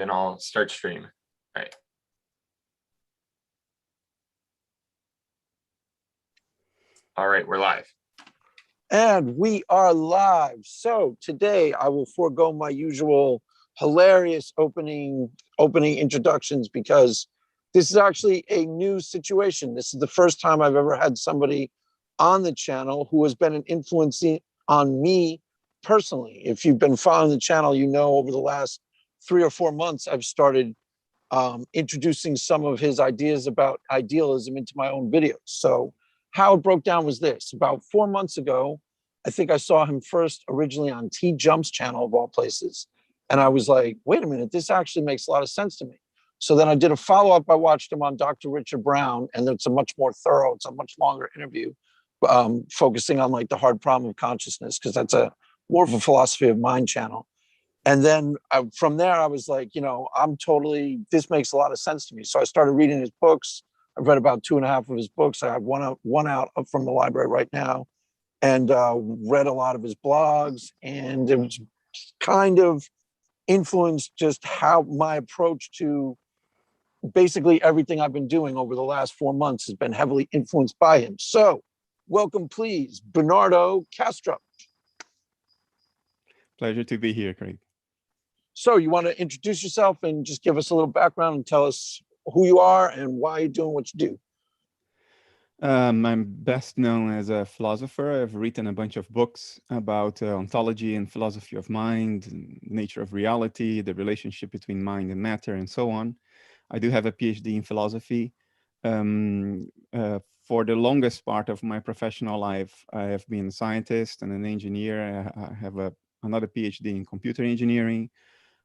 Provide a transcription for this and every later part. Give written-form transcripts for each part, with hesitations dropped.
Then I'll start stream. All right. All right, we're live. And we are live. So today I will forego my usual hilarious opening introductions because this is actually a new situation. This is the first time I've ever had somebody on the channel who has been an influence on me personally. If you've been following the channel, you know over the last 3 or 4 months, I've started introducing some of his ideas about idealism into my own videos. So how it broke down was this. About 4 months ago, I think I saw him first originally on T Jump's channel of all places. And I was like, wait a minute, this actually makes a lot of sense to me. So then I did a follow-up. I watched him on Dr. Richard Brown, and it's a much more thorough, it's a much longer interview, focusing on like the hard problem of consciousness, because that's a more of a philosophy of mind channel. And then from there, I was like, you know, this makes a lot of sense to me. So I started reading his books. I've read about 2.5 of his books. I have one out from the library right now, and read a lot of his blogs. And it was kind of influenced just how my approach to basically everything I've been doing over the last 4 months has been heavily influenced by him. So welcome, please, Bernardo Kastrup. Pleasure to be here, Craig. So you want to introduce yourself and just give us a little background and tell us who you are and why you're doing what you do. I'm best known as a philosopher. I've written a bunch of books about ontology and philosophy of mind, and nature of reality, the relationship between mind and matter, and so on. I do have a PhD in philosophy. For the longest part of my professional life, I have been a scientist and an engineer. I have another PhD in computer engineering.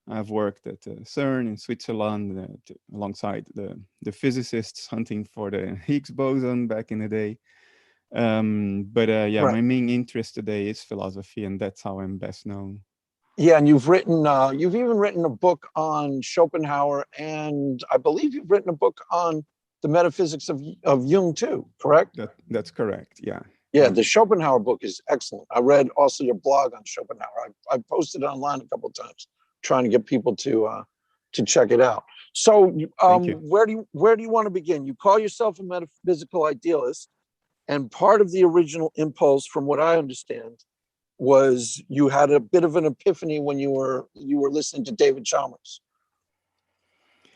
I've worked at CERN in Switzerland alongside the physicists hunting for the Higgs boson back in the day. Yeah, right. My main interest today is philosophy, and that's how I'm best known. Yeah, and you've even written a book on Schopenhauer, and I believe you've written a book on the metaphysics of Jung too, correct? That's correct, yeah. Yeah, the Schopenhauer book is excellent. I read also your blog on Schopenhauer. I posted it online a couple of times, trying to get people to check it out. So where do you want to begin? You call yourself a metaphysical idealist, and part of the original impulse, from what I understand, was you had a bit of an epiphany when you were listening to David Chalmers.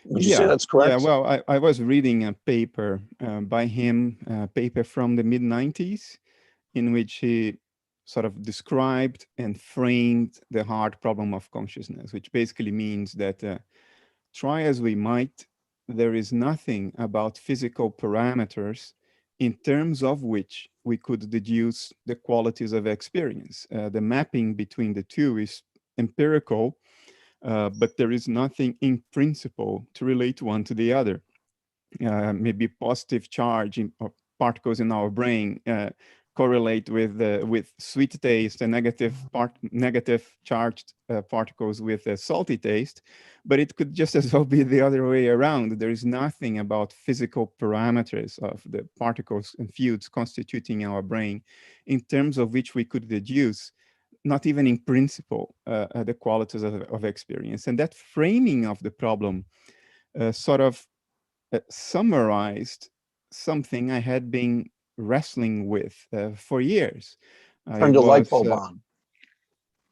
Would you say that's correct? Yeah, well, I was reading a paper by him, a paper from the mid-90s, in which he sort of described and framed the hard problem of consciousness, which basically means that try as we might, there is nothing about physical parameters in terms of which we could deduce the qualities of experience. The mapping between the two is empirical, but there is nothing in principle to relate one to the other. Maybe positive charge of particles in our brain correlate with sweet taste and negative charged particles with a salty taste, but it could just as well be the other way around. There is nothing about physical parameters of the particles and fields constituting our brain in terms of which we could deduce, not even in principle, the qualities of experience. And that framing of the problem sort of summarized something I had been wrestling with for years. Turned a light bulb on.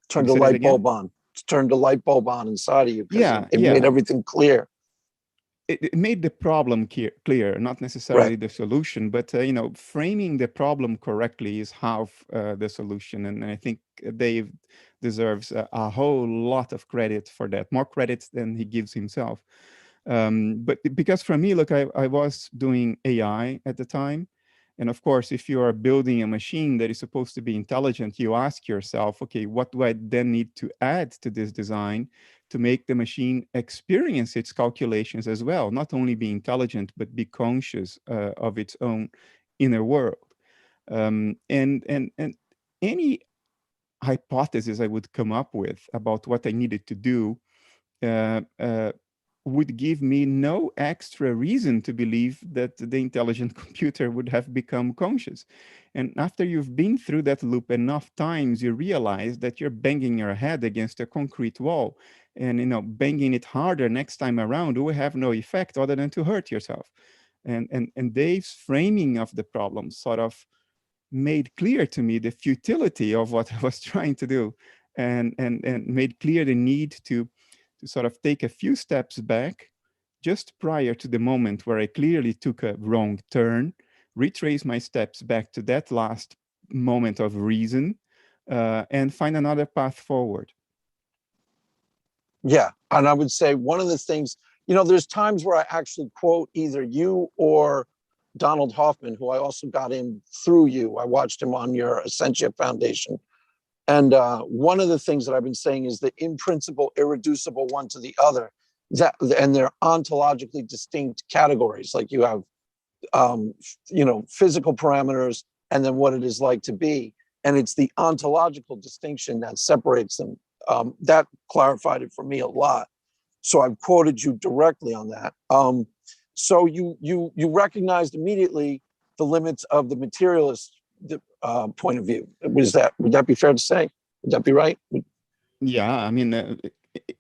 Turned a light bulb on. Turned a light bulb on inside of you. Yeah, it made everything clear. It made the problem clear, not necessarily the solution, but you know, framing the problem correctly is half the solution. And I think Dave deserves a whole lot of credit for that, more credit than he gives himself. But because for me, look, I was doing AI at the time. And of course, if you are building a machine that is supposed to be intelligent, you ask yourself, okay, what do I then need to add to this design to make the machine experience its calculations as well, not only be intelligent, but be conscious of its own inner world. And any hypothesis I would come up with about what I needed to do would give me no extra reason to believe that the intelligent computer would have become conscious. And after you've been through that loop enough times, you realize that you're banging your head against a concrete wall. and banging it harder next time around will have no effect other than to hurt yourself. And Dave's framing of the problem sort of made clear to me the futility of what I was trying to do, and made clear the need to sort of take a few steps back just prior to the moment where I clearly took a wrong turn, retrace my steps back to that last moment of reason, and find another path forward. Yeah. And I would say one of the things, there's times where I actually quote either you or Donald Hoffman, who I also got in through you. I watched him on your Essentia Foundation. And one of the things that I've been saying is the in principle, irreducible one to the other, and they're ontologically distinct categories. Like you have, physical parameters and then what it is like to be. And it's the ontological distinction that separates them. That clarified it for me a lot. So I've quoted you directly on that. So you recognized immediately the limits of the materialist point of view. Would that be fair to say? Would that be right? Yeah, I mean,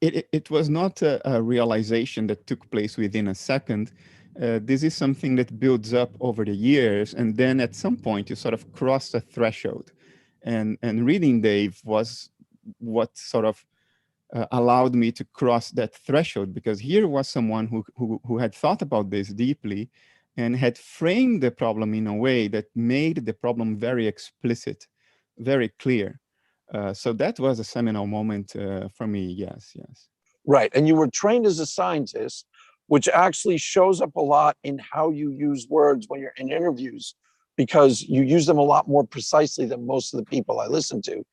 it was not a realization that took place within a second. This is something that builds up over the years, and then at some point you sort of cross a threshold. And reading Dave was what sort of allowed me to cross that threshold, because here was someone who had thought about this deeply and had framed the problem in a way that made the problem very explicit, very clear. So that was a seminal moment for me. Yes. Right. And you were trained as a scientist, which actually shows up a lot in how you use words when you're in interviews, because you use them a lot more precisely than most of the people I listen to.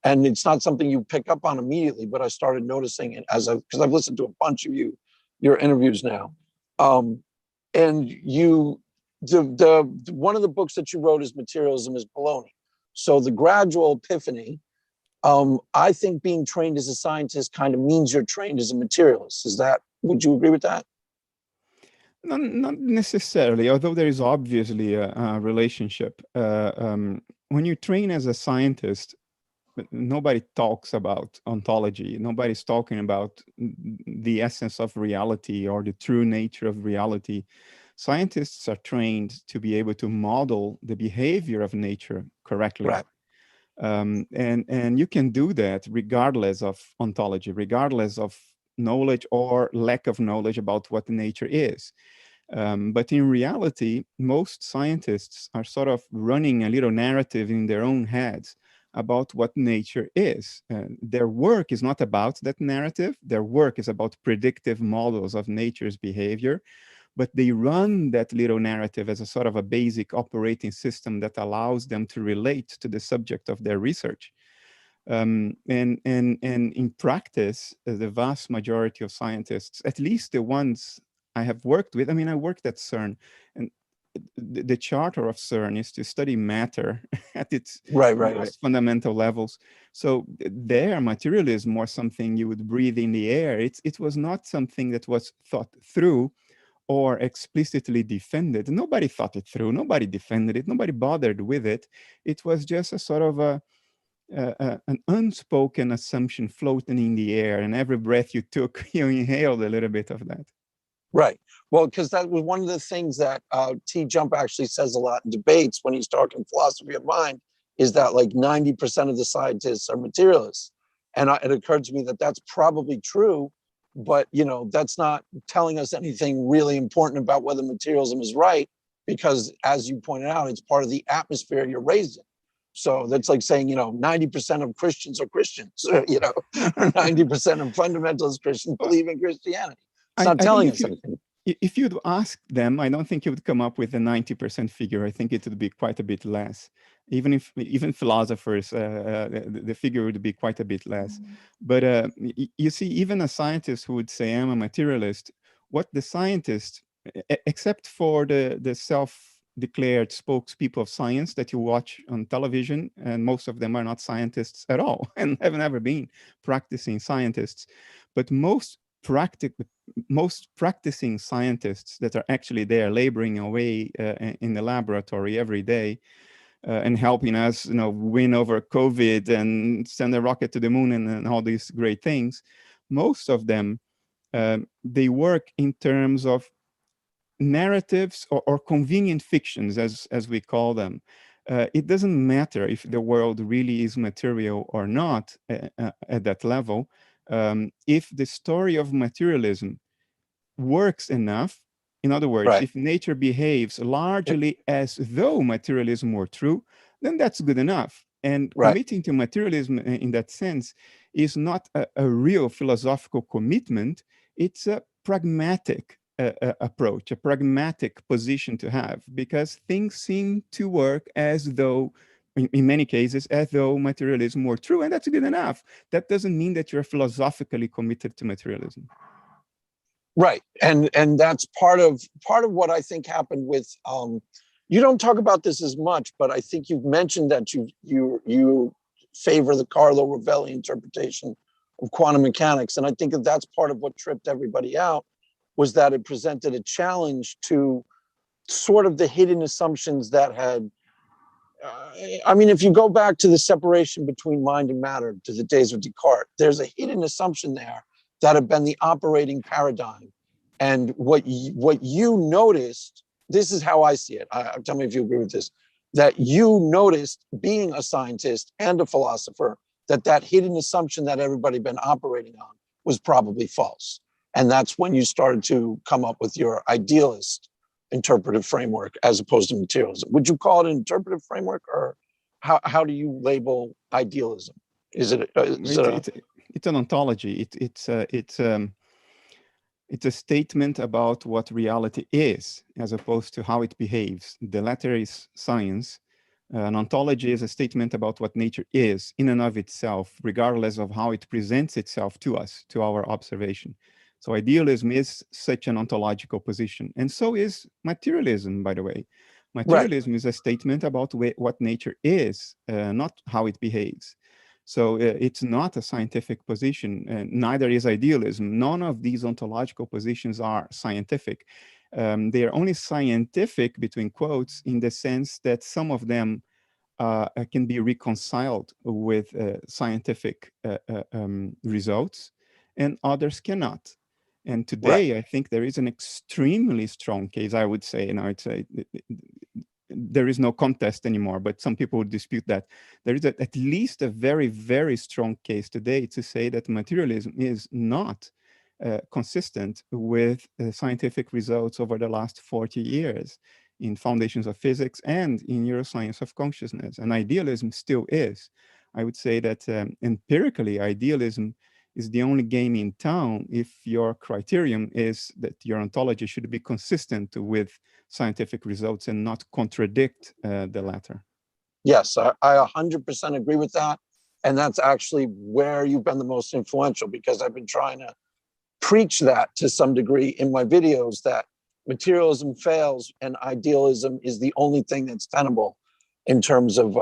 And it's not something you pick up on immediately, but I started noticing it because I've listened to a bunch of your interviews now. And one of the books that you wrote is Materialism is Baloney. So the gradual epiphany, I think being trained as a scientist kind of means you're trained as a materialist. Would you agree with that? Not necessarily, although there is obviously a relationship. When you train as a scientist, nobody talks about ontology. Nobody's talking about the essence of reality or the true nature of reality. Scientists are trained to be able to model the behavior of nature correctly. Right. And you can do that regardless of ontology, regardless of knowledge or lack of knowledge about what nature is. But in reality, most scientists are sort of running a little narrative in their own heads about what nature is. Their work is not about that narrative. Their work is about predictive models of nature's behavior, but they run that little narrative as a sort of a basic operating system that allows them to relate to the subject of their research. And in practice, the vast majority of scientists, at least the ones I have worked with, I mean, I worked at CERN, and the charter of CERN is to study matter at its most fundamental levels. So their materialism was something you would breathe in the air. It was not something that was thought through or explicitly defended. Nobody thought it through. Nobody defended it. Nobody bothered with it. It was just a sort of an unspoken assumption floating in the air, and every breath you took, you inhaled a little bit of that. Right. Well, because that was one of the things that T. Jump actually says a lot in debates when he's talking philosophy of mind, is that like 90% of the scientists are materialists. And it occurred to me that that's probably true, but that's not telling us anything really important about whether materialism is right, because as you pointed out, it's part of the atmosphere you're raised in. So that's like saying, 90% of Christians are Christians, or 90% of fundamentalist Christians believe in Christianity. It's not telling us anything. If you'd ask them, I don't think you would come up with a 90% figure. I think it would be quite a bit less. Even philosophers, the figure would be quite a bit less. But you see, even a scientist who would say, I'm a materialist, what the scientist, except for the self-declared spokespeople of science that you watch on television, and most of them are not scientists at all and have never been practicing scientists, but most practicing scientists that are actually there laboring away in the laboratory every day and helping us, win over COVID and send a rocket to the moon and all these great things. most of them, they work in terms of narratives or convenient fictions, as we call them. It doesn't matter if the world really is material or not at that level. If the story of materialism works enough, in other words, Right. if nature behaves largely as though materialism were true, then that's good enough. And Right. committing to materialism in that sense is not a real philosophical commitment. It's a pragmatic approach, a pragmatic position to have, because things seem to work as though, in many cases, as though materialism were true, and that's good enough. That doesn't mean that you're philosophically committed to materialism. Right. And that's part of what I think happened with you don't talk about this as much, but I think you've mentioned that you favor the Carlo Rovelli interpretation of quantum mechanics. And I think that that's part of what tripped everybody out, was that it presented a challenge to sort of the hidden assumptions that had I mean, if you go back to the separation between mind and matter, to the days of Descartes, there's a hidden assumption there that had been the operating paradigm. And what you noticed, this is how I see it. Tell me if you agree with this, that you noticed, being a scientist and a philosopher, that hidden assumption that everybody been operating on was probably false. And that's when you started to come up with your idealist interpretive framework as opposed to materialism. Would you call it an interpretive framework, or how do you label idealism? Is it it's an ontology. It's a statement about what reality is, as opposed to how it behaves. The latter is science. An ontology is a statement about what nature is in and of itself, regardless of how it presents itself to us, to our observation. So idealism is such an ontological position. And so is materialism, by the way. Materialism is a statement about what nature is, not how it behaves. So it's not a scientific position, and neither is idealism. None of these ontological positions are scientific. They are only scientific, between quotes, in the sense that some of them can be reconciled with scientific results, and others cannot. And today, I think there is an extremely strong case, I would say, and I would say there is no contest anymore, but some people would dispute that. There is at least a very, very strong case today to say that materialism is not consistent with scientific results over the last 40 years in foundations of physics and in neuroscience of consciousness. And idealism still is. I would say that empirically, idealism is the only game in town if your criterion is that your ontology should be consistent with scientific results and not contradict the latter. Yes, I 100% agree with that. And that's actually where you've been the most influential, because I've been trying to preach that to some degree in my videos, that materialism fails and idealism is the only thing that's tenable in terms of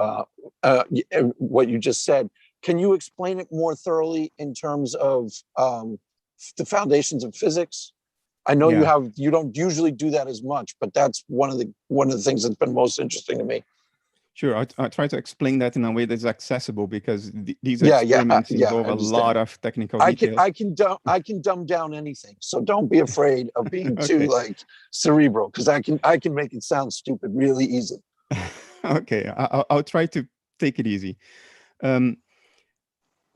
what you just said. Can you explain it more thoroughly in terms of the foundations of physics? I know you don't usually do that as much, but that's one of the things that's been most interesting to me. Sure, I try to explain that in a way that's accessible, because these experiments involve a lot of technical details. I can dumb down anything, so don't be afraid of being too cerebral, because I can make it sound stupid really easy. Okay, I'll try to take it easy.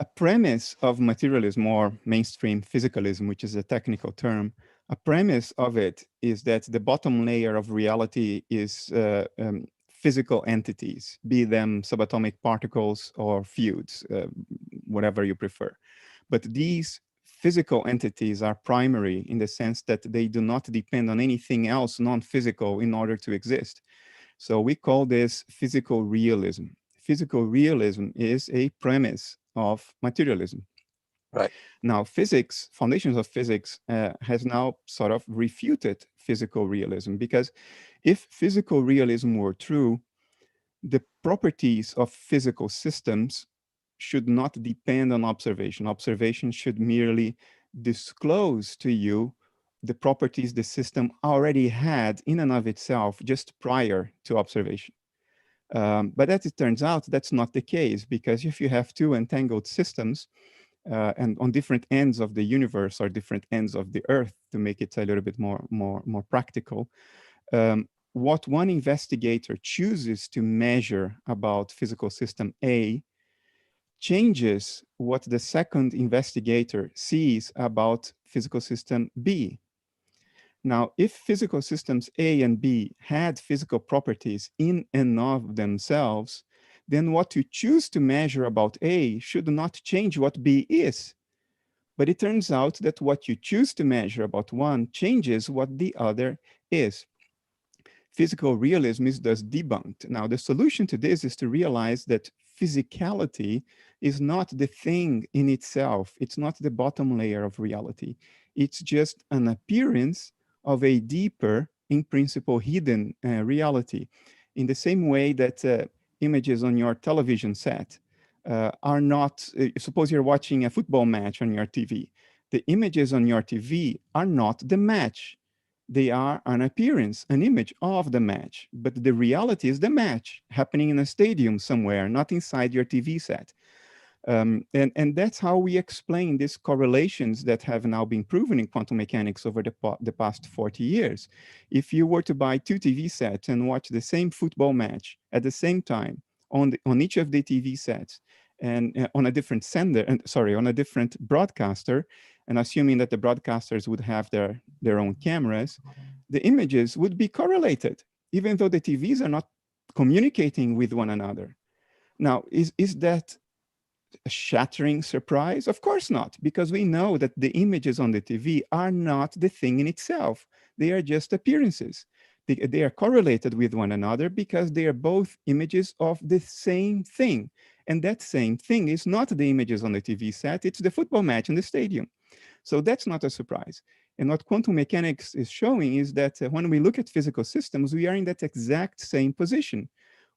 A premise of materialism, or mainstream physicalism, which is a technical term, a premise of it is that the bottom layer of reality is physical entities, be them subatomic particles or fields, whatever you prefer. But these physical entities are primary in the sense that they do not depend on anything else non-physical in order to exist. So we call this physical realism. Physical realism is a premise of materialism. Right. Now, physics, foundations of physics, has now sort of refuted physical realism, because if physical realism were true, the properties of physical systems should not depend on observation. Observation should merely disclose to you the properties the system already had in and of itself just prior to observation. But as it turns out, that's not the case, because if you have two entangled systems, and on different ends of the universe or different ends of the earth, to make it a little bit more practical. What one investigator chooses to measure about physical system A changes what the second investigator sees about physical system B. Now, if physical systems A and B had physical properties in and of themselves, then what you choose to measure about A should not change what B is. But it turns out that what you choose to measure about one changes what the other is. Physical realism is thus debunked. Now, the solution to this is to realize that physicality is not the thing in itself. It's not the bottom layer of reality. It's just an appearance of a deeper, in principle, hidden reality. In the same way that images on your television set are not, suppose you're watching a football match on your TV. The images on your TV are not the match. They are an appearance, an image of the match, but the reality is the match happening in a stadium somewhere, not inside your TV set. And that's how we explain these correlations that have now been proven in quantum mechanics over the past 40 years. If you were to buy 2 TV sets and watch the same football match at the same time on each of the TV sets and on a different sender, on a different broadcaster, and assuming that the broadcasters would have their own cameras, the images would be correlated, even though the TVs are not communicating with one another. Now, is that a shattering surprise? Of course not, because we know that the images on the TV are not the thing in itself. They are just appearances. They are correlated with one another because they are both images of the same thing. And that same thing is not the images on the TV set, it's the football match in the stadium. So that's not a surprise. And what quantum mechanics is showing is that when we look at physical systems, we are in that exact same position.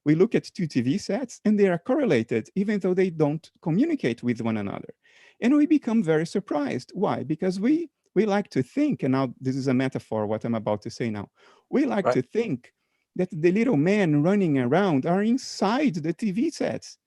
We look at 2 TV sets and they are correlated, even though they don't communicate with one another. And we become very surprised. Why? Because we like to think, and now this is a metaphor, what I'm about to say now. We like to think that the little men running around are inside the TV sets.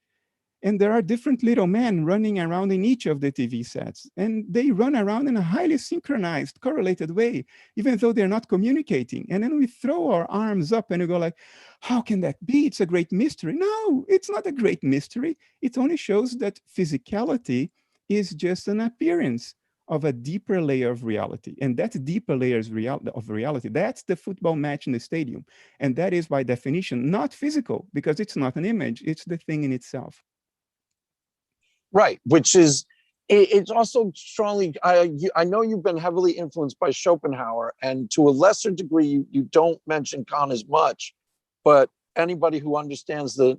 And there are different little men running around in each of the TV sets. And they run around in a highly synchronized, correlated way, even though they're not communicating. And then we throw our arms up and we go like, how can that be? It's a great mystery. No, it's not a great mystery. It only shows that physicality is just an appearance of a deeper layer of reality. And that deeper layer of reality, that's the football match in the stadium. And that is by definition not physical, because it's not an image, it's the thing in itself. Right, which is, it's also strongly, I know you've been heavily influenced by Schopenhauer, and to a lesser degree, you don't mention Kant as much, but anybody who understands the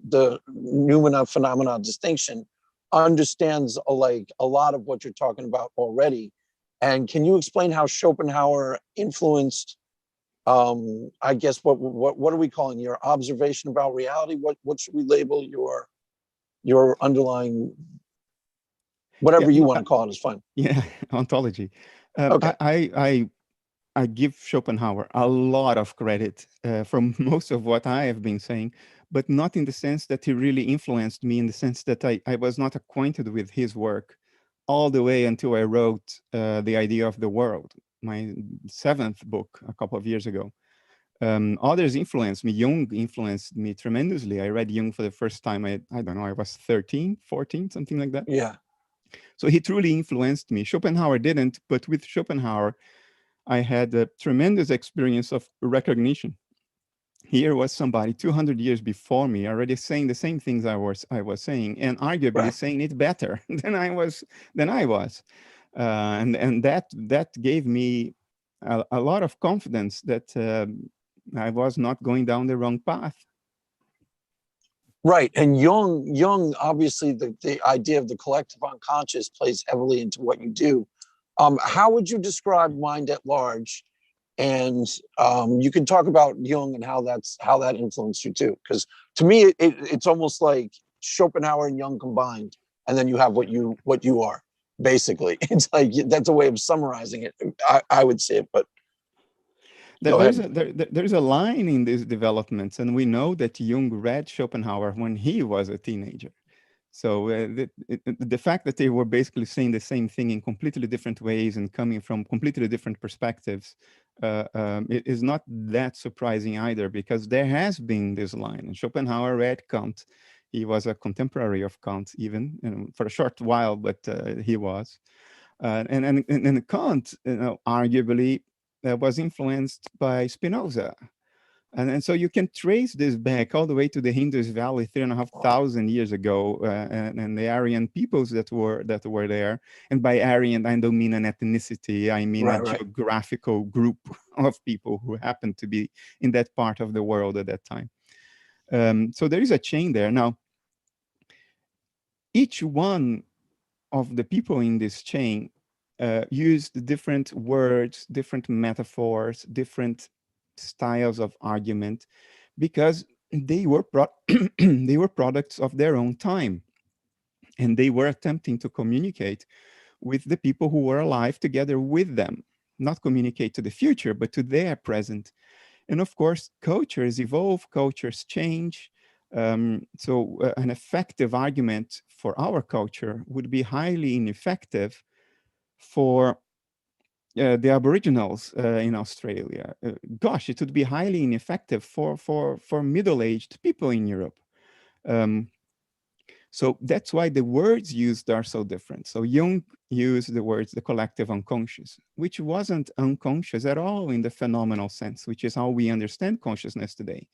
noumena phenomena distinction understands a lot of what you're talking about already. And can you explain how Schopenhauer influenced, I guess, what are we calling your observation about reality? What should we label your underlying, whatever you want to call it is fine. Yeah, ontology. Okay. I give Schopenhauer a lot of credit from most of what I have been saying, but not in the sense that he really influenced me, in the sense that I was not acquainted with his work all the way until I wrote The Idea of the World, my 7th book a couple of years ago. Others influenced me. Jung influenced me tremendously. I read Jung for the first time, I don't know, I was 13, 14, something like that. Yeah. So he truly influenced me. Schopenhauer didn't, but with Schopenhauer, I had a tremendous experience of recognition. Here was somebody 200 years before me already saying the same things I was saying, and arguably saying it better than I was. And that gave me a lot of confidence that I was not going down the wrong path. Right, and Jung, obviously the idea of the collective unconscious plays heavily into what you do. How would you describe mind at large? And you can talk about Jung and how that influenced you too, because to me it's almost like Schopenhauer and Jung combined, and then you have what you are. Basically, it's like that's a way of summarizing it. I would say it, but there's a line in these developments, and we know that Jung read Schopenhauer when he was a teenager. So the fact that they were basically saying the same thing in completely different ways and coming from completely different perspectives, it is not that surprising either, because there has been this line. And Schopenhauer read Kant. He was a contemporary of Kant, even, you know, for a short while, but he was. And Kant, you know, arguably was influenced by Spinoza. And so you can trace this back all the way to the Indus Valley 3,500 years ago, and the Aryan peoples that were there. And by Aryan, I don't mean an ethnicity, I mean a geographical group of people who happened to be in that part of the world at that time. So there is a chain there. Now, each one of the people in this chain used different words, different metaphors, different styles of argument, because they were they were products of their own time, and they were attempting to communicate with the people who were alive together with them, not communicate to the future, but to their present. And of course, cultures evolve, cultures change. So an effective argument for our culture would be highly ineffective for the Aboriginals in Australia. Gosh, it would be highly ineffective for middle-aged people in Europe. So that's why the words used are so different. So Jung used the words the collective unconscious, which wasn't unconscious at all in the phenomenal sense, which is how we understand consciousness today.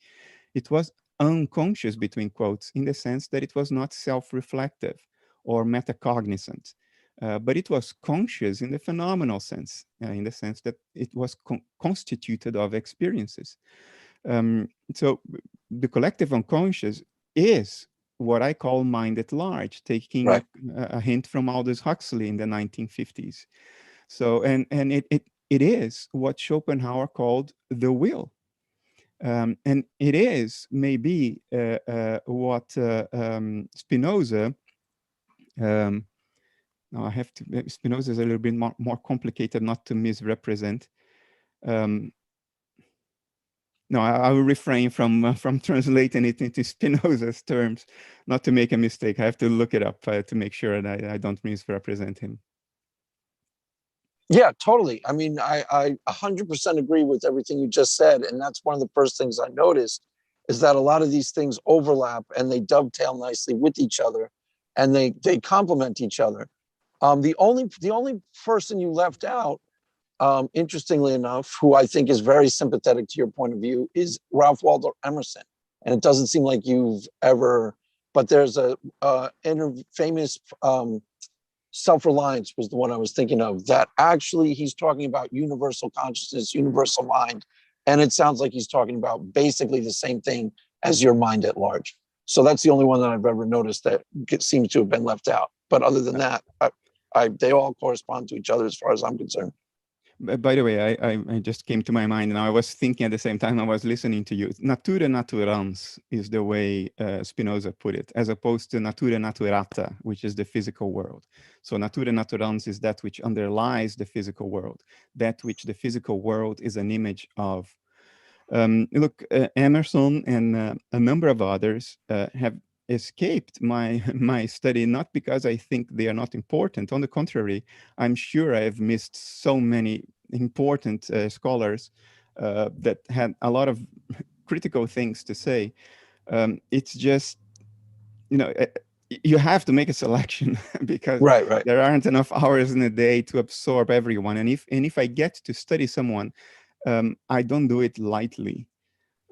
It was unconscious, between quotes, in the sense that it was not self-reflective or metacognizant. But it was conscious in the phenomenal sense, in the sense that it was constituted of experiences. So the collective unconscious is what I call mind at large, taking a hint from Aldous Huxley in the 1950s. So, and it is what Schopenhauer called the will. And it is maybe what Spinoza, now I have to, Spinoza is a little bit more complicated, not to misrepresent. No, I will refrain from translating it into Spinoza's terms, not to make a mistake. I have to look it up to make sure that I don't misrepresent him. Yeah, totally. I mean, I 100% agree with everything you just said. And that's one of the first things I noticed, is that a lot of these things overlap and they dovetail nicely with each other, and they complement each other. The only person you left out, interestingly enough, who I think is very sympathetic to your point of view, is Ralph Waldo Emerson. And it doesn't seem like you've ever, but there's a famous Self-Reliance was the one I was thinking of, that actually he's talking about universal consciousness, universal mind. And it sounds like he's talking about basically the same thing as your mind at large. So that's the only one that I've ever noticed that seems to have been left out. But other than that, they all correspond to each other as far as I'm concerned. By the way, I just came to my mind, and I was thinking at the same time I was listening to you. Natura naturans is the way Spinoza put it, as opposed to natura naturata, which is the physical world. So natura naturans is that which underlies the physical world, that which the physical world is an image of. Look, Emerson and a number of others have escaped my study, not because I think they are not important. On the contrary, I'm sure I've missed so many important scholars that had a lot of critical things to say. It's just, you know, you have to make a selection because there aren't enough hours in a day to absorb everyone. And if I get to study someone, I don't do it lightly.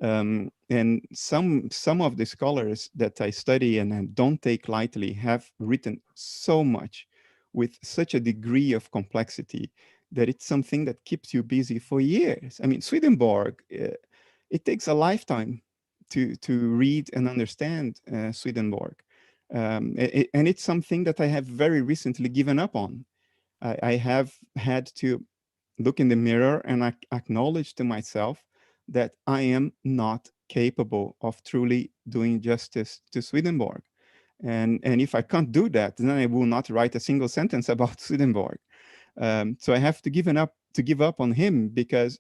And some of the scholars that I study and I don't take lightly have written so much with such a degree of complexity that it's something that keeps you busy for years. I mean, Swedenborg, it takes a lifetime to read and understand Swedenborg. And it's something that I have very recently given up on. I have had to look in the mirror and acknowledge to myself that I am not capable of truly doing justice to Swedenborg. And if I can't do that, then I will not write a single sentence about Swedenborg. So I have to give up on him, because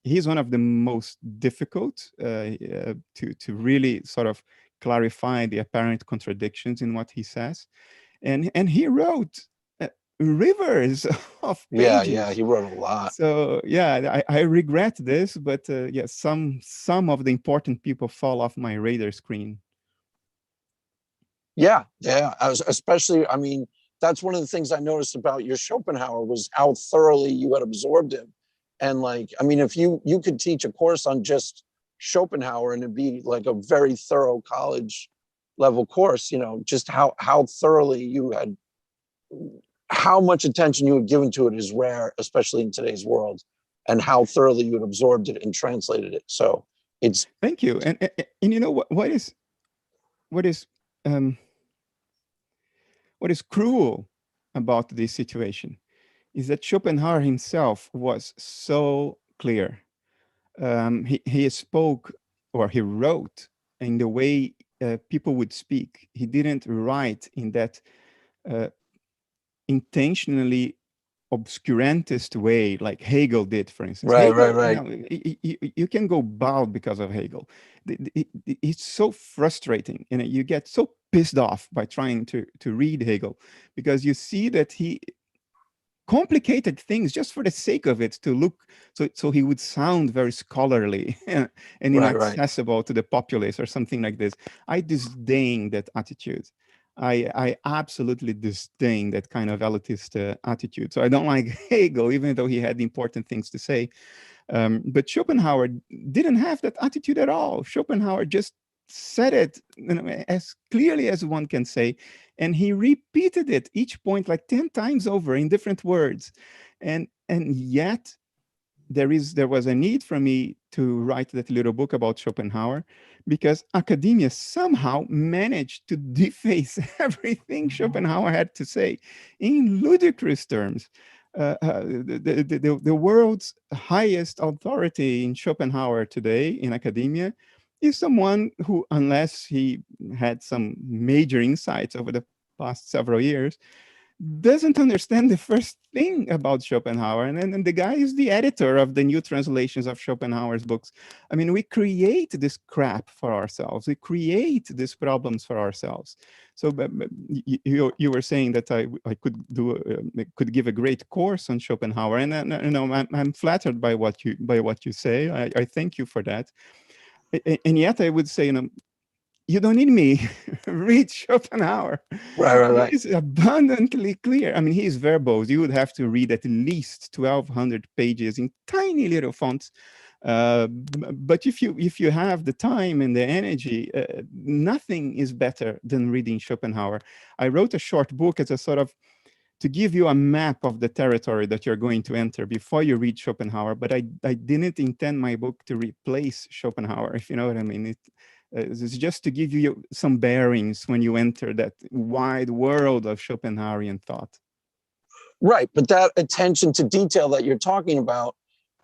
he's one of the most difficult to really sort of clarify the apparent contradictions in what he says. And he wrote rivers of pages. Yeah, he wrote a lot. So yeah, I regret this, but yeah, some of the important people fall off my radar screen. Yeah, especially, I mean, that's one of the things I noticed about your Schopenhauer was how thoroughly you had absorbed him. And like, I mean, if you could teach a course on just Schopenhauer and it'd be like a very thorough college level course, you know, just how thoroughly you had, how much attention you had given to it is rare, especially in today's world, and how thoroughly you had absorbed it and translated it. So it's. Thank you. And you know what is cruel about this situation is that Schopenhauer himself was so clear. He spoke, or he wrote in the way people would speak. He didn't write in that intentionally obscurantist way like Hegel did, for instance. Right. You know, you can go bald because of Hegel. It's so frustrating, and you get so pissed off by trying to read Hegel, because you see that he complicated things just for the sake of it, to look so he would sound very scholarly and inaccessible to the populace or something like this. I disdain that attitude. I absolutely disdain that kind of elitist attitude. So I don't like Hegel, even though he had important things to say. But Schopenhauer didn't have that attitude at all. Schopenhauer just said it, you know, as clearly as one can say, and he repeated it each point like 10 times over in different words. And yet there was a need for me to write that little book about Schopenhauer, because academia somehow managed to deface everything Schopenhauer had to say in ludicrous terms. The world's highest authority in Schopenhauer today in academia is someone who, unless he had some major insights over the past several years, doesn't understand the first thing about Schopenhauer. And the guy is the editor of the new translations of Schopenhauer's books. I mean, we create this crap for ourselves. We create these problems for ourselves. So you were saying that I could give a great course on Schopenhauer, and you know, I'm flattered by what you say. I thank you for that. And yet I would say, you know, you don't need me. Read Schopenhauer. Right. It's abundantly clear. I mean, he is verbose. You would have to read at least 1,200 pages in tiny little fonts. But if you have the time and the energy, nothing is better than reading Schopenhauer. I wrote a short book as a sort of to give you a map of the territory that you're going to enter before you read Schopenhauer. But I didn't intend my book to replace Schopenhauer, if you know what I mean. It's just to give you some bearings when you enter that wide world of Schopenhauerian thought. Right, but that attention to detail that you're talking about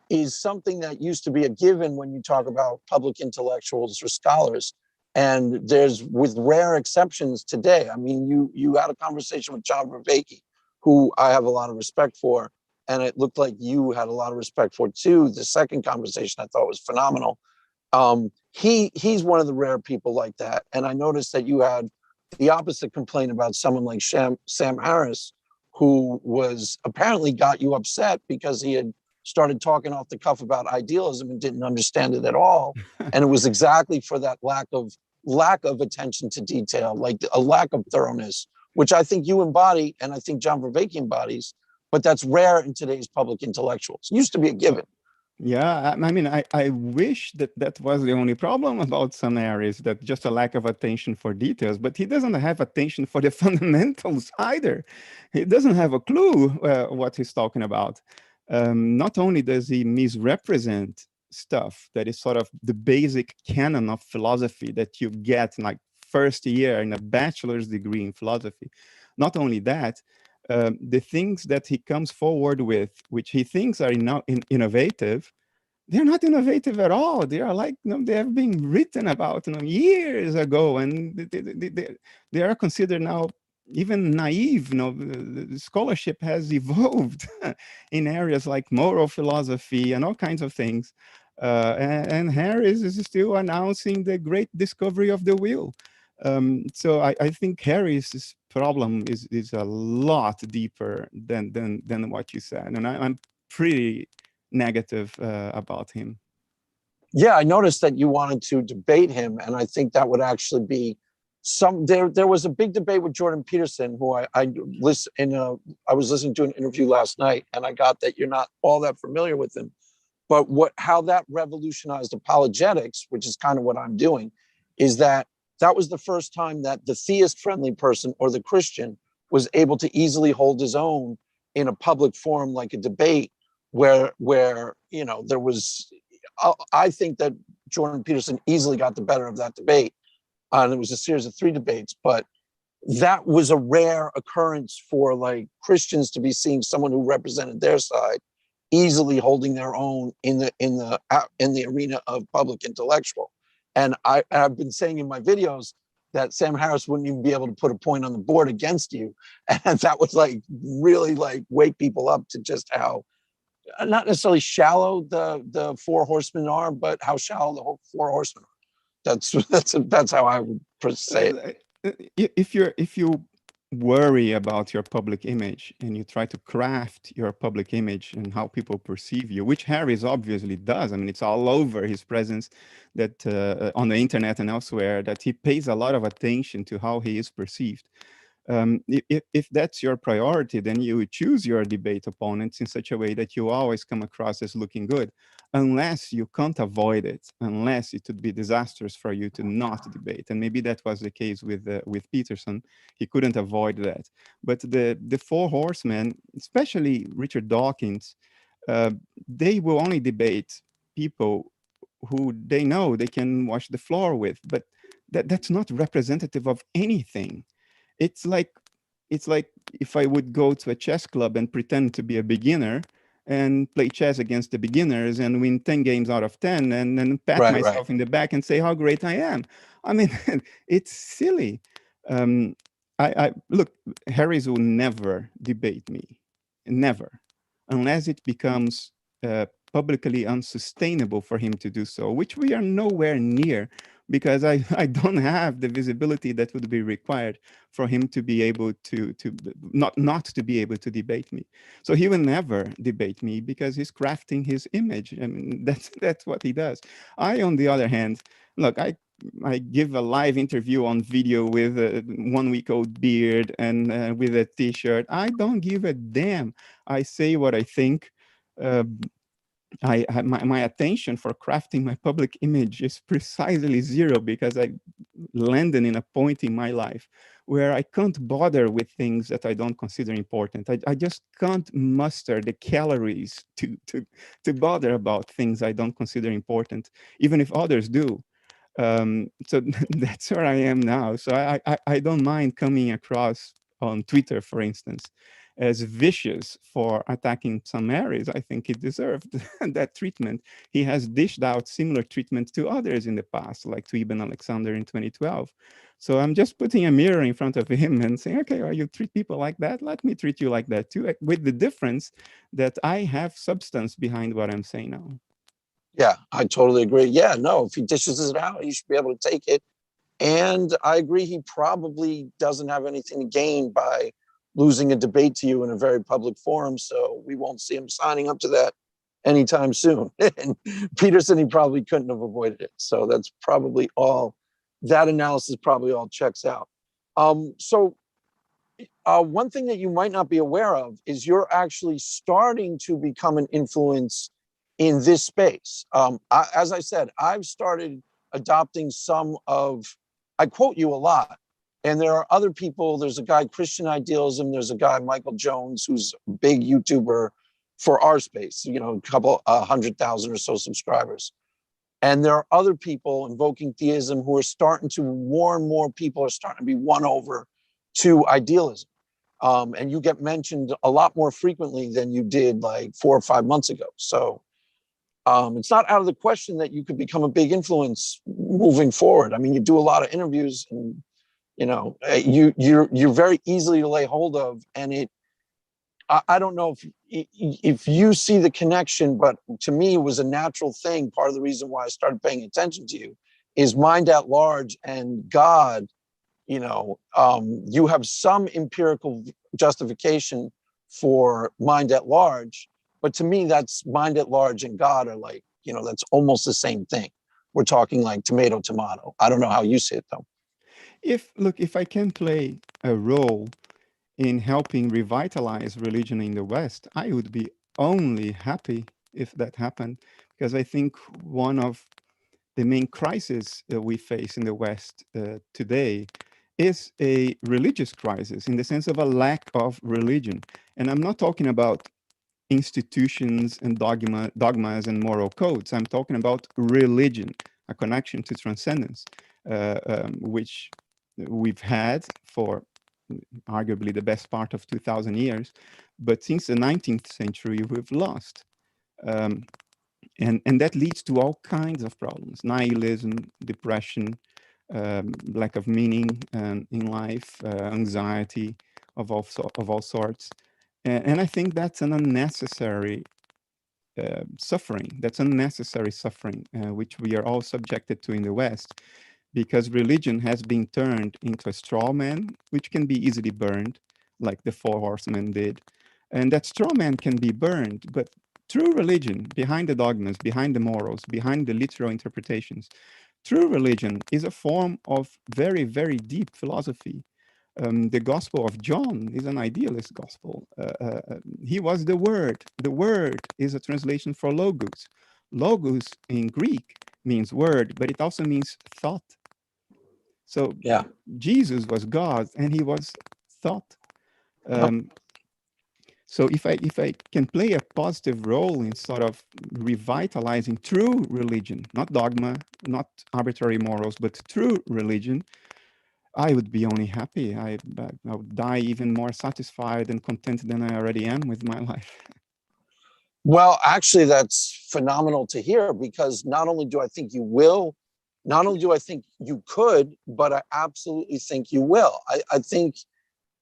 is something that used to be a given when you talk about public intellectuals or scholars. And there's, with rare exceptions today, I mean, you had a conversation with John Vervaeke, who I have a lot of respect for, and it looked like you had a lot of respect for too. The second conversation I thought was phenomenal. He's one of the rare people like that. And I noticed that you had the opposite complaint about someone like Sam Harris, who was apparently got you upset because he had started talking off the cuff about idealism and didn't understand it at all. And it was exactly for that lack of attention to detail, like a lack of thoroughness, which I think you embody, and I think John Vervaeke embodies, but that's rare in today's public intellectuals. It used to be a given. Yeah, I mean, I wish that was the only problem about some areas, that just a lack of attention for details, but he doesn't have attention for the fundamentals either. He doesn't have a clue what he's talking about. Not only does he misrepresent stuff that is sort of the basic canon of philosophy that you get in like first year in a bachelor's degree in philosophy. Not only that, the things that he comes forward with, which he thinks are innovative, they're not innovative at all. They are like, they have been written about years ago, and they are considered now even naive. The scholarship has evolved in areas like moral philosophy and all kinds of things. And Harris is still announcing the great discovery of the wheel. So I think Harris's problem is a lot deeper than what you said, and I'm pretty negative about him. Yeah, I noticed that you wanted to debate him, and I think that would actually be there was a big debate with Jordan Peterson, who I was listening to an interview last night, and I got that you're not all that familiar with him. But how that revolutionized apologetics, which is kind of what I'm doing, is that was the first time that the theist-friendly person or the Christian was able to easily hold his own in a public forum like a debate where there was. I think that Jordan Peterson easily got the better of that debate. And it was a series of 3 debates, but that was a rare occurrence for like Christians to be seeing someone who represented their side easily holding their own in the arena of public intellectual. And I've been saying in my videos that Sam Harris wouldn't even be able to put a point on the board against you, and that would like really like wake people up to just how not necessarily shallow the 4 horsemen are, but how shallow the whole 4 horsemen are. That's how I would say it. If you worry about your public image and you try to craft your public image and how people perceive you, which Harris obviously does. I mean, it's all over his presence that on the internet and elsewhere, that he pays a lot of attention to how he is perceived. If that's your priority, then you would choose your debate opponents in such a way that you always come across as looking good, unless you can't avoid it, unless it would be disastrous for you to not debate. And maybe that was the case with Peterson. He couldn't avoid that. But the 4 horsemen, especially Richard Dawkins, they will only debate people who they know they can wash the floor with. But that's not representative of anything. It's like if I would go to a chess club and pretend to be a beginner and play chess against the beginners and win 10 games out of 10 and then pat myself in the back and say how great I am. I mean, it's silly. I look, Harris will never debate me, never, unless it becomes publicly unsustainable for him to do so, which we are nowhere near, because I don't have the visibility that would be required for him to be able to not to be able to debate me. So he will never debate me because he's crafting his image. I mean, that's what he does. I, on the other hand, look, I give a live interview on video with a 1-week-old beard and with a t-shirt. I don't give a damn. I say what I think. My attention for crafting my public image is precisely 0 because I landed in a point in my life where I can't bother with things that I don't consider important. I just can't muster the calories to bother about things I don't consider important, even if others do. So that's where I am now. So I don't mind coming across on Twitter, for instance, as vicious for attacking some areas. I think he deserved that treatment. He has dished out similar treatment to others in the past, like to Ibn Alexander in 2012. So I'm just putting a mirror in front of him and saying, okay, well, you treat people like that, let me treat you like that too, with the difference that I have substance behind what I'm saying now. Yeah, I totally agree. Yeah, no, if he dishes it out, he should be able to take it. And I agree, he probably doesn't have anything to gain by losing a debate to you in a very public forum. So we won't see him signing up to that anytime soon. And Peterson, he probably couldn't have avoided it. So that's probably all, that analysis probably all checks out. So one thing that you might not be aware of is you're actually starting to become an influence in this space. As I said, I've started adopting some of, I quote you a lot, and there are other people. There's a guy, Christian Idealism. There's a guy, Michael Jones, who's a big YouTuber for our space, you know, a couple 100,000 or so subscribers. And there are other people invoking theism who are starting to, more and more people are starting to be won over to idealism. And you get mentioned a lot more frequently than you did like 4 or 5 months ago. So it's not out of the question that you could become a big influence moving forward. I mean, you do a lot of interviews, and you know, you're very easily to lay hold of, and I don't know if you see the connection, but to me, it was a natural thing. Part of the reason why I started paying attention to you is mind at large and God. You have some empirical justification for mind at large, but to me, that's mind at large and God are like, that's almost the same thing. We're talking like tomato, tomato. I don't know how you see it though. If I can play a role in helping revitalize religion in the West, I would be only happy if that happened, because I think one of the main crises we face in the West today is a religious crisis in the sense of a lack of religion. And I'm not talking about institutions and dogmas and moral codes. I'm talking about religion, a connection to transcendence, which we've had for arguably the best part of 2000 years, but since the 19th century, we've lost. And that leads to all kinds of problems: nihilism, depression, lack of meaning in life, anxiety of all sorts. And I think that's an unnecessary suffering. That's unnecessary suffering, which we are all subjected to in the West, because religion has been turned into a straw man, which can be easily burned, like the Four Horsemen did. And that straw man can be burned, but true religion, behind the dogmas, behind the morals, behind the literal interpretations, true religion is a form of very, very deep philosophy. The Gospel of John is an idealist gospel. He was the Word. The Word is a translation for logos. Logos in Greek means word, but it also means thought. So Yeah. Jesus was God, and he was thought. So if I can play a positive role in sort of revitalizing true religion, not dogma, not arbitrary morals, but true religion, I would be only happy. I would die even more satisfied and content than I already am with my life. Well, actually, that's phenomenal to hear, because not only do I think you will, not only do I think you could, but I absolutely think you will. I think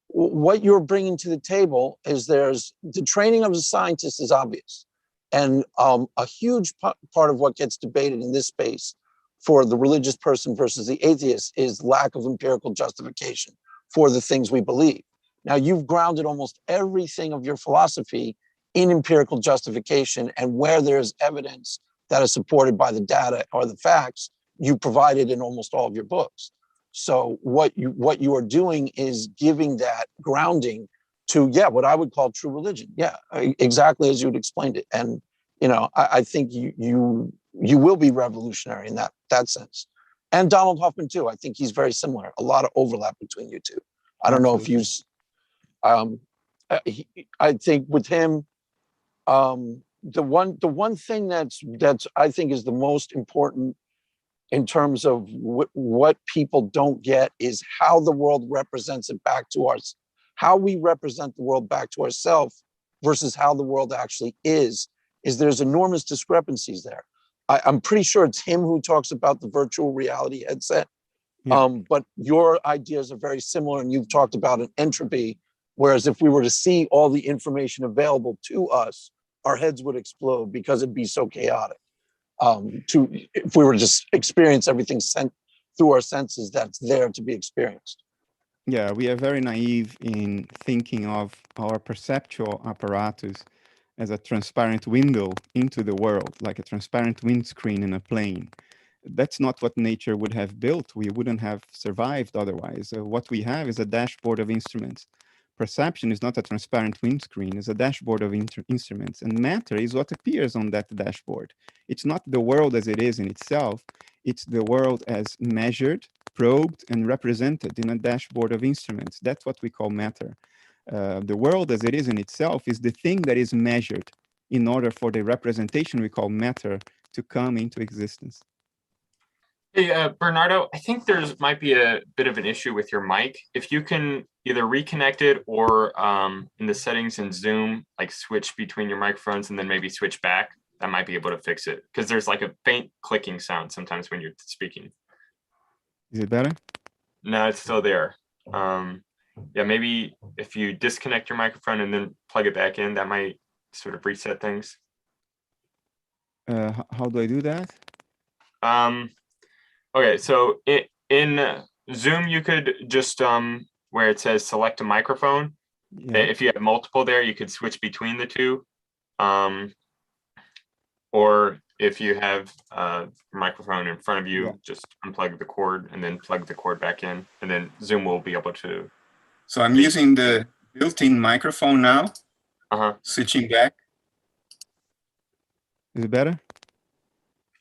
what you're bringing to the table is there's the training of a scientist is obvious. And a huge part of what gets debated in this space for the religious person versus the atheist is lack of empirical justification for the things we believe. Now, you've grounded almost everything of your philosophy in empirical justification, and where there's evidence that is supported by the data or the facts, you provide it in almost all of your books. So what you are doing is giving that grounding to, what I would call true religion. Yeah, exactly as you had explained it. And I think you will be revolutionary in that sense. And Donald Hoffman too. I think he's very similar. A lot of overlap between you two. I don't know if you. I think with him, the one thing that's I think is the most important in terms of what people don't get is how the world represents it back to us, how we represent the world back to ourselves versus how the world actually is there's enormous discrepancies there. I'm pretty sure it's him who talks about the virtual reality headset. Yeah. But your ideas are very similar, and you've talked about an entropy, whereas if we were to see all the information available to us, our heads would explode because it'd be so chaotic. If we were to just experience everything sent through our senses that's there to be experienced. Yeah, we are very naive in thinking of our perceptual apparatus as a transparent window into the world, like a transparent windscreen in a plane. That's not what nature would have built. We wouldn't have survived otherwise. What we have is a dashboard of instruments. Perception is not a transparent windscreen, it's a dashboard of instruments. And matter is what appears on that dashboard. It's not the world as it is in itself, it's the world as measured, probed, and represented in a dashboard of instruments. That's what we call matter. The world as it is in itself is the thing that is measured in order for the representation we call matter to come into existence. Hey, Bernardo, I think there's might be a bit of an issue with your mic. If you can either reconnect it or in the settings in Zoom, like switch between your microphones and then maybe switch back, that might be able to fix it. Because there's like a faint clicking sound sometimes when you're speaking. Is it better? No, it's still there. yeah, maybe if you disconnect your microphone and then plug it back in, that might sort of reset things. How do I do that? Okay, so in Zoom, you could just where it says select a microphone. Yeah. If you have multiple there, you could switch between the two. Or if you have a microphone in front of you, Yeah. just unplug the cord and then plug the cord back in, and then Zoom will be able to. So I'm using the built-in microphone now, switching back. Is it better?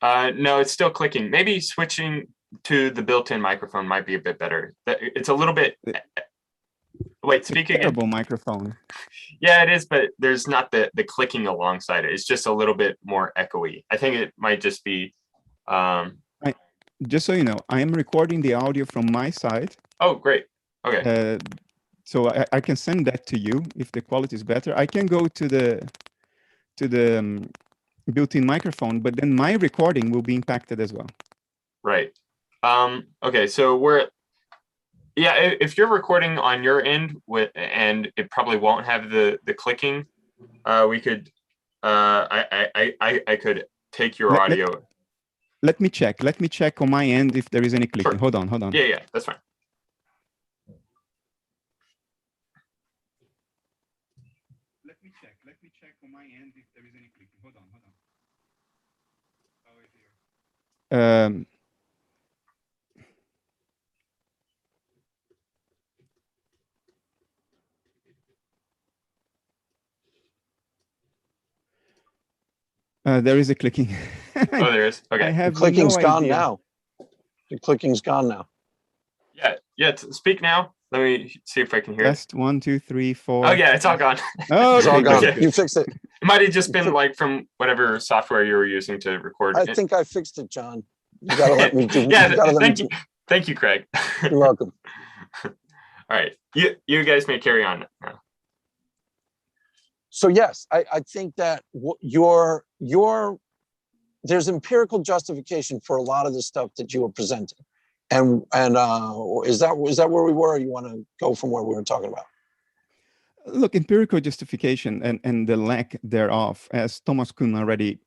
No, it's still clicking. Maybe switching to the built-in microphone might be a bit better. It's a little bit. Wait, speak again. Terrible microphone. Yeah, it is, but there's not the clicking alongside it. It's just a little bit more echoey. I think it might just be. Just so you know, I am recording the audio from my side. Oh, great. Okay. So I can send that to you if the quality is better. I can go to the built-in microphone, but then my recording will be impacted as well. Right. Okay, so if you're recording on your end and it probably won't have the clicking, we could I could take your audio. Let me check on my end if there is any clicking. Sure. Hold on. Yeah, that's fine. Let me check on my end if there is any clicking. Hold on. There is a clicking. Oh, there is. Okay. I have The clicking's no gone idea. now. The clicking's gone now. Yeah. Speak now. Let me see if I can hear Test 1, 2, 3, 4. it. Oh yeah, it's all gone. Oh, It's all okay, gone. good. You fixed it. It might have just been like from whatever software you were using to record. I think I fixed it, John. You gotta let me do. Yeah, you gotta let thank me you. Thank you, Craig. You're welcome. All right. You guys may carry on now. So yes, I think that there's empirical justification for a lot of the stuff that you were presenting, and is that where we were? Or you want to go from where we were talking about? Look, empirical justification and the lack thereof, as Thomas Kuhn already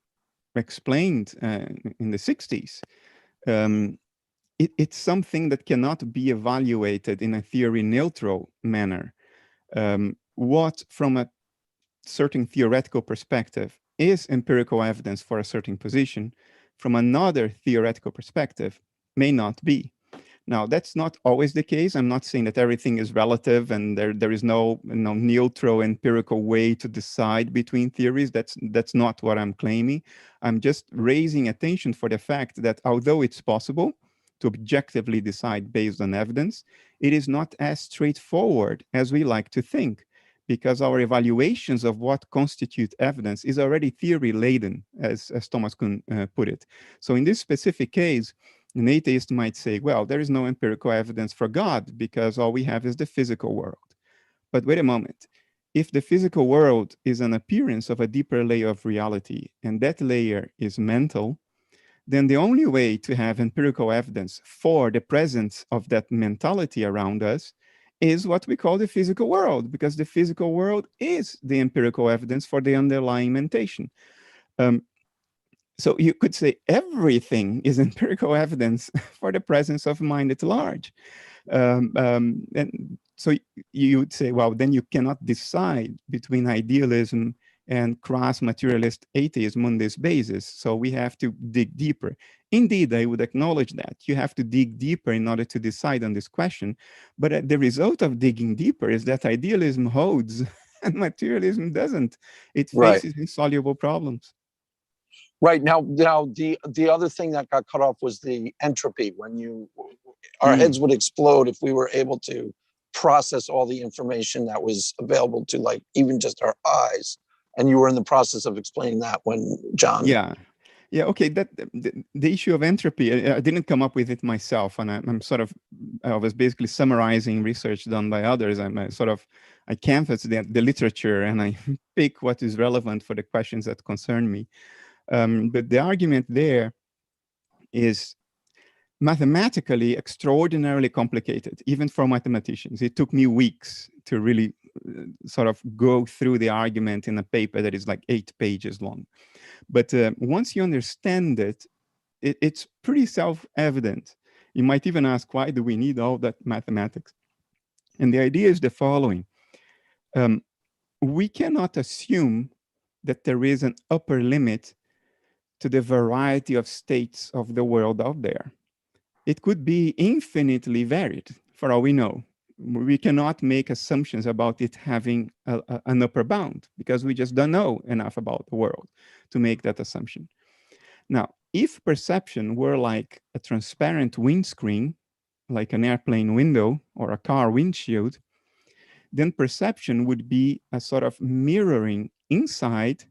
explained in the 60s, it's something that cannot be evaluated in a theory neutral manner. What, from a certain theoretical perspective, is empirical evidence for a certain position, from another theoretical perspective, may not be. Now, that's not always the case. I'm not saying that everything is relative and there is no neutral empirical way to decide between theories. That's not what I'm claiming. I'm just raising attention for the fact that although it's possible to objectively decide based on evidence, it is not as straightforward as we like to think, because our evaluations of what constitute evidence is already theory-laden, as Thomas Kuhn put it. So in this specific case, an atheist might say, well, there is no empirical evidence for God because all we have is the physical world. But wait a moment. If the physical world is an appearance of a deeper layer of reality, and that layer is mental, then the only way to have empirical evidence for the presence of that mentality around us is what we call the physical world, because the physical world is the empirical evidence for the underlying mentation. So you could say everything is empirical evidence for the presence of mind at large. And so you would say, well, then you cannot decide between idealism and crass materialist atheism on this basis. So we have to dig deeper. Indeed, I would acknowledge that. You have to dig deeper in order to decide on this question. But the result of digging deeper is that idealism holds and materialism doesn't. It faces insoluble problems. Right. Now the other thing that got cut off was the entropy. When our heads would explode if we were able to process all the information that was available to, like, even just our eyes. And you were in the process of explaining that when John. Yeah. Okay. That the issue of entropy, I didn't come up with it myself, and I was basically summarizing research done by others. I canvass the literature and I pick what is relevant for the questions that concern me. But the argument there is mathematically extraordinarily complicated, even for mathematicians. It took me weeks to really sort of go through the argument in a paper that is like 8 pages long. But once you understand it, it's pretty self-evident. You might even ask, why do we need all that mathematics? And the idea is the following. We cannot assume that there is an upper limit to the variety of states of the world out there. It could be infinitely varied, for all we know. We cannot make assumptions about it having an upper bound, because we just don't know enough about the world to make that assumption. Now, if perception were like a transparent windscreen, like an airplane window or a car windshield, then perception would be a sort of mirroring inside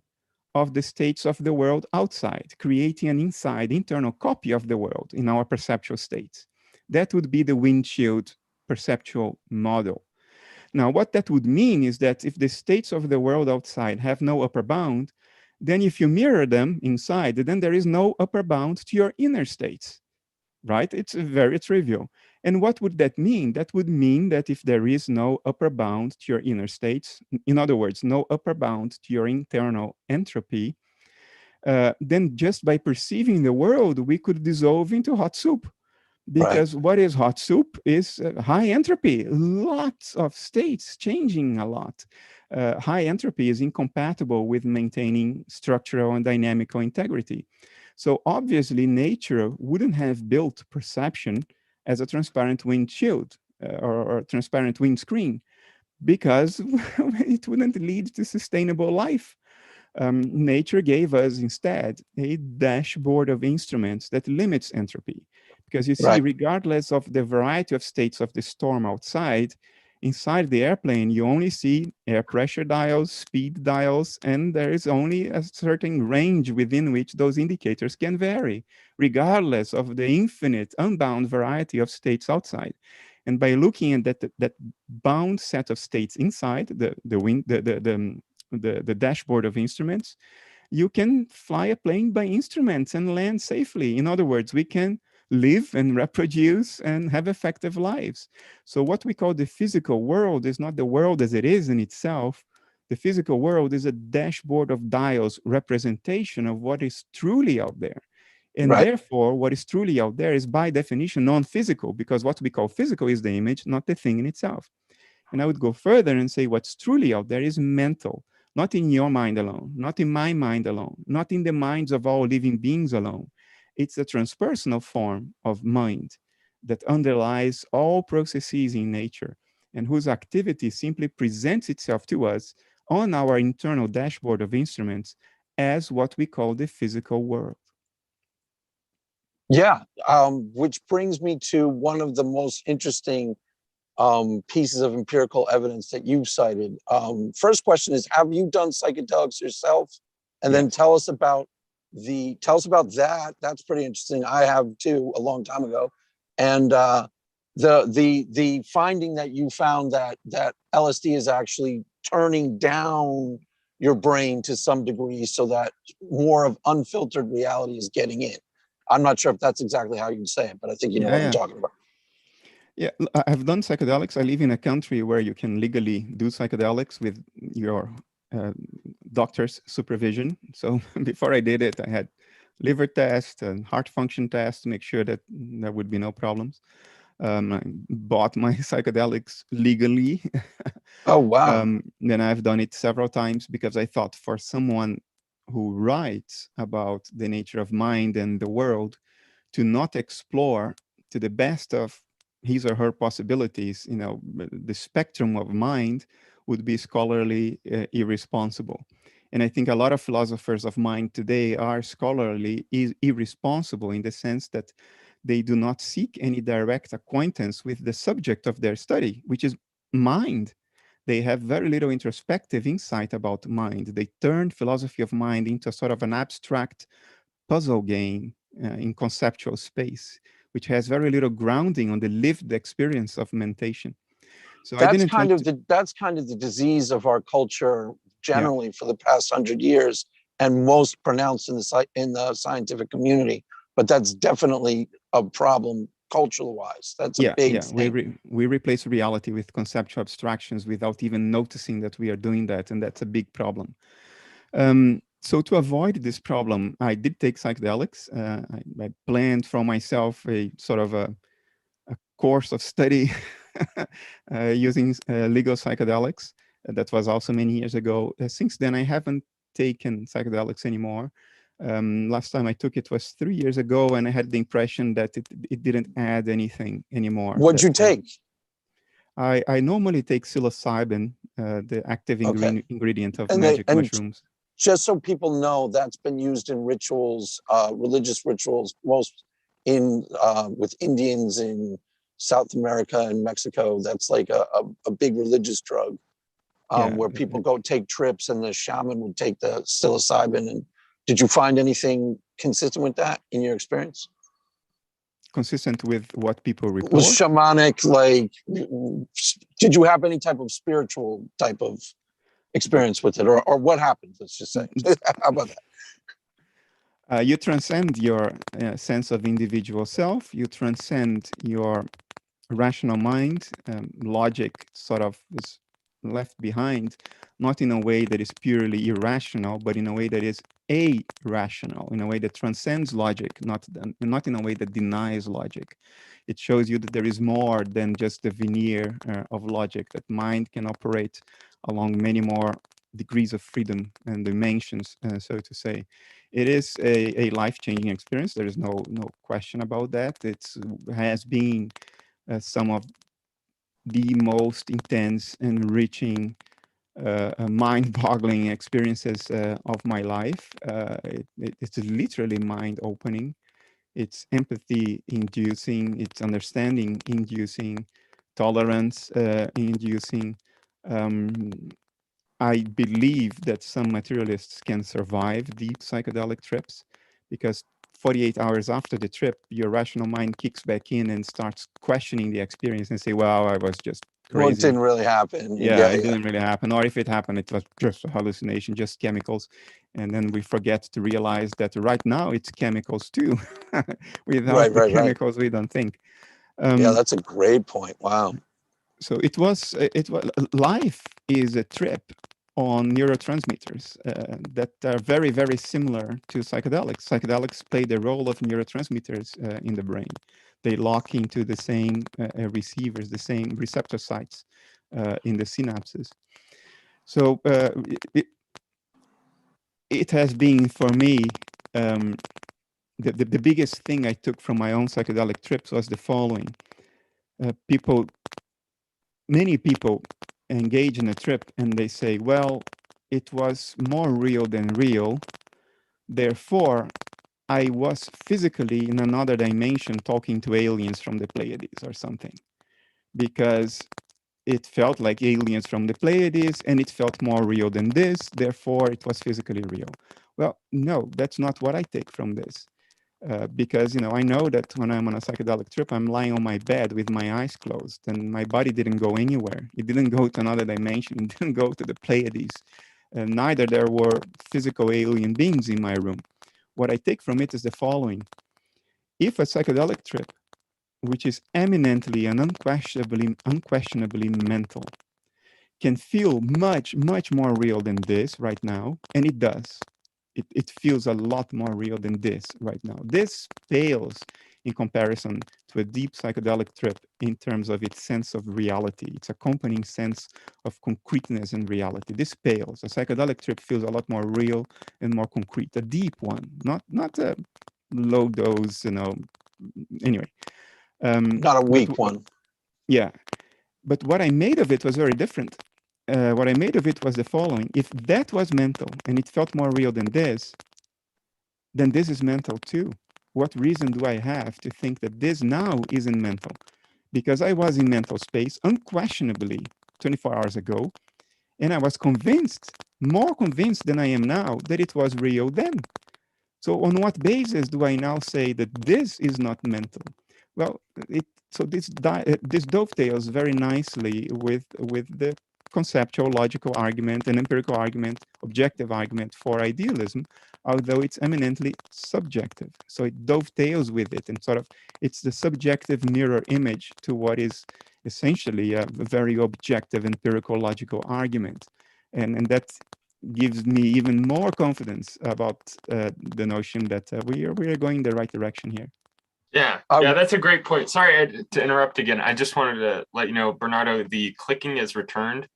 of the states of the world outside, creating an internal copy of the world in our perceptual states. That would be the windshield perceptual model. Now, what that would mean is that if the states of the world outside have no upper bound, then if you mirror them inside, then there is no upper bound to your inner states, right? It's very trivial. And what would that mean? That would mean that if there is no upper bound to your inner states, in other words, no upper bound to your internal entropy, then just by perceiving the world, we could dissolve into hot soup. Because what is hot soup is high entropy, lots of states changing a lot. High entropy is incompatible with maintaining structural and dynamical integrity. So obviously nature wouldn't have built perception as a transparent windshield or transparent windscreen, because it wouldn't lead to sustainable life. Nature gave us instead a dashboard of instruments that limits entropy. Because you see, regardless of the variety of states of the storm outside, inside the airplane, you only see air pressure dials, speed dials, and there is only a certain range within which those indicators can vary, regardless of the infinite, unbound variety of states outside. And by looking at that bound set of states inside the dashboard of instruments, you can fly a plane by instruments and land safely. In other words, we can live and reproduce and have effective lives. So what we call the physical world is not the world as it is in itself. The physical world is a dashboard of dials representation of what is truly out there. And therefore, what is truly out there is by definition non-physical, because what we call physical is the image, not the thing in itself. And I would go further and say what's truly out there is mental, not in your mind alone, not in my mind alone, not in the minds of all living beings alone. It's a transpersonal form of mind that underlies all processes in nature and whose activity simply presents itself to us on our internal dashboard of instruments as what we call the physical world. Yeah, which brings me to one of the most interesting pieces of empirical evidence that you've cited. First question is, have you done psychedelics yourself? And then tell us about that. That's pretty interesting. I have too, a long time ago. And the finding that you found that LSD is actually turning down your brain to some degree so that more of unfiltered reality is getting in. I'm not sure if that's exactly how you'd say it, but I think you know what I'm talking about. Yeah, I've done psychedelics. I live in a country where you can legally do psychedelics with your doctor's supervision. So before I did it, I had liver test and heart function test to make sure that there would be no problems. I bought my psychedelics legally. Oh, wow. Then I've done it several times because I thought for someone who writes about the nature of mind and the world to not explore to the best of his or her possibilities, you know, the spectrum of mind would be scholarly irresponsible. And I think a lot of philosophers of mind today are scholarly irresponsible in the sense that they do not seek any direct acquaintance with the subject of their study, which is mind. They have very little introspective insight about mind. They turn philosophy of mind into a sort of an abstract puzzle game in conceptual space, which has very little grounding on the lived experience of mentation. So that's kind of the disease of our culture generally for the past 100 years, and most pronounced in the scientific community. But that's definitely a problem cultural-wise. That's a big thing. We replace reality with conceptual abstractions without even noticing that we are doing that, and that's a big problem. So to avoid this problem, I did take psychedelics. I planned for myself a sort of a course of study using legal psychedelics. That was also many years ago. Since then, I haven't taken psychedelics anymore. Last time I took it was 3 years ago, and I had the impression that it didn't add anything anymore. What'd you take? I normally take psilocybin, the active ingredient of magic mushrooms. Just so people know, that's been used in rituals, religious rituals, most with Indians in South America and Mexico. That's like a big religious drug where people go take trips, and the shaman would take the psilocybin. And did you find anything consistent with that in your experience? Consistent with what people report? Was shamanic, like, did you have any type of spiritual type of experience with it, or what happened? Let's just say. How about that? You transcend your sense of individual self. You transcend your rational mind. Logic sort of is left behind, not in a way that is purely irrational, but in a way that is a-rational, in a way that transcends logic, not in a way that denies logic. It shows you that there is more than just the veneer of logic, that mind can operate along many more degrees of freedom and dimensions, so to say. It is a life-changing experience. There is no question about that. It has been some of the most intense, enriching, mind-boggling experiences of my life. It's literally mind-opening. It's empathy-inducing. It's understanding-inducing, tolerance-inducing. I believe that some materialists can survive deep psychedelic trips, because 48 hours after the trip, your rational mind kicks back in and starts questioning the experience and say, well, I was just crazy. Well, it didn't really happen. Yeah, it didn't really happen. Or if it happened, it was just a hallucination, just chemicals. And then we forget to realize that right now it's chemicals too. Without the chemicals, we don't think. Yeah, that's a great point. Wow. So it was life is a trip on neurotransmitters that are very, very similar to psychedelics. Psychedelics play the role of neurotransmitters in the brain. They lock into the same receivers, the same receptor sites in the synapses. So it has been, for me, the biggest thing I took from my own psychedelic trips was the following. Many people engage in a trip and they say, well, it was more real than real. Therefore, I was physically in another dimension talking to aliens from the Pleiades or something, because it felt like aliens from the Pleiades and it felt more real than this. Therefore, it was physically real. Well, no, that's not what I take from this. Because, I know that when I'm on a psychedelic trip, I'm lying on my bed with my eyes closed and my body didn't go anywhere. It didn't go to another dimension. It didn't go to the Pleiades. Neither there were physical alien beings in my room. What I take from it is the following. If a psychedelic trip, which is eminently and unquestionably mental, can feel much, much more real than this right now, and it does. It feels a lot more real than this right now. This pales in comparison to a deep psychedelic trip in terms of its sense of reality, its accompanying sense of concreteness and reality. This pales. A psychedelic trip feels a lot more real and more concrete. A deep one, not a low dose, anyway. Not a weak one. Yeah. But what I made of it was very different. What I made of it was the following. If that was mental and it felt more real than this, then this is mental too. What reason do I have to think that this now isn't mental? Because I was in mental space unquestionably 24 hours ago, and I was convinced, more convinced than I am now, that it was real then. So on what basis do I now say that this is not mental? Well, this dovetails very nicely with the conceptual, logical argument, and empirical argument, objective argument for idealism. although it's eminently subjective. So it dovetails with it, and sort of it's the subjective mirror image to what is essentially a very objective empirical logical argument. And that gives me even more confidence about the notion that we are going in the right direction here. Yeah, that's a great point. Sorry to interrupt again. I just wanted to let you know, Bernardo, the clicking is returned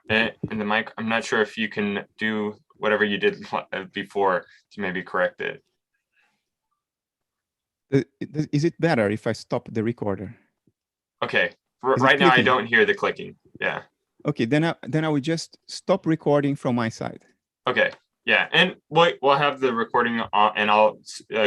in the mic. I'm not sure if you can do whatever you did before to maybe correct it. Is it better if I stop the recorder? Okay. Right now, I don't hear the clicking. Yeah. Okay, then I would just stop recording from my side. Okay. Yeah, and we'll have the recording on, and I'll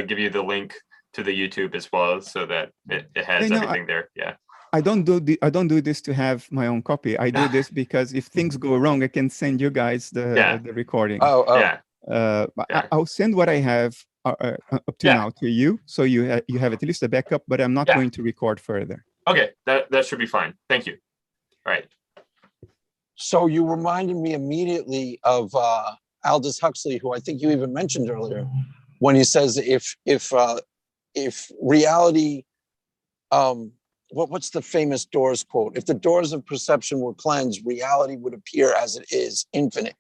give you the link to the YouTube as well, so that it has everything there. Yeah. I don't do this to have my own copy. I do this because if things go wrong, I can send you guys the recording. Yeah. I'll send what I have up to now to you, so you have at least a backup. But I'm not going to record further. Okay, that should be fine. Thank you. All right. So you reminded me immediately of Aldous Huxley, who I think you even mentioned earlier, when he says if reality, what's the famous Doors quote? If the doors of perception were cleansed, reality would appear as it is, infinite.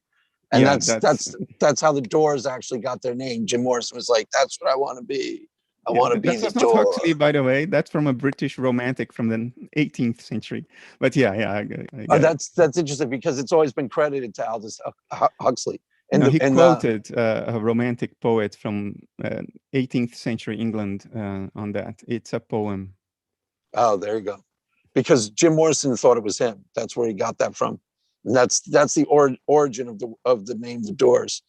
And that's how the Doors actually got their name. Jim Morrison was like, "That's what I want to be. I want to be the door." Not Huxley, by the way. That's from a British romantic from the 18th century. But I that's interesting because it's always been credited to Aldous Huxley. And he quoted a romantic poet from 18th century England on that. It's a poem. Oh, there you go. Because Jim Morrison thought it was him. That's where he got that from. And that's the origin of the name The Doors.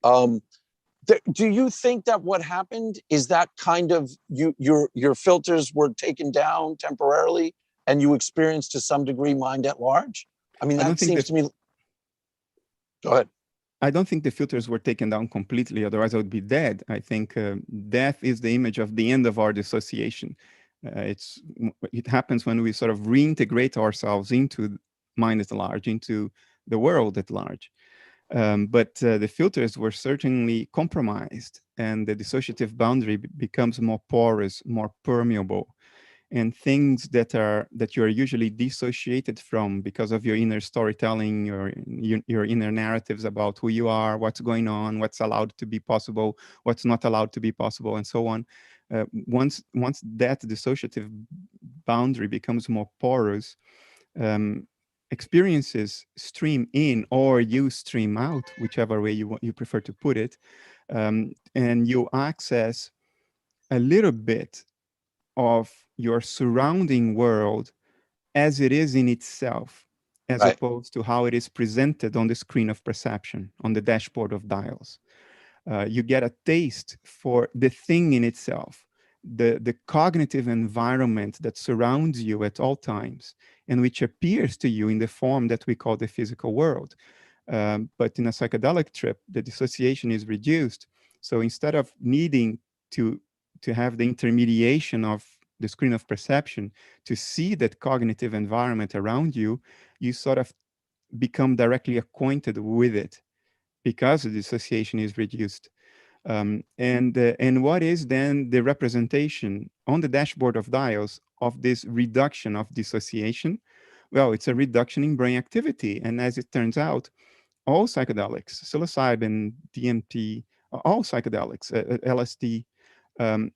Do you think that what happened is that kind of your filters were taken down temporarily and you experienced to some degree mind at large? I mean, that seems to me. Go ahead. I don't think the filters were taken down completely, otherwise I would be dead. I think death is the image of the end of our dissociation. It happens when we sort of reintegrate ourselves into mind at large, into the world at large. But the filters were certainly compromised, and the dissociative boundary becomes more porous, more permeable. And things that you are usually dissociated from because of your inner storytelling, your inner narratives about who you are, what's going on, what's allowed to be possible, what's not allowed to be possible, and so on. Once that dissociative boundary becomes more porous, experiences stream in, or you stream out, whichever way you prefer to put it, and you access a little bit of your surrounding world as it is in itself, as opposed to how it is presented on the screen of perception, on the dashboard of dials. You get a taste for the thing in itself, the cognitive environment that surrounds you at all times, and which appears to you in the form that we call the physical world. But in a psychedelic trip, the dissociation is reduced. So instead of needing to have the intermediation of the screen of perception to see that cognitive environment around you, you sort of become directly acquainted with it because the dissociation is reduced. And what is then the representation on the dashboard of dials of this reduction of dissociation? Well, it's a reduction in brain activity. And as it turns out, all psychedelics, psilocybin, DMT, all psychedelics, LSD,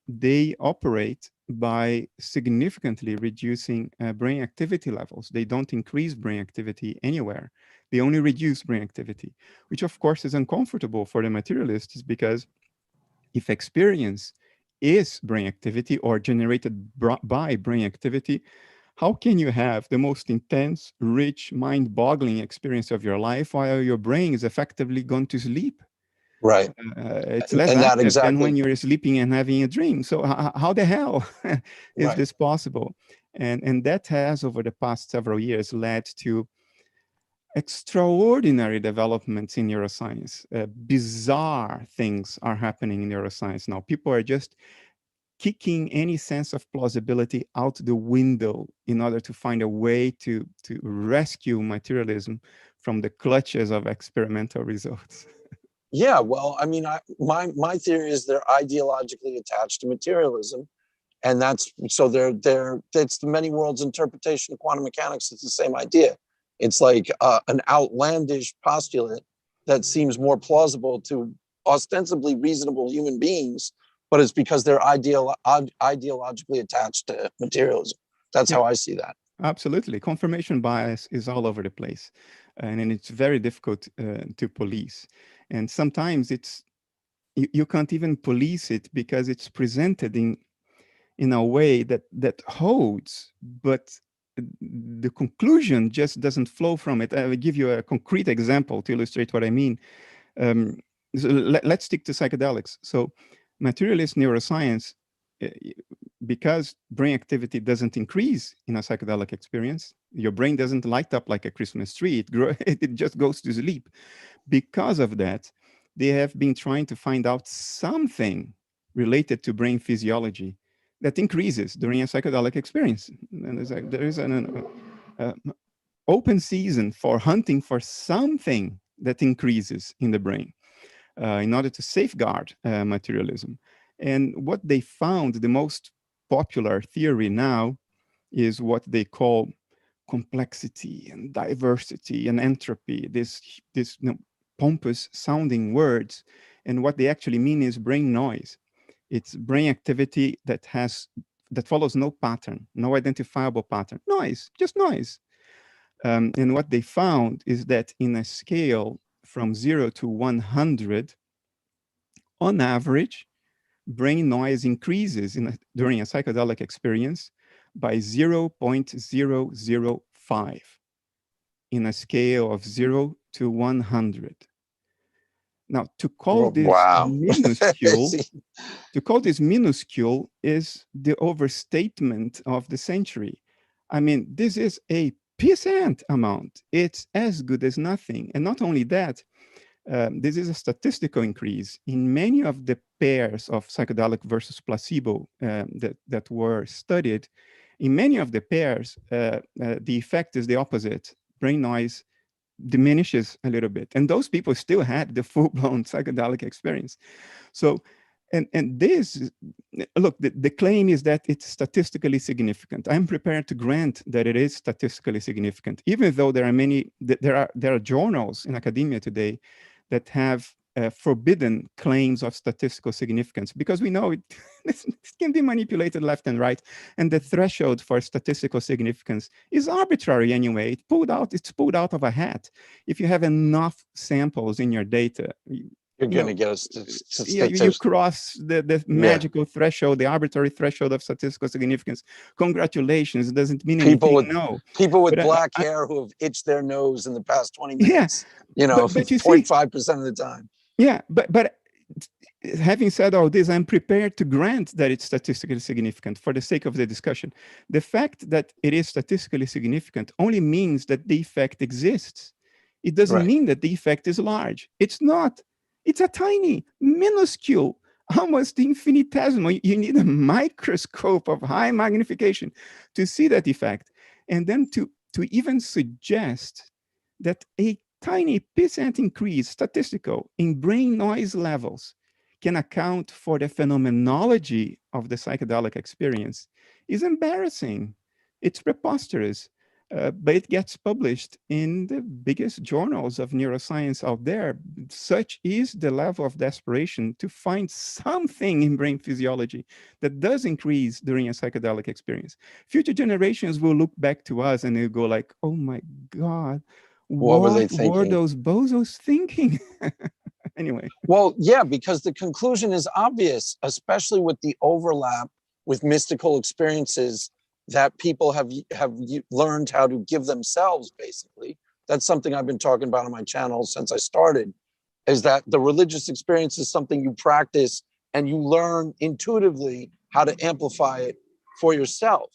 they operate by significantly reducing brain activity levels. They don't increase brain activity anywhere. They only reduce brain activity, which of course is uncomfortable for the materialists, because if experience is brain activity or generated by brain activity, how can you have the most intense, rich, mind-boggling experience of your life while your brain is effectively gone to sleep? Right. It's less active than when you're sleeping and having a dream. So how the hell is this possible? And that has, over the past several years, led to extraordinary developments in neuroscience. Bizarre things are happening in neuroscience now. People are just kicking any sense of plausibility out the window in order to find a way to rescue materialism from the clutches of experimental results. Yeah, well, I mean, my theory is they're ideologically attached to materialism, and that's so they're it's the many worlds interpretation of quantum mechanics. It's the same idea. It's like an outlandish postulate that seems more plausible to ostensibly reasonable human beings, but it's because they're ideologically attached to materialism. That's Yeah, how I see that. absolutely. Confirmation bias is all over the place, and it's very difficult to police. And sometimes you can't even police it because it's presented in a way that holds, but the conclusion just doesn't flow from it. I will give you a concrete example to illustrate what I mean. So let's stick to psychedelics. So materialist neuroscience, because brain activity doesn't increase in a psychedelic experience, your brain doesn't light up like a Christmas tree, it just goes to sleep. Because of that, they have been trying to find out something related to brain physiology that increases during a psychedelic experience. And there is an open season for hunting for something that increases in the brain in order to safeguard materialism. And what they found, the most popular theory now, is what they call complexity and diversity and entropy, this pompous sounding words. And what they actually mean is brain noise. It's brain activity that follows no pattern, no identifiable pattern. Noise, just noise. And what they found is that in a scale from 0 to 100, on average, brain noise increases during a psychedelic experience by 0.005 in a scale of 0 to 100. Now, to call this Wow. minuscule, is the overstatement of the century. I mean, this is a percent amount. It's as good as nothing. And not only that, this is a statistical increase in many of the pairs of psychedelic versus placebo that were studied. In many of the pairs, the effect is the opposite. Brain noise diminishes a little bit. And those people still had the full-blown psychedelic experience. So, and this, look, the claim is that it's statistically significant. I'm prepared to grant that it is statistically significant, even though there are journals in academia today that have forbidden claims of statistical significance, because we know it can be manipulated left and right, and the threshold for statistical significance is arbitrary anyway. It's pulled out of a hat. If you have enough samples in your data, you're going to get a you cross the magical threshold, the arbitrary threshold of statistical significance. Congratulations, it doesn't mean anything. People with black hair who have itched their nose in the past 20 minutes, but 0.5% of the time. Yeah, but having said all this, I'm prepared to grant that it's statistically significant for the sake of the discussion. The fact that it is statistically significant only means that the effect exists. It doesn't mean that the effect is large. It's not. It's a tiny, minuscule, almost infinitesimal. You need a microscope of high magnification to see that effect. And then to even suggest that a tiny percent increase, statistical, in brain noise levels can account for the phenomenology of the psychedelic experience is embarrassing. It's preposterous. But it gets published in the biggest journals of neuroscience out there. Such is the level of desperation to find something in brain physiology that does increase during a psychedelic experience. Future generations will look back to us and they'll go like, oh my God, what were they thinking? Were those bozos thinking? Anyway. Well, yeah, because the conclusion is obvious, especially with the overlap with mystical experiences that people have learned how to give themselves, basically. That's something I've been talking about on my channel since I started, is that the religious experience is something you practice and you learn intuitively how to amplify it for yourself.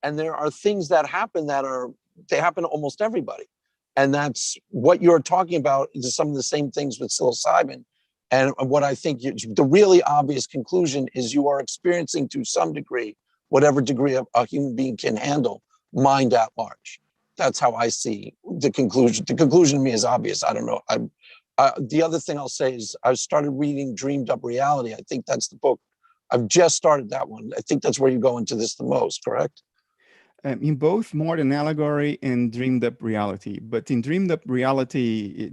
And there are things that happen they happen to almost everybody. And that's what you're talking about, is some of the same things with psilocybin. And what I think the really obvious conclusion is you are experiencing to some degree, whatever degree a human being can handle, mind at large. That's how I see the conclusion. The conclusion to me is obvious. I don't know. The other thing I'll say is I started reading Dreamed Up Reality. I think that's the book. I've just started that one. I think that's where you go into this the most, correct? In both Modern Allegory and Dreamed Up Reality. But in Dreamed Up Reality,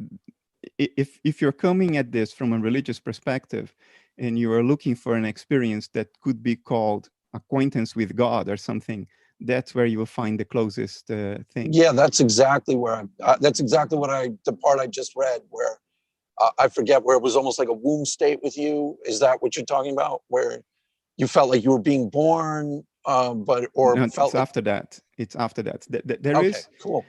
if you're coming at this from a religious perspective and you are looking for an experience that could be called acquaintance with God or something, that's where you will find the closest thing. Yeah, that's exactly where that's exactly what the part I just read, where I forget, where it was almost like a womb state with you. Is that what you're talking about? Where you felt like you were being born, No, it's after that. It's after that. There okay, is, cool.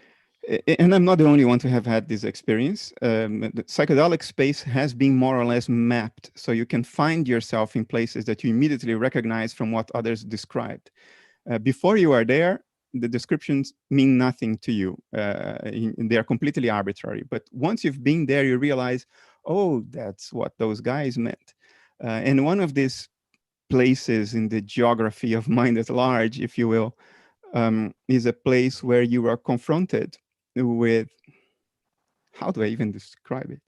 and I'm not the only one to have had this experience. The psychedelic space has been more or less mapped, so you can find yourself in places that you immediately recognize from what others described. Before you are there, the descriptions mean nothing to you. They are completely arbitrary. But once you've been there, you realize, oh, that's what those guys meant. And one of these places in the geography of mind at large, if you will, is a place where you are confronted with, how do I even describe it?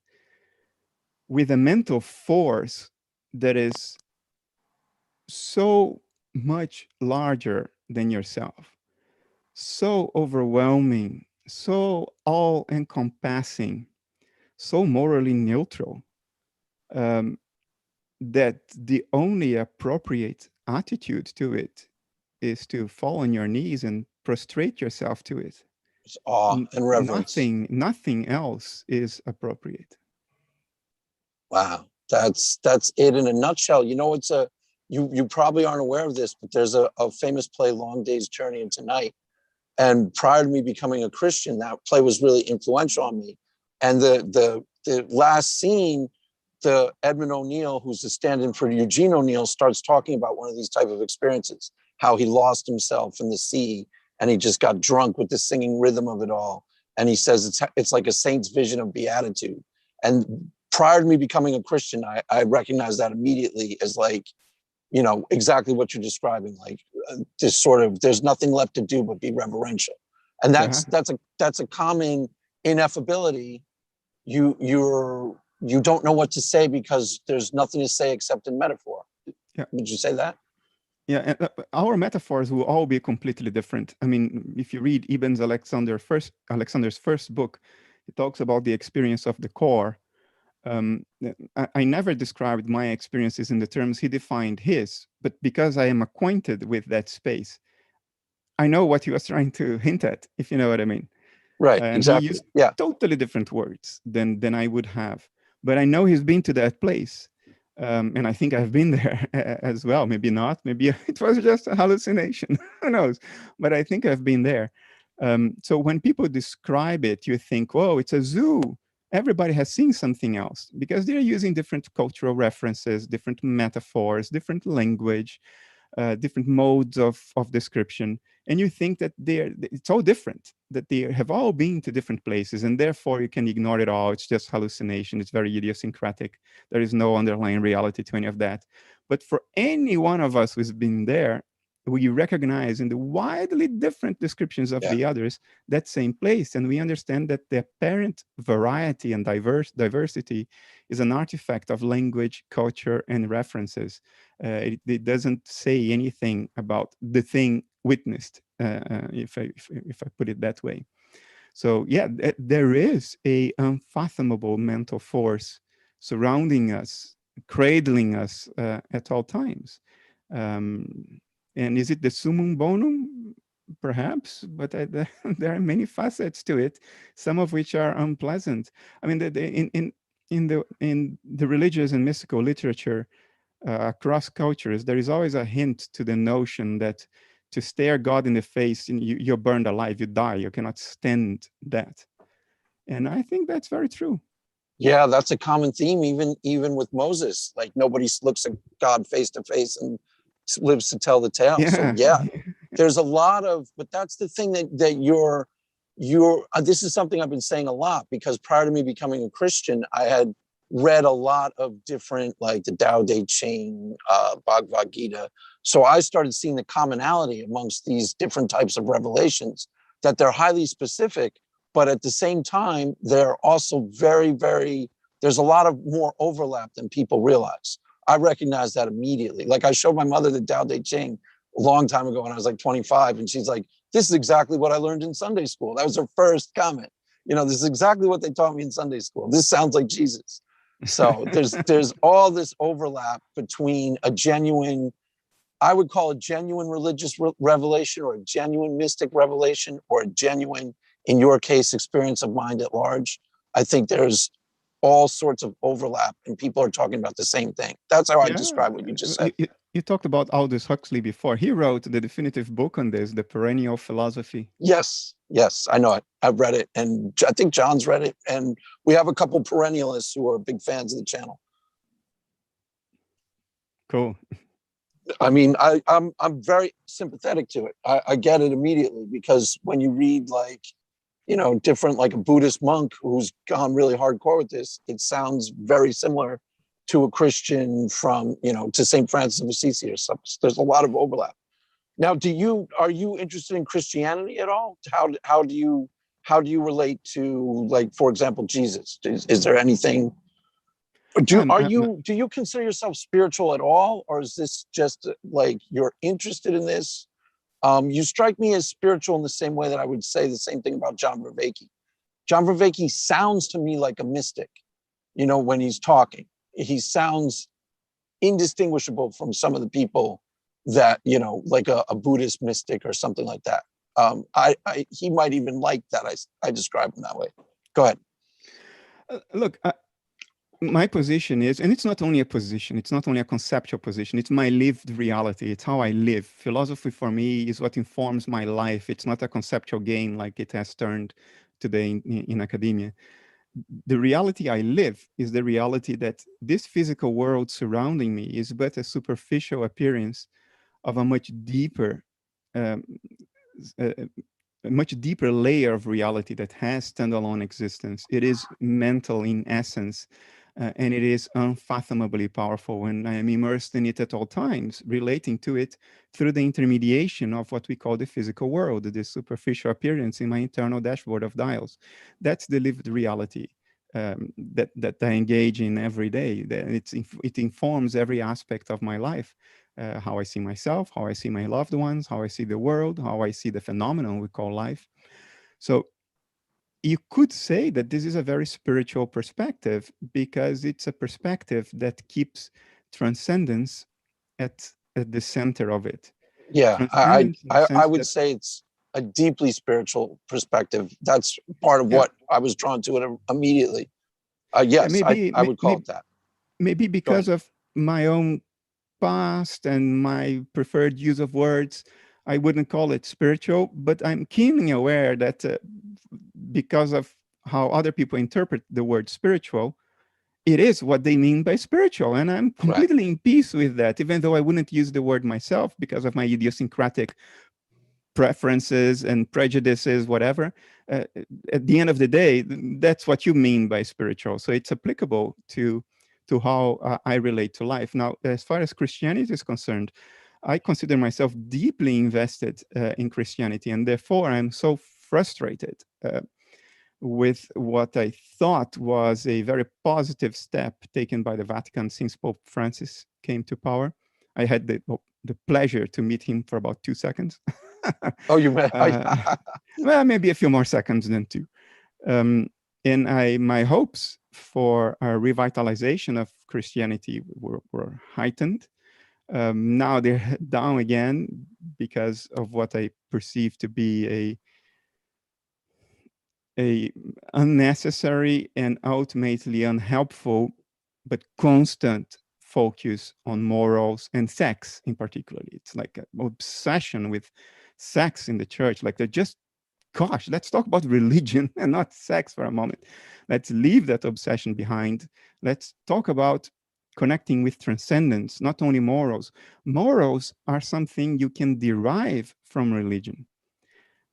With a mental force that is so much larger than yourself, so overwhelming, so all-encompassing, so morally neutral, that the only appropriate attitude to it is to fall on your knees and prostrate yourself to it. It's awe and reverence. Nothing else is appropriate. Wow, that's it in a nutshell. You know, you probably aren't aware of this, but there's a famous play, Long Day's Journey into Night. And prior to me becoming a Christian, that play was really influential on me. And the last scene, the Edmund O'Neill, who's the stand-in for Eugene O'Neill, starts talking about one of these type of experiences, how he lost himself in the sea and he just got drunk with the singing rhythm of it all. And he says it's like a saint's vision of beatitude. And prior to me becoming a Christian, I recognized that immediately as like, you know, exactly what you're describing, like this sort of, there's nothing left to do but be reverential. And that's a common ineffability. You don't know what to say because there's nothing to say except in metaphor. Yeah. Would you say that? Yeah, and our metaphors will all be completely different. I mean, if you read Ibn Alexander's first book, he talks about the experience of the core. I never described my experiences in the terms he defined his, but because I am acquainted with that space, I know what he was trying to hint at, if you know what I mean. Right, and exactly. He used totally different words than I would have. But I know he's been to that place. And I think I've been there as well. Maybe not. Maybe it was just a hallucination. Who knows? But I think I've been there. So when people describe it, you think, whoa, it's a zoo. Everybody has seen something else because they're using different cultural references, different metaphors, different language, different modes of description. And you think that it's all different, that they have all been to different places, and therefore you can ignore it all. It's just hallucination. It's very idiosyncratic. There is no underlying reality to any of that. But for any one of us who's been there, we recognize in the widely different descriptions of the others that same place, and we understand that the apparent variety and diversity is an artifact of language, culture, and references. It doesn't say anything about the thing witnessed, if I put it that way. So yeah, there is a unfathomable mental force surrounding us, cradling us at all times. And is it the summum bonum? Perhaps, but there are many facets to it, some of which are unpleasant. I mean, in the religious and mystical literature across cultures, there is always a hint to the notion that to stare God in the face, you're burned alive, you die, you cannot stand that. And I think that's very true. Yeah, that's a common theme, even with Moses. Like nobody looks at God face to face and lives to tell the tale. So there's a lot of, but that's the thing that you're this is something I've been saying a lot, because prior to me becoming a Christian, I had read a lot of different, like the Tao Te Ching, Bhagavad Gita. So I started seeing the commonality amongst these different types of revelations, that they're highly specific, but at the same time, they're also very, very, there's a lot of more overlap than people realize. I recognize that immediately. Like I showed my mother the Tao Te Ching a long time ago when I was like 25, and she's like, this is exactly what I learned in Sunday school. That was her first comment. You know, this is exactly what they taught me in Sunday school. This sounds like Jesus. So there's all this overlap between a genuine, I would call a genuine religious revelation, or a genuine mystic revelation, or a genuine, in your case, experience of mind at large. I think there's all sorts of overlap, and people are talking about the same thing. That's how I describe what you just said. You talked about Aldous Huxley before. He wrote the definitive book on this, The Perennial Philosophy. Yes, I know it. I've read it, and I think John's read it, and we have a couple perennialists who are big fans of the channel. Cool. I mean, I'm very sympathetic to it. I get it immediately, because when you read, like, you know, different, like a Buddhist monk who's gone really hardcore with this, it sounds very similar to a Christian from, you know, to St. Francis of Assisi or something. There's a lot of overlap. Now, are you interested in Christianity at all? How do you relate to, like, for example, Jesus? Is there anything? Do you consider yourself spiritual at all, or is this just like you're interested in this? You strike me as spiritual in the same way that I would say the same thing about John Vervaeke. John Vervaeke sounds to me like a mystic, you know, when he's talking. He sounds indistinguishable from some of the people that, you know, like a Buddhist mystic or something like that. He might even like that I describe him that way. Go ahead. Look, my position is, and it's not only a position, it's not only a conceptual position, it's my lived reality. It's how I live. Philosophy for me is what informs my life. It's not a conceptual game like it has turned today in academia. The reality I live is the reality that this physical world surrounding me is but a superficial appearance of a much deeper layer of reality that has standalone existence. It is mental in essence, and it is unfathomably powerful, and I am immersed in it at all times, relating to it through the intermediation of what we call the physical world, this superficial appearance in my internal dashboard of dials. That's the lived reality that I engage in every day. It informs every aspect of my life, how I see myself, how I see my loved ones, how I see the world, how I see the phenomenon we call life. So you could say that this is a very spiritual perspective, because it's a perspective that keeps transcendence at the center of it. Yeah, I would say it's a deeply spiritual perspective. That's part of what I was drawn to it immediately. Yes, I would call it that. Maybe because of my own past and my preferred use of words, I wouldn't call it spiritual, but I'm keenly aware that because of how other people interpret the word spiritual, it is what they mean by spiritual. And I'm completely in peace with that, even though I wouldn't use the word myself because of my idiosyncratic preferences and prejudices, whatever. At the end of the day, that's what you mean by spiritual. So it's applicable to how I relate to life. Now, as far as Christianity is concerned, I consider myself deeply invested in Christianity, and therefore I'm so frustrated with what I thought was a very positive step taken by the Vatican since Pope Francis came to power. I had the pleasure to meet him for about 2 seconds. Oh, you met? Well, maybe a few more seconds than 2. And my hopes for a revitalization of Christianity were heightened. Now they're down again because of what I perceive to be a unnecessary and ultimately unhelpful but constant focus on morals and sex in particular. It's like an obsession with sex in the church. Like they're just, gosh, let's talk about religion and not sex for a moment. Let's leave that obsession behind. Let's talk about connecting with transcendence, not only morals. Morals are something you can derive from religion,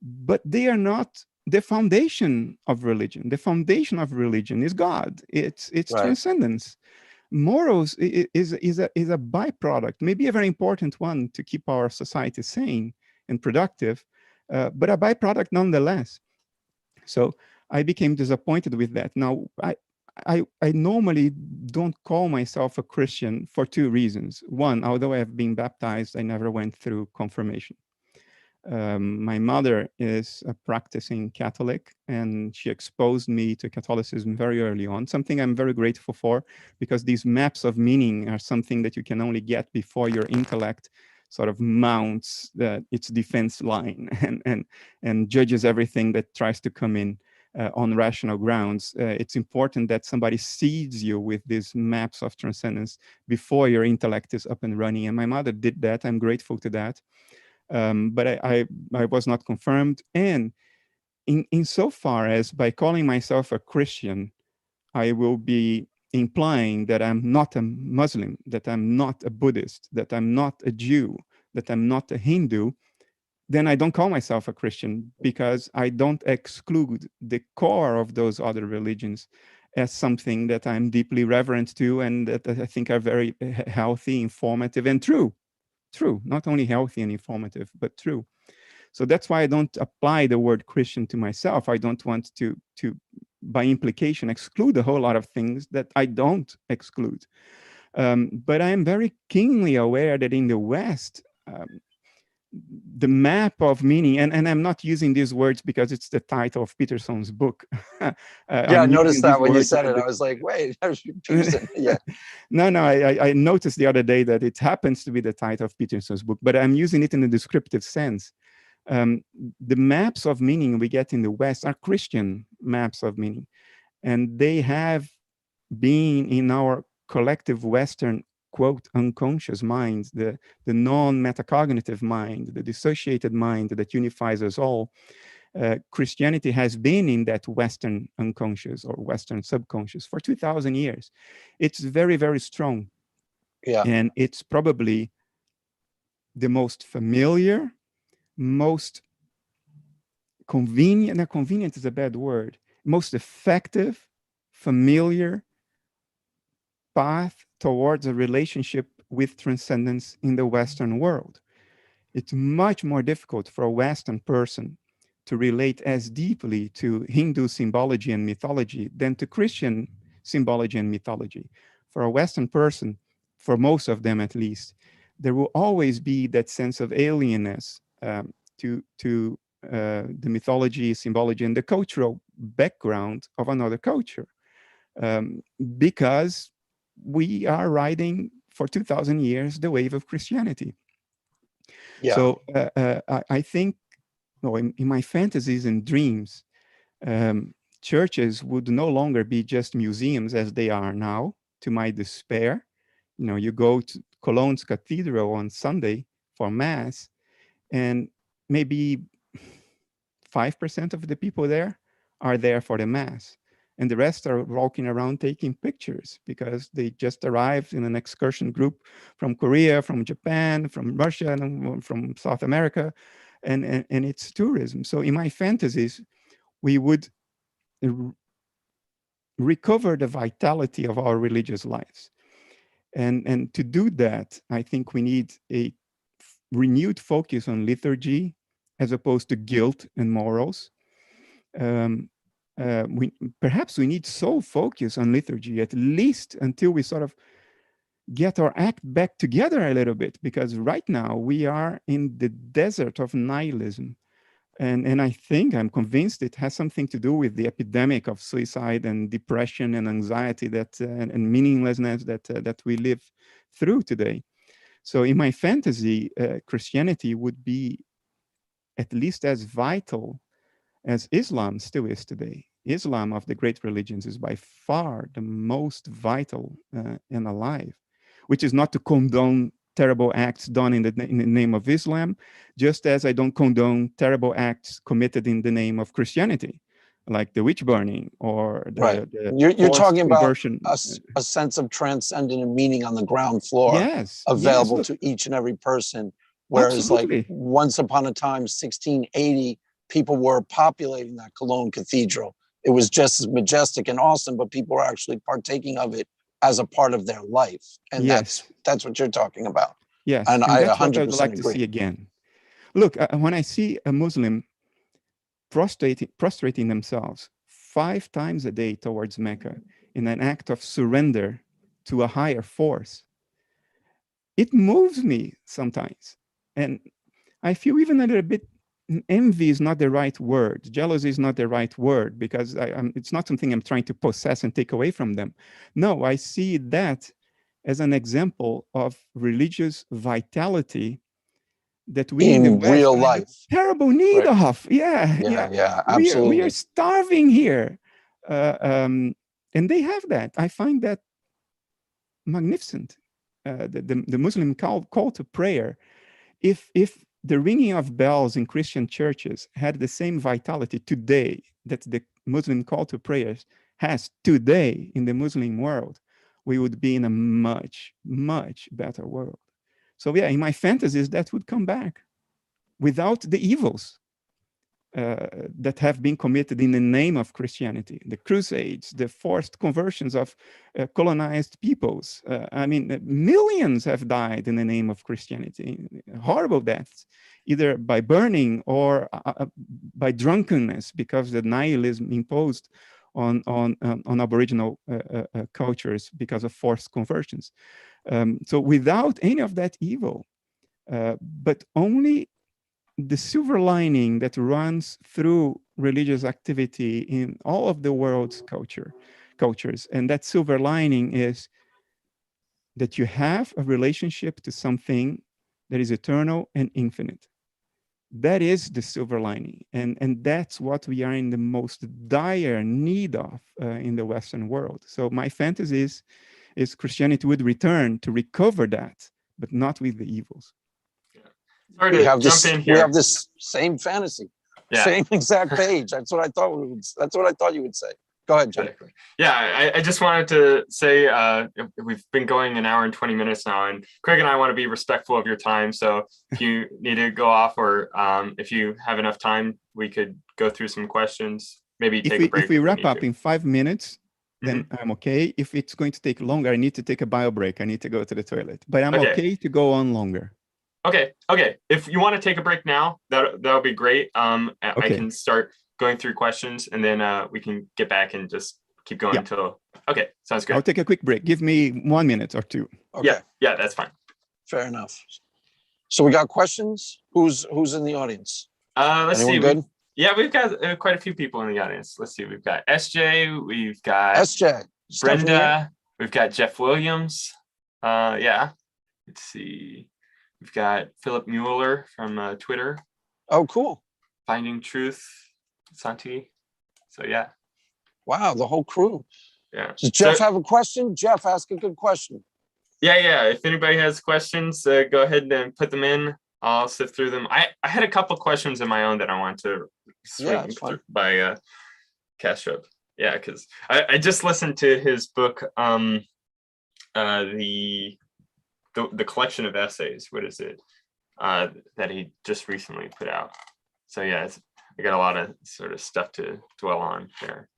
but they are not the foundation of religion. The foundation of religion is God. It's transcendence. Morals is a byproduct, maybe a very important one to keep our society sane and productive, but a byproduct nonetheless. So I became disappointed with that. Now, I normally don't call myself a Christian for two reasons. One, although I have been baptized, I never went through confirmation. My mother is a practicing Catholic, and she exposed me to Catholicism very early on, something I'm very grateful for, because these maps of meaning are something that you can only get before your intellect sort of mounts its defense line and judges everything that tries to come in on rational grounds. It's important that somebody seeds you with these maps of transcendence before your intellect is up and running. And my mother did that. I'm grateful to that. But I was not confirmed. And insofar as by calling myself a Christian, I will be implying that I'm not a Muslim, that I'm not a Buddhist, that I'm not a Jew, that I'm not a Hindu, then I don't call myself a Christian, because I don't exclude the core of those other religions as something that I'm deeply reverent to and that I think are very healthy, informative, and true. True, not only healthy and informative, but true. So that's why I don't apply the word Christian to myself. I don't want to by implication, exclude a whole lot of things that I don't exclude. But I am very keenly aware that in the West, the map of meaning, and I'm not using these words because it's the title of Peterson's book. Yeah, I noticed that when you said it. I was like, wait, Peterson. Yeah. No, I noticed the other day that it happens to be the title of Peterson's book, but I'm using it in a descriptive sense. The maps of meaning we get in the West are Christian maps of meaning, and they have been in our collective Western, quote, unconscious mind, the non-metacognitive mind, the dissociated mind that unifies us all. Christianity has been in that Western unconscious or Western subconscious for 2,000 years. It's very, very strong. Yeah. And it's probably the most familiar, most convenient, now convenient is a bad word, most effective, familiar path towards a relationship with transcendence in the Western world. It's much more difficult for a Western person to relate as deeply to Hindu symbology and mythology than to Christian symbology and mythology. For a Western person, for most of them at least, there will always be that sense of alienness to the mythology, symbology, and the cultural background of another culture, because we are riding for 2,000 years the wave of Christianity. Yeah. So I think, in my fantasies and dreams, churches would no longer be just museums as they are now, to my despair. You go to Cologne's Cathedral on Sunday for Mass, and maybe 5% of the people there are there for the Mass. And the rest are walking around taking pictures because they just arrived in an excursion group from Korea, from Japan, from Russia, and from South America. And it's tourism. So in my fantasies, we would recover the vitality of our religious lives. And to do that, I think we need a renewed focus on liturgy as opposed to guilt and morals. Perhaps we need sole focus on liturgy, at least until we sort of get our act back together a little bit, because right now we are in the desert of nihilism. And I think, I'm convinced it has something to do with the epidemic of suicide and depression and anxiety and meaninglessness that we live through today. So in my fantasy, Christianity would be at least as vital as Islam still is today. Islam, of the great religions, is by far the most vital and alive, which is not to condone terrible acts done in the name of Islam, just as I don't condone terrible acts committed in the name of Christianity, like the witch burning or the you're talking about a sense of transcendent meaning on the ground floor, yes, available yes, to each and every person. Whereas, absolutely. like, once upon a time, 1680, people were populating that Cologne Cathedral. It was just as majestic and awesome, but people were actually partaking of it as a part of their life. And yes, that's what you're talking about. Yes, and I that's 100% what I'd like agree. to see again. Look, when I see a Muslim prostrating themselves 5 times a day towards Mecca, in an act of surrender to a higher force, it moves me sometimes. And I feel even a little bit, envy is not the right word. Jealousy is not the right word, because it's not something I'm trying to possess and take away from them. No, I see that as an example of religious vitality that we in the West real are in life. terrible need Right. of. Yeah, Yeah, we absolutely. are starving here. And they have that. I find that magnificent. The Muslim call to prayer. If the ringing of bells in Christian churches had the same vitality today that the Muslim call to prayers has today in the Muslim world, we would be in a much, much better world. So yeah, in my fantasies, that would come back without the evils that have been committed in the name of Christianity, the Crusades, the forced conversions of colonized peoples. I mean, millions have died in the name of Christianity, horrible deaths, either by burning or by drunkenness, because the nihilism imposed on Aboriginal cultures because of forced conversions. So without any of that evil, but only the silver lining that runs through religious activity in all of the world's cultures. And that silver lining is that you have a relationship to something that is eternal and infinite. That is the silver lining. And that's what we are in the most dire need of in the Western world. So my fantasy is Christianity would return to recover that, but not with the evils. Sorry to jump in here. We have this same fantasy, same exact page. That's what I thought you would say. Go ahead, John. Exactly. Yeah, I just wanted to say we've been going an hour and 20 minutes now, and Craig and I want to be respectful of your time. So if you need to go off, or if you have enough time, we could go through some questions. Maybe take a break. If we wrap up in 5 minutes, then I'm okay. If it's going to take longer, I need to take a bio break. I need to go to the toilet. But I'm okay to go on longer. Okay. If you want to take a break now, that'll be great. I can start going through questions, and then we can get back and just keep going until. Okay, sounds good. I'll take a quick break. Give me 1 minute or two. Okay. Yeah, that's fine. Fair enough. So we got questions. Who's in the audience? Let's see. Good? We've got quite a few people in the audience. Let's see. We've got SJ. We've got SJ. Brenda. We've got Jeff Williams. Let's see. We've got Philip Mueller from Twitter. Oh, cool. Finding Truth, Santi. So yeah. Wow, the whole crew. Yeah. Does Jeff have a question? Jeff, ask a good question. Yeah. If anybody has questions, go ahead and put them in. I'll sift through them. I had a couple questions of my own that I want to swing through by Kastrup. Yeah, because I just listened to his book, the collection of essays. What is it that he just recently put out? So yeah, I got a lot of sort of stuff to dwell on there.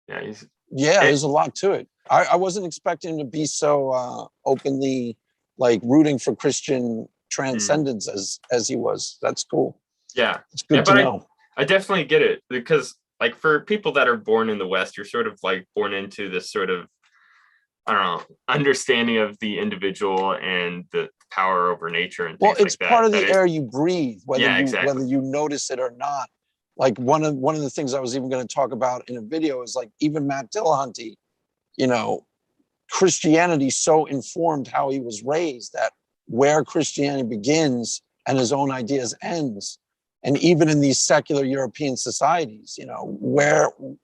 Yeah, there's a lot to it. I wasn't expecting him to be so openly like rooting for Christian transcendence as he was. That's cool. Yeah, it's good to know. I definitely get it, because like for people that are born in the West, you're sort of like born into this sort of, I don't know, understanding of the individual and the power over nature and things it's like that. Part of the air you breathe, whether exactly. you notice it or not. Like one of the things I was even going to talk about in a video is like even Matt Dillahunty, Christianity so informed how he was raised that where Christianity begins and his own ideas ends. And even in these secular European societies,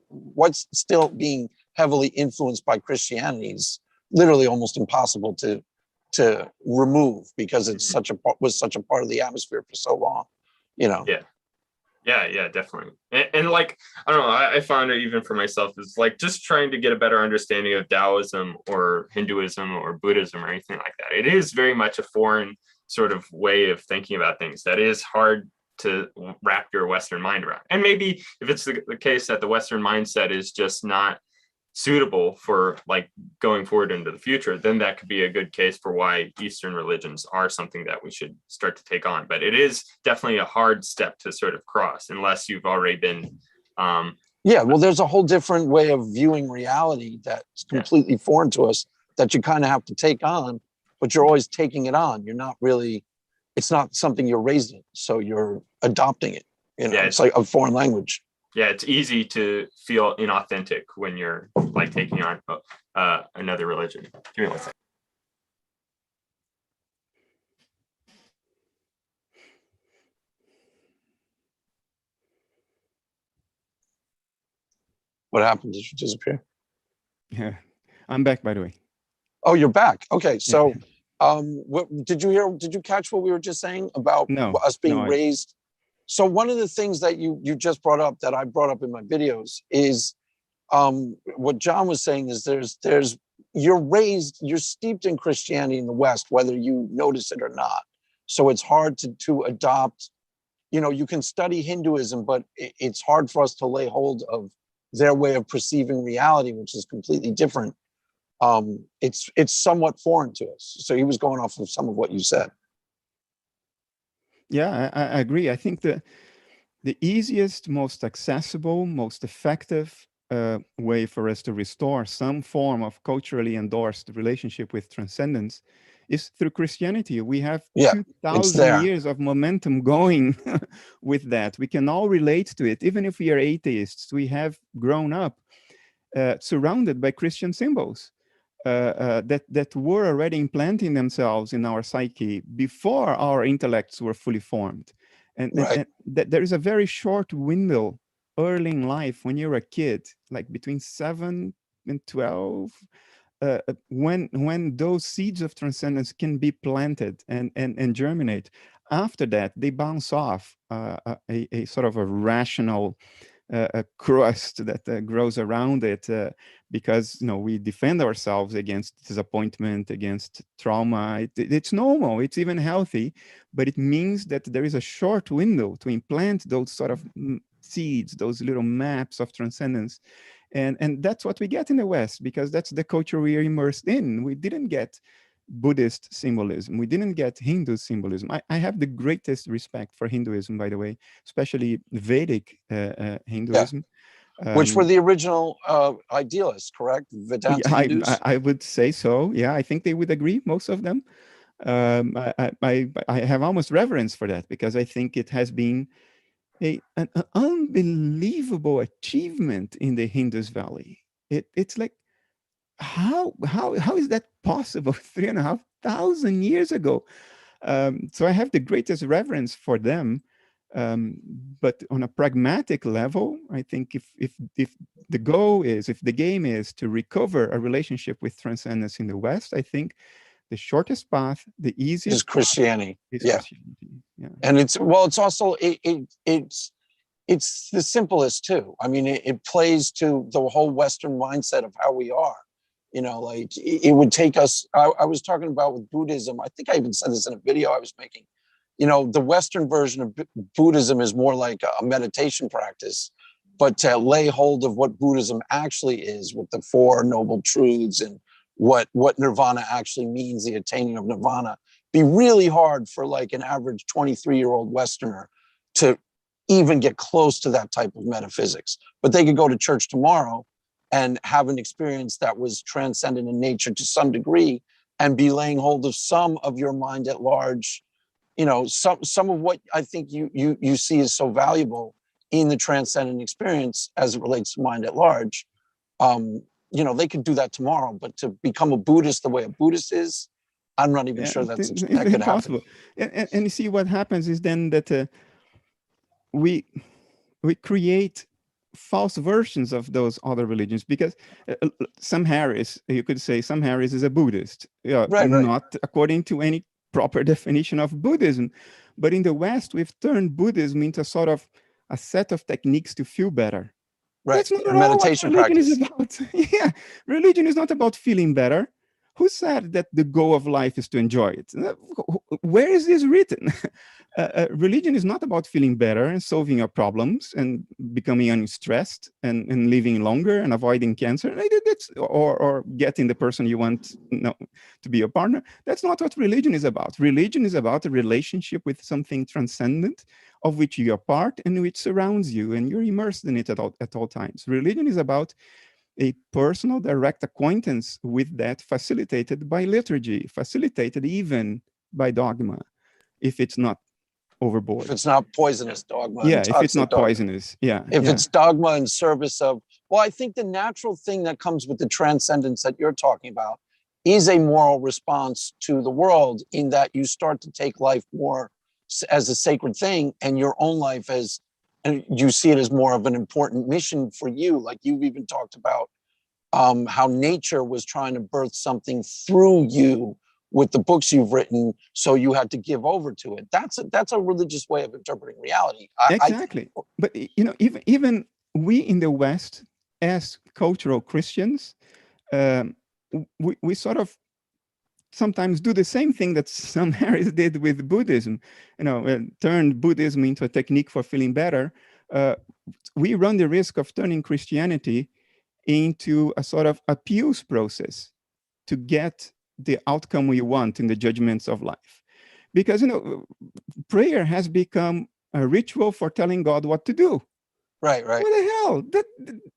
what's still being heavily influenced by Christianity is literally almost impossible to remove, because it's was such a part of the atmosphere for so long, Yeah, definitely. And like, I don't know, I found it even for myself is like just trying to get a better understanding of Taoism or Hinduism or Buddhism or anything like that. It is very much a foreign sort of way of thinking about things that is hard to wrap your Western mind around. And maybe if it's the case that the Western mindset is just not suitable for like going forward into the future, then that could be a good case for why Eastern religions are something that we should start to take on. But it is definitely a hard step to sort of cross unless you've already been Yeah, well, there's a whole different way of viewing reality that's completely foreign to us that you kind of have to take on, but you're always taking it on. You're not really, it's not something you're raised in, so you're adopting it. You know, it's like a foreign language. Yeah, it's easy to feel inauthentic when you're like taking on another religion. Give me one second. What happened? Did you disappear? Yeah, I'm back, by the way. Oh, you're back. Okay, so what did you hear? Did you catch what we were just saying about us being raised? So one of the things that you just brought up that I brought up in my videos is what John was saying is you're steeped in Christianity in the West, whether you notice it or not. So it's hard to adopt, you know, you can study Hinduism, but it's hard for us to lay hold of their way of perceiving reality, which is completely different. It's somewhat foreign to us. So he was going off of some of what you said. Yeah, I agree. I think the easiest, most accessible, most effective way for us to restore some form of culturally endorsed relationship with transcendence is through Christianity. We have 2,000 years of momentum going with that. We can all relate to it. Even if we are atheists, we have grown up surrounded by Christian symbols that were already implanting themselves in our psyche before our intellects were fully formed. And there is a very short window early in life when you're a kid, like between 7 and 12, when those seeds of transcendence can be planted and germinate. After that, they bounce off a sort of a rational crust that grows around it because, you know, we defend ourselves against disappointment, against trauma. It's normal, it's even healthy, but it means that there is a short window to implant those sort of seeds, those little maps of transcendence. And that's what we get in the West, because that's the culture we are immersed in. We didn't get Buddhist symbolism. We didn't get Hindu symbolism. I have the greatest respect for Hinduism, by the way, especially Vedic Hinduism. Which were the original idealists, correct? Vedanta Hindus? I would say so. Yeah, I think they would agree, most of them. I have almost reverence for that, because I think it has been an unbelievable achievement in the Indus Valley. It's like, how is that possible 3,500 years ago? So I have the greatest reverence for them. But on a pragmatic level, I think if the goal is, if the game is to recover a relationship with transcendence in the West, I think the shortest path, the easiest is Christianity. Christianity. Yeah. And it's also it's the simplest too. I mean, it plays to the whole Western mindset of how we are. You know, like it would take us, I was talking about with Buddhism, I think I even said this in a video I was making, you know, the Western version of Buddhism is more like a meditation practice, but to lay hold of what Buddhism actually is with the Four Noble Truths and what nirvana actually means, the attaining of nirvana, be really hard for like an average 23-year-old Westerner to even get close to that type of metaphysics. But they could go to church tomorrow and have an experience that was transcendent in nature to some degree and be laying hold of some of your mind at large, you know, some of what I think you see is so valuable in the transcendent experience as it relates to mind at large. You know, they could do that tomorrow, but to become a Buddhist the way a Buddhist is, I'm not even sure that could happen. And you see, what happens is then that we create false versions of those other religions, because Sam Harris, you could say Sam Harris is a Buddhist, not according to any proper definition of Buddhism. But in the West, we've turned Buddhism into sort of a set of techniques to feel better. Right. That's not at all what religion is about. Yeah, religion is not about feeling better. Who said that the goal of life is to enjoy it? Where is this written? Religion is not about feeling better and solving your problems and becoming unstressed and living longer and avoiding cancer. Or getting the person you want to be your partner. That's not what religion is about. Religion is about a relationship with something transcendent, of which you are part and which surrounds you, and you're immersed in it at all times. Religion is about a personal, direct acquaintance with that, facilitated by liturgy, facilitated even by dogma, if it's not overboard. If it's not poisonous dogma. Yeah, and if it's not dogma. poisonous. Yeah. If it's dogma in service of, well, I think the natural thing that comes with the transcendence that you're talking about is a moral response to the world, in that you start to take life more as a sacred thing, and your own life as, and you see it as more of an important mission for you. Like you've even talked about how nature was trying to birth something through you with the books you've written, so you had to give over to it. That's a religious way of interpreting reality. Exactly. But even we in the West, as cultural Christians, we sort of sometimes do the same thing that some Harris did with Buddhism, turned Buddhism into a technique for feeling better. We run the risk of turning Christianity into a sort of appeals process to get the outcome we want in the judgments of life. Because, prayer has become a ritual for telling God what to do. Right. What the hell?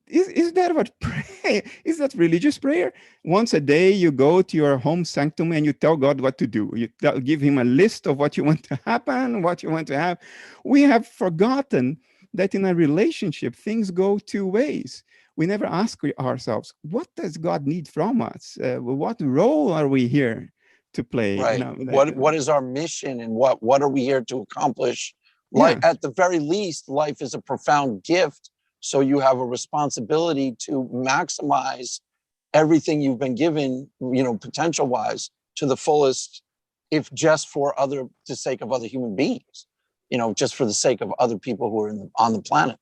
Is that what prayer? Is that religious prayer? Once a day, you go to your home sanctum and you tell God what to do. You give him a list of what you want to happen, what you want to have. We have forgotten that in a relationship, things go two ways. We never ask ourselves, what does God need from us? What role are we here to play? Right. What is our mission, and what are we here to accomplish? Like, at the very least, life is a profound gift. So you have a responsibility to maximize everything you've been given, potential wise, to the fullest, if just for the sake of other human beings, just for the sake of other people who are on the planet.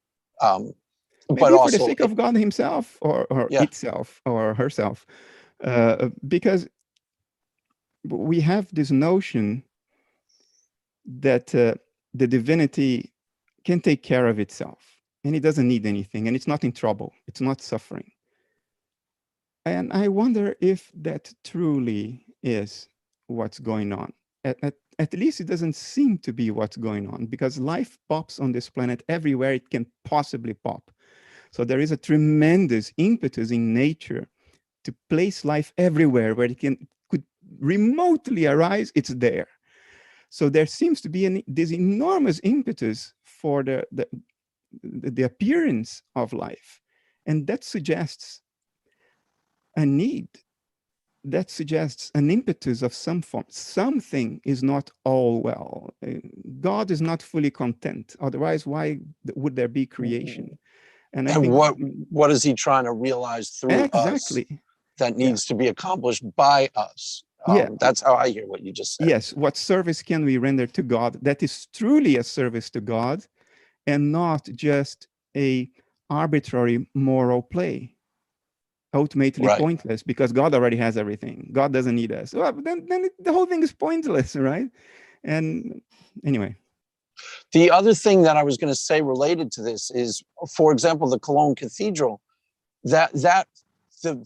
Maybe but for also the sake of God himself or itself or herself. Because we have this notion that the divinity can take care of itself, and it doesn't need anything, and it's not in trouble, it's not suffering. And I wonder if that truly is what's going on. At least it doesn't seem to be what's going on, because life pops on this planet everywhere it can possibly pop. So there is a tremendous impetus in nature to place life everywhere where it could remotely arise, it's there. So there seems to be this enormous impetus for the appearance of life. And that suggests a need. That suggests an impetus of some form. Something is not all well. God is not fully content. Otherwise, why would there be creation? And I think, what is he trying to realize through us that needs to be accomplished by us? That's how I hear what you just said. Yes. What service can we render to God that is truly a service to God, and not just a arbitrary moral play, ultimately pointless, because God already has everything. God doesn't need us. Well, then the whole thing is pointless, right? And anyway. The other thing that I was going to say related to this is, for example, the Cologne Cathedral, the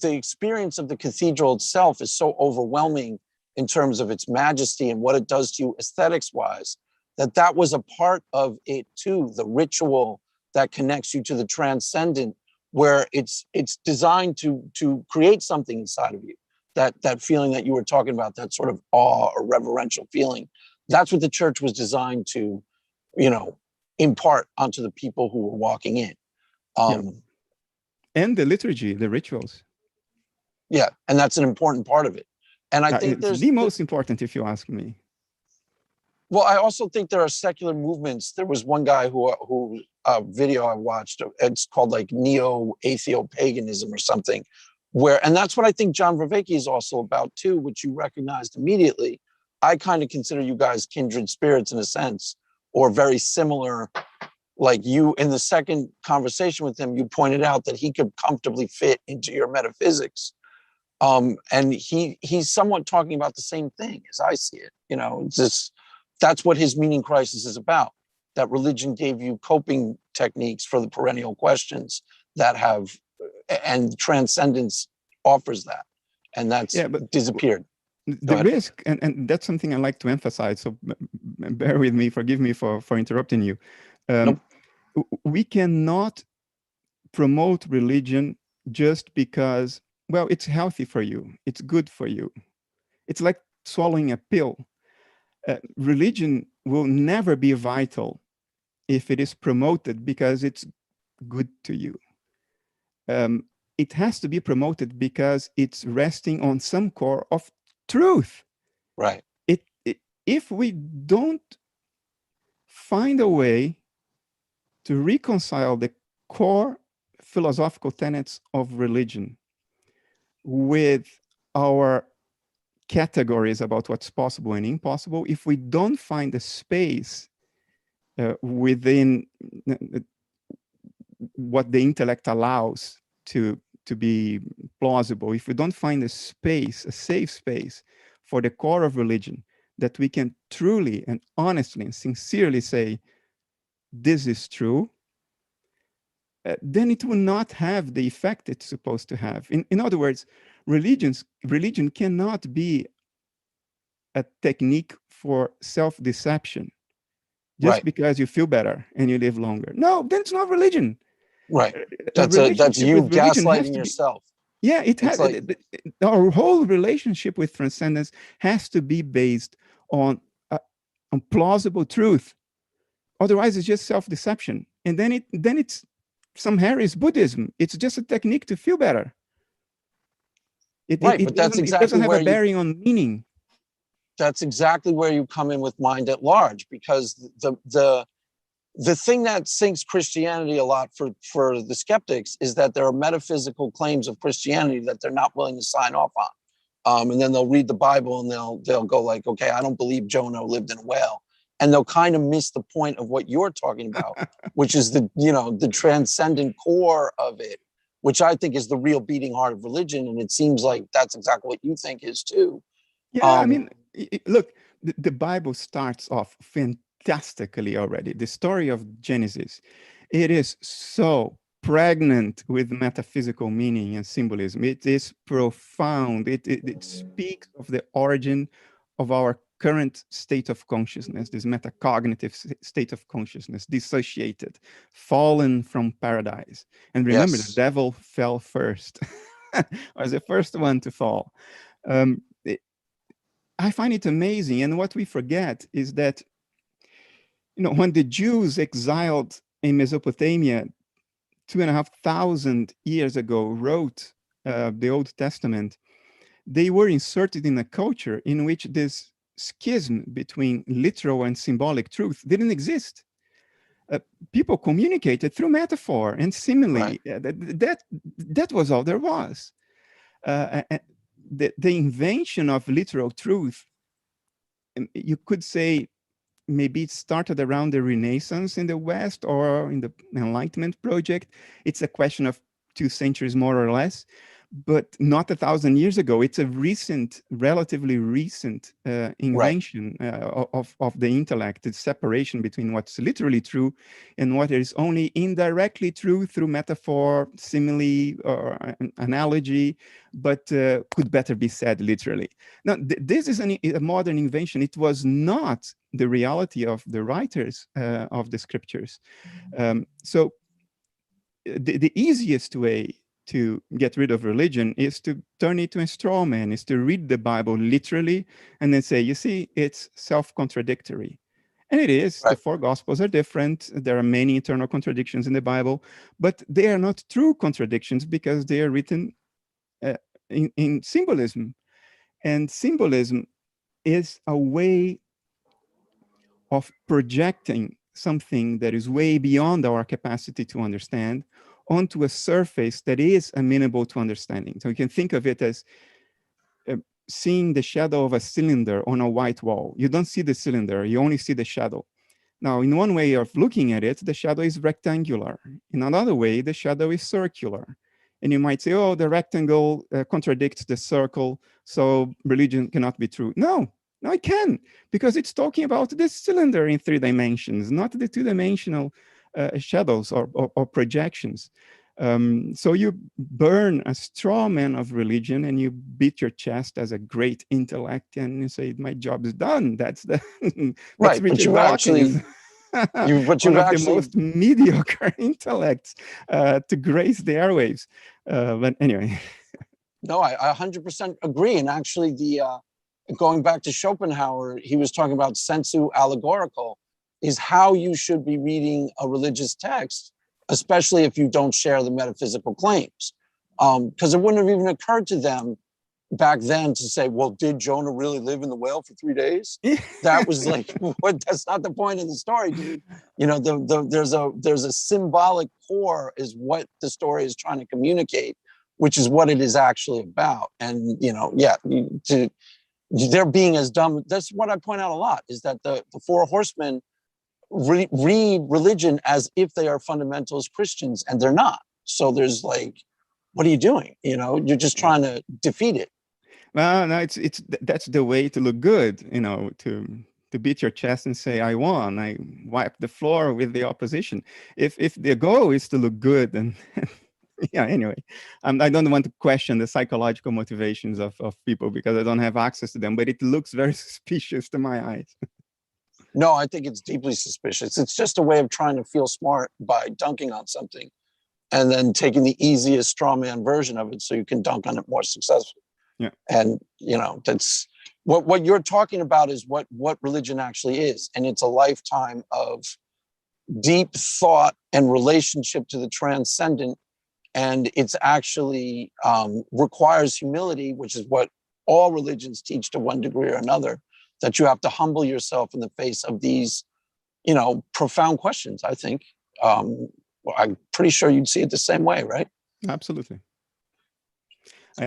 experience of the cathedral itself is so overwhelming in terms of its majesty and what it does to you aesthetics wise, that was a part of it too, the ritual that connects you to the transcendent, where it's designed to create something inside of you, that feeling that you were talking about, that sort of awe or reverential feeling. That's what the church was designed to impart onto the people who were walking in. And the liturgy, the rituals. Yeah, and that's an important part of it. And I think it's the most important, if you ask me. Well, I also think there are secular movements. There was one guy who video I watched, it's called like neo-atheo-paganism or something, and that's what I think John Vervaeke is also about too, which you recognized immediately. I kind of consider you guys kindred spirits in a sense, or very similar. Like you, in the second conversation with him, you pointed out that he could comfortably fit into your metaphysics. And he's somewhat talking about the same thing as I see it. It's just, that's what his meaning crisis is about. That religion gave you coping techniques for the perennial questions that and transcendence offers that. And that's disappeared. The risk, and that's something I like to emphasize, so bear with me, forgive me for interrupting you. Nope. We cannot promote religion just because, well, it's healthy for you, it's good for you. It's like swallowing a pill. Religion will never be vital if it is promoted because it's good to you. It has to be promoted because it's resting on some core of truth. Right. If we don't find a way to reconcile the core philosophical tenets of religion with our categories about what's possible and impossible, if we don't find a space within what the intellect allows to be plausible, if we don't find a space, a safe space for the core of religion that we can truly and honestly and sincerely say, this is true, then it will not have the effect it's supposed to have. In other words, religion cannot be a technique for self-deception just because you feel better and you live longer. No, that's not religion. Right. That's you gaslighting yourself. Yeah, it has. Our whole relationship with transcendence has to be based on plausible truth. Otherwise, it's just self-deception, and then it's some Harris Buddhism. It's just a technique to feel better. It doesn't have a bearing on meaning. That's exactly where you come in with mind at large, because the thing that sinks Christianity a lot for the skeptics is that there are metaphysical claims of Christianity that they're not willing to sign off on. And then they'll read the Bible and they'll go like, okay, I don't believe Jonah lived in a whale. And they'll kind of miss the point of what you're talking about, which is the transcendent core of it, which I think is the real beating heart of religion. And it seems like that's exactly what you think is too. Yeah, I mean, look, the Bible starts off fantastically already. The story of Genesis, it is so pregnant with metaphysical meaning and symbolism. It is profound. It speaks of the origin of our current state of consciousness, this metacognitive state of consciousness, dissociated, fallen from paradise. And remember, the devil fell first, was the first one to fall. I find it amazing. And what we forget is that, when the Jews exiled in Mesopotamia 2,500 years ago, wrote the Old Testament, they were inserted in a culture in which this schism between literal and symbolic truth didn't exist. People communicated through metaphor and simile. That was all there was. The invention of literal truth, you could say, maybe it started around the Renaissance in the West or in the Enlightenment project. It's a question of 2 centuries, more or less, but not 1,000 years ago. It's a relatively recent invention of the intellect, the separation between what's literally true and what is only indirectly true through metaphor, simile, or analogy, but could better be said literally. Now, this is a modern invention. It was not the reality of the writers of the scriptures. So the easiest way to get rid of religion is to turn it to a straw man, is to read the Bible literally and then say, you see, it's self-contradictory. And it is. The 4 Gospels are different. There are many internal contradictions in the Bible, but they are not true contradictions because they are written in symbolism. And symbolism is a way of projecting something that is way beyond our capacity to understand onto a surface that is amenable to understanding. So you can think of it as seeing the shadow of a cylinder on a white wall. You don't see the cylinder, you only see the shadow. Now, in one way of looking at it, the shadow is rectangular. In another way, the shadow is circular. And you might say, oh, the rectangle contradicts the circle, so religion cannot be true. No, it can, because it's talking about this cylinder in 3 dimensions, not the 2-dimensional shadows or projections. So you burn a straw man of religion and you beat your chest as a great intellect and you say, my job is done. That's the that's Right, but Richard you've Dawkins. actually, but One you've of the actually, most mediocre intellects to grace the airwaves. But anyway. no, I 100% agree. And actually, going back to Schopenhauer, he was talking about sensu allegorical, is how you should be reading a religious text, especially if you don't share the metaphysical claims. Because it wouldn't have even occurred to them back then to say, well, did Jonah really live in the whale for 3 days? That was like, what? That's not the point of the story, dude. You know, there's a symbolic core is what the story is trying to communicate, which is what it is actually about. And, you know, yeah, they're being as dumb. That's what I point out a lot, is that the four horsemen read religion as if they are fundamentalist Christians, and they're not. So there's like, what are you doing? You know, you're just trying to defeat it. Well, no, that's the way to look good, you know, to beat your chest and say, I won, I wiped the floor with the opposition. If the goal is to look good, and yeah, anyway, I don't want to question the psychological motivations of people because I don't have access to them, but it looks very suspicious to my eyes. No, I think it's deeply suspicious. It's just a way of trying to feel smart by dunking on something and then taking the easiest straw man version of it so you can dunk on it more successfully. Yeah. And, you know, that's what you're talking about is what religion actually is. And it's a lifetime of deep thought and relationship to the transcendent. And it's actually requires humility, which is what all religions teach to one degree or another, that you have to humble yourself in the face of these, you know, profound questions, I think. Well, I'm pretty sure you'd see it the same way, right? Absolutely.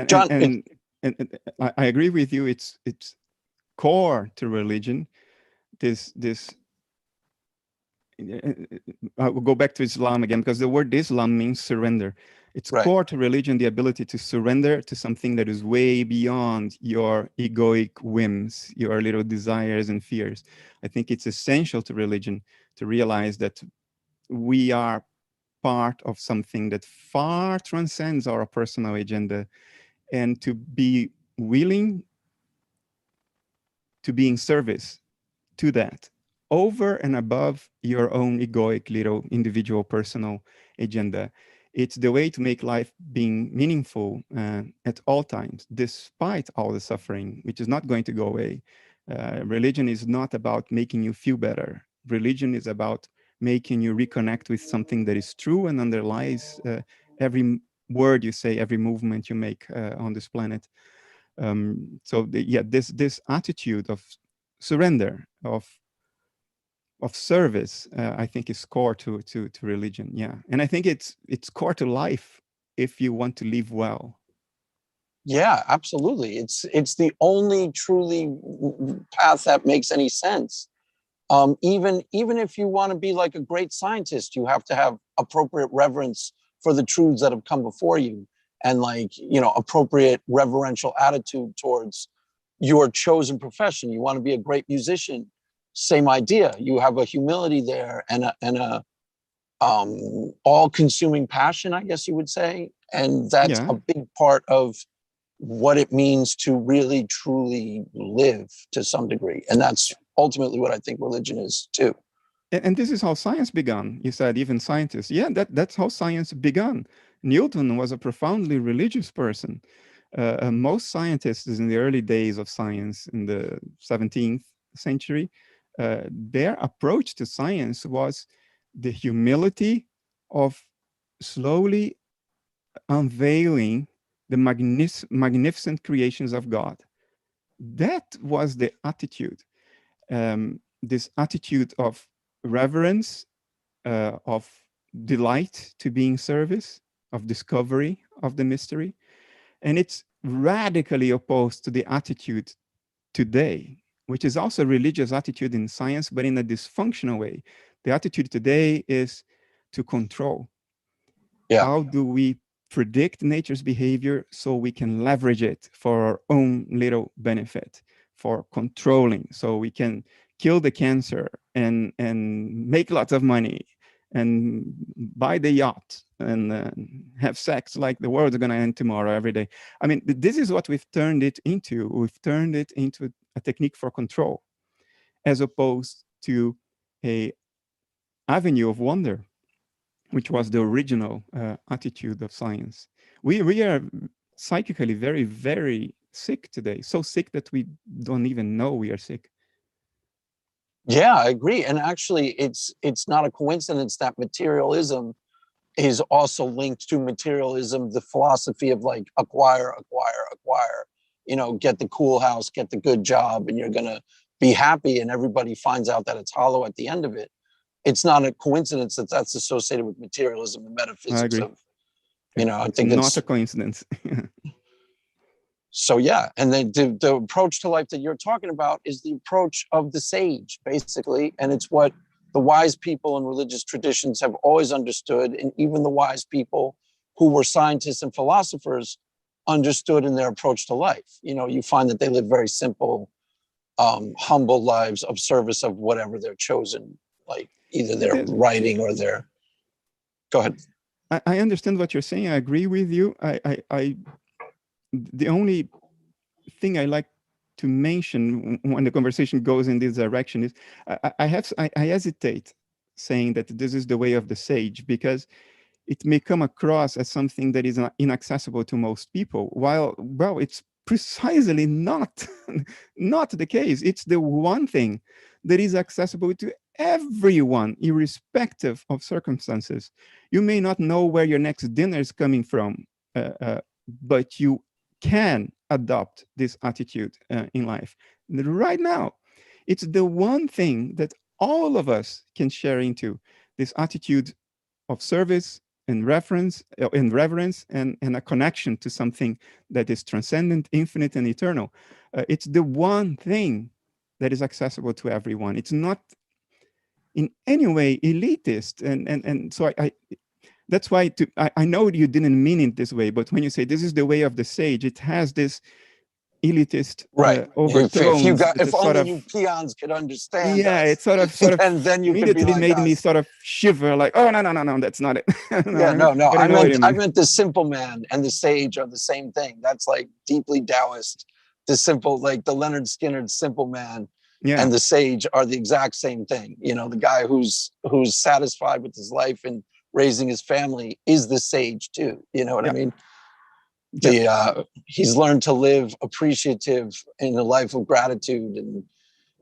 John, And I agree with you. It's core to religion. This I will go back to Islam again, because the word Islam means surrender. It's right. Core to religion, the ability to surrender to something that is way beyond your egoic whims, your little desires and fears. I think it's essential to religion to realize that we are part of something that far transcends our personal agenda, and to be willing to be in service to that over and above your own egoic little individual personal agenda. It's the way to make life being meaningful at all times, despite all the suffering, which is not going to go away. Religion is not about making you feel better. Religion is about making you reconnect with something that is true and underlies every word you say, every movement you make on this planet. This attitude of surrender, of service, I think is core to religion. Yeah, and I think it's core to life if you want to live well. Yeah, absolutely. It's the only truly path that makes any sense. Even if you want to be like a great scientist, you have to have appropriate reverence for the truths that have come before you, and like, you know, appropriate reverential attitude towards your chosen profession. You want to be a great musician, same idea. You have a humility there and a all-consuming passion, I guess you would say, and that's a big part of what it means to really truly live to some degree. And that's ultimately what I think religion is too. And this is how science began. You said even scientists. Yeah, that's how science began. Newton was a profoundly religious person. Most scientists in the early days of science in the 17th century, their approach to science was the humility of slowly unveiling the magnificent creations of God. That was the attitude. This attitude of reverence, of delight to be in service, of discovery of the mystery. And it's radically opposed to the attitude today, which is also a religious attitude in science, but in a dysfunctional way. The attitude today is to control. Yeah. How do we predict nature's behavior so we can leverage it for our own little benefit, for controlling, so we can kill the cancer and make lots of money and buy the yacht and have sex like the world's going to end tomorrow every day. I mean, this is what we've turned it into. We've turned it into a technique for control, as opposed to a avenue of wonder, which was the original attitude of science. We are psychically very, very sick today, so sick that we don't even know we are sick. Yeah, I agree. And actually, it's not a coincidence that materialism is also linked to materialism, the philosophy of like acquire, acquire, acquire, you know, get the cool house, get the good job, and you're going to be happy. And everybody finds out that it's hollow at the end of it. It's not a coincidence that that's associated with materialism and metaphysics of, you know, I think it's not a coincidence. So yeah, and then the approach to life that you're talking about is the approach of the sage, basically, and it's what the wise people in religious traditions have always understood, and even the wise people who were scientists and philosophers understood in their approach to life. You know, you find that they live very simple, humble lives of service of whatever their chosen, like either their writing or their. Go ahead. I understand what you're saying. I agree with you. The only thing I like to mention when the conversation goes in this direction is I hesitate saying that this is the way of the sage, because it may come across as something that is inaccessible to most people, while, well, it's precisely not the case. It's the one thing that is accessible to everyone, irrespective of circumstances. You may not know where your next dinner is coming from, but you can adopt this attitude in life right now. It's the one thing that all of us can share into, this attitude of service and reverence and a connection to something that is transcendent, infinite, and eternal. It's the one thing that is accessible to everyone. It's not in any way elitist, and so that's why I know you didn't mean it this way, but when you say this is the way of the sage, it has this elitist overtones. If only you peons could understand. Yeah, it's sort of and then you immediately made me sort of shiver, like, oh no, that's not it. No. I meant the simple man and the sage are the same thing. That's like deeply Taoist. The simple, like the Leonard Skinner simple man and the sage are the exact same thing. You know, the guy who's satisfied with his life and raising his family is the sage too. You know what I mean? He's learned to live appreciative in a life of gratitude and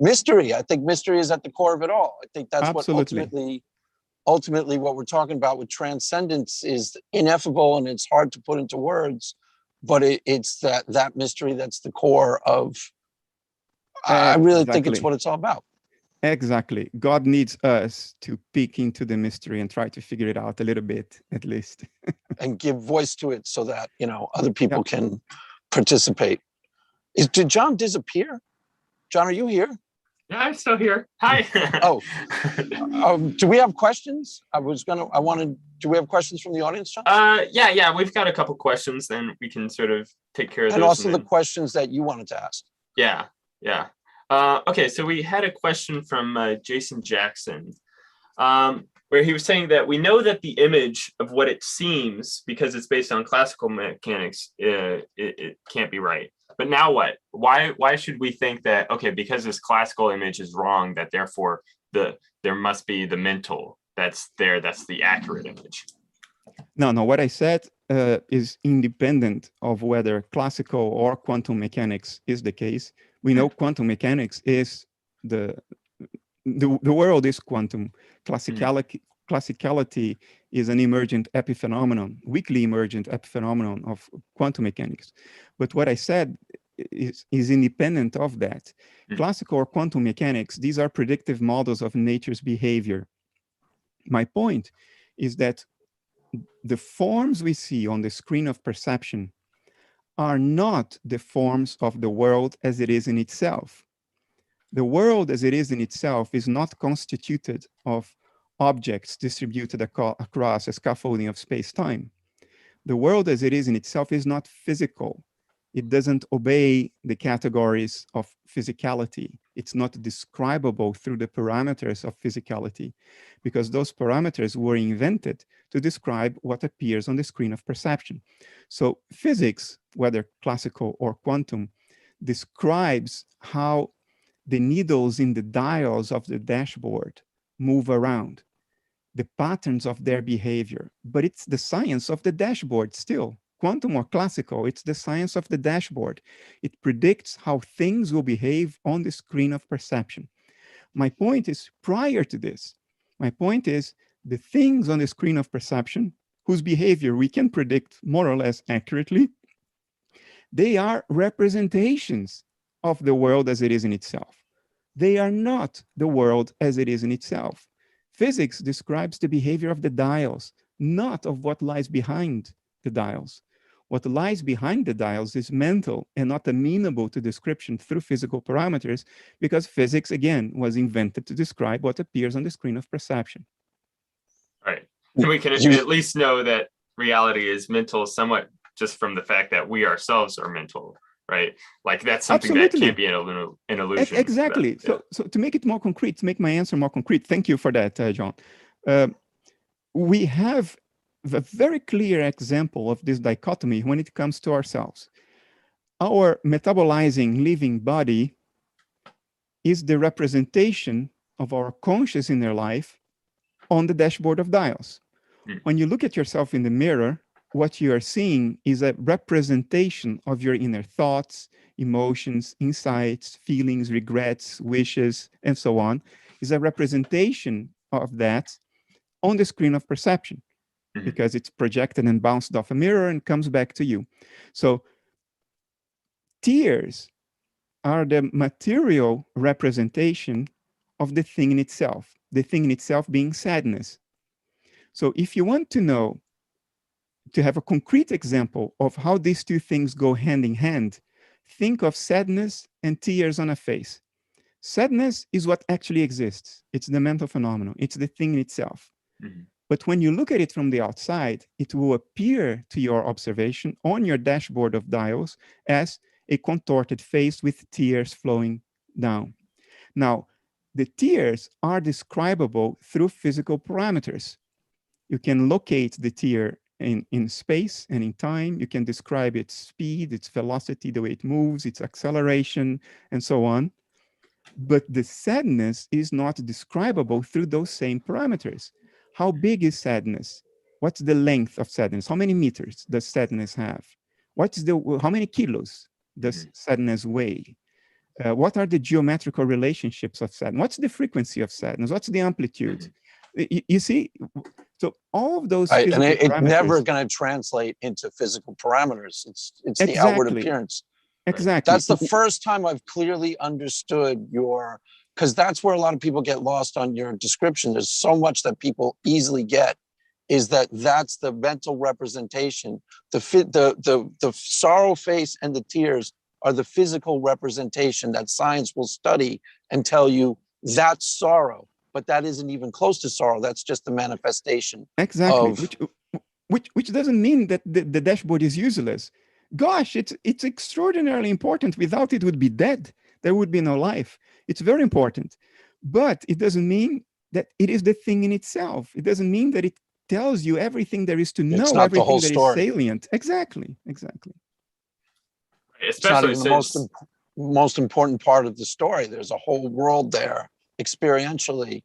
mystery. I think mystery is at the core of it all. I think that's what ultimately what we're talking about with transcendence is ineffable, and it's hard to put into words, but it's that mystery that's the core of. I really think it's what it's all about. Exactly. God needs us to peek into the mystery and try to figure it out a little bit, at least. And give voice to it so that, you know, other people can participate. Did John disappear? John, are you here? Yeah, I'm still here. Hi. Do we have questions? Do we have questions from the audience, John? Yeah, we've got a couple questions, then we can sort of take care of those. And also the questions that you wanted to ask. Yeah. Okay, so we had a question from Jason Jackson, where he was saying that we know that the image of what it seems, because it's based on classical mechanics, it can't be right. But now what? Why should we think that, okay, because this classical image is wrong, that therefore there must be the mental that's the accurate image? No, what I said is independent of whether classical or quantum mechanics is the case. We know quantum mechanics is the world is quantum. Classicality is an emergent epiphenomenon, weakly emergent epiphenomenon of quantum mechanics. But what I said is independent of that. Classical or quantum mechanics, these are predictive models of nature's behavior. My point is that the forms we see on the screen of perception are not the forms of the world as it is in itself. The world as it is in itself is not constituted of objects distributed across a scaffolding of space-time. The world as it is in itself is not physical. It doesn't obey the categories of physicality. It's not describable through the parameters of physicality, because those parameters were invented to describe what appears on the screen of perception. So physics, whether classical or quantum, describes how the needles in the dials of the dashboard move around, the patterns of their behavior. But it's the science of the dashboard still. Quantum or classical, it's the science of the dashboard. It predicts how things will behave on the screen of perception. My point is, prior to this, my point is the things on the screen of perception, whose behavior we can predict more or less accurately, they are representations of the world as it is in itself. They are not the world as it is in itself. Physics describes the behavior of the dials, not of what lies behind the dials. What lies behind the dials is mental and not amenable to description through physical parameters, because physics, again, was invented to describe what appears on the screen of perception. Right. And we can at least know that reality is mental somewhat just from the fact that we ourselves are mental, right? Like that's something Absolutely. that can't be an illusion. Exactly. That, yeah. So to make it more concrete, to make my answer more concrete, thank you for that, John. We have a very clear example of this dichotomy when it comes to ourselves. Our metabolizing living body is the representation of our conscious inner life on the dashboard of dials. When you look at yourself in the mirror, what you are seeing is a representation of your inner thoughts, emotions, insights, feelings, regrets, wishes, and so on, is a representation of that on the screen of perception, because it's projected and bounced off a mirror and comes back to you. So tears are the material representation of the thing in itself, the thing in itself being sadness. So if you want to know, to have a concrete example of how these two things go hand in hand, think of sadness and tears on a face. Sadness is what actually exists. It's the mental phenomenon. It's the thing in itself. But when you look at it from the outside, it will appear to your observation on your dashboard of dials as a contorted face with tears flowing down. Now, the tears are describable through physical parameters. You can locate the tear in space and in time. You can describe its speed, its velocity, the way it moves, its acceleration, and so on. But the sadness is not describable through those same parameters. How big is sadness? What's the length of sadness? How many meters does sadness have? How many kilos does sadness weigh? What are the geometrical relationships of sadness? What's the frequency of sadness? What's the amplitude? You see, so all of those and it's never going to translate into physical parameters. It's the outward appearance. Exactly. That's the first time I've clearly understood your, because that's where a lot of people get lost on your description. There's so much that people easily get, is that's the mental representation. The sorrow face and the tears are the physical representation that science will study and tell you that's sorrow. But that isn't even close to sorrow. That's just the manifestation. Exactly, which doesn't mean that the dashboard is useless. Gosh, it's extraordinarily important. Without it, would be dead. There would be no life. It's very important, but it doesn't mean that it is the thing in itself. It doesn't mean that it tells you everything there is to know, it's not everything the whole that story. Is salient. Exactly. Especially it's not even the most important part of the story. There's a whole world there experientially.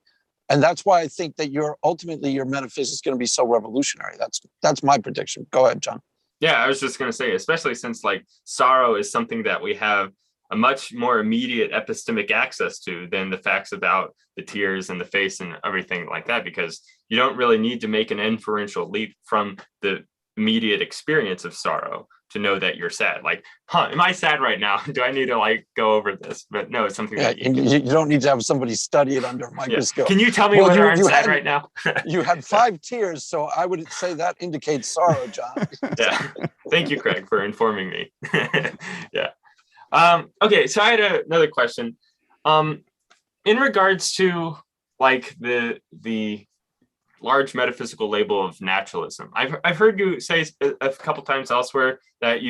And that's why I think that ultimately your metaphysics is going to be so revolutionary. That's my prediction. Go ahead, John. Yeah, I was just going to say, especially since like sorrow is something that we have a much more immediate epistemic access to than the facts about the tears and the face and everything like that, because you don't really need to make an inferential leap from the immediate experience of sorrow to know that you're sad. Like, am I sad right now? Do I need to like go over this? But no, it's something that you don't need to have somebody study it under a microscope. Yeah. Can you tell me whether I'm sad right now? You had 5 tears, so I would say that indicates sorrow, John. Yeah. Thank you, Craig, for informing me. Yeah. Okay, so I had another question. In regards to like the large metaphysical label of naturalism, I've heard you say a couple times elsewhere that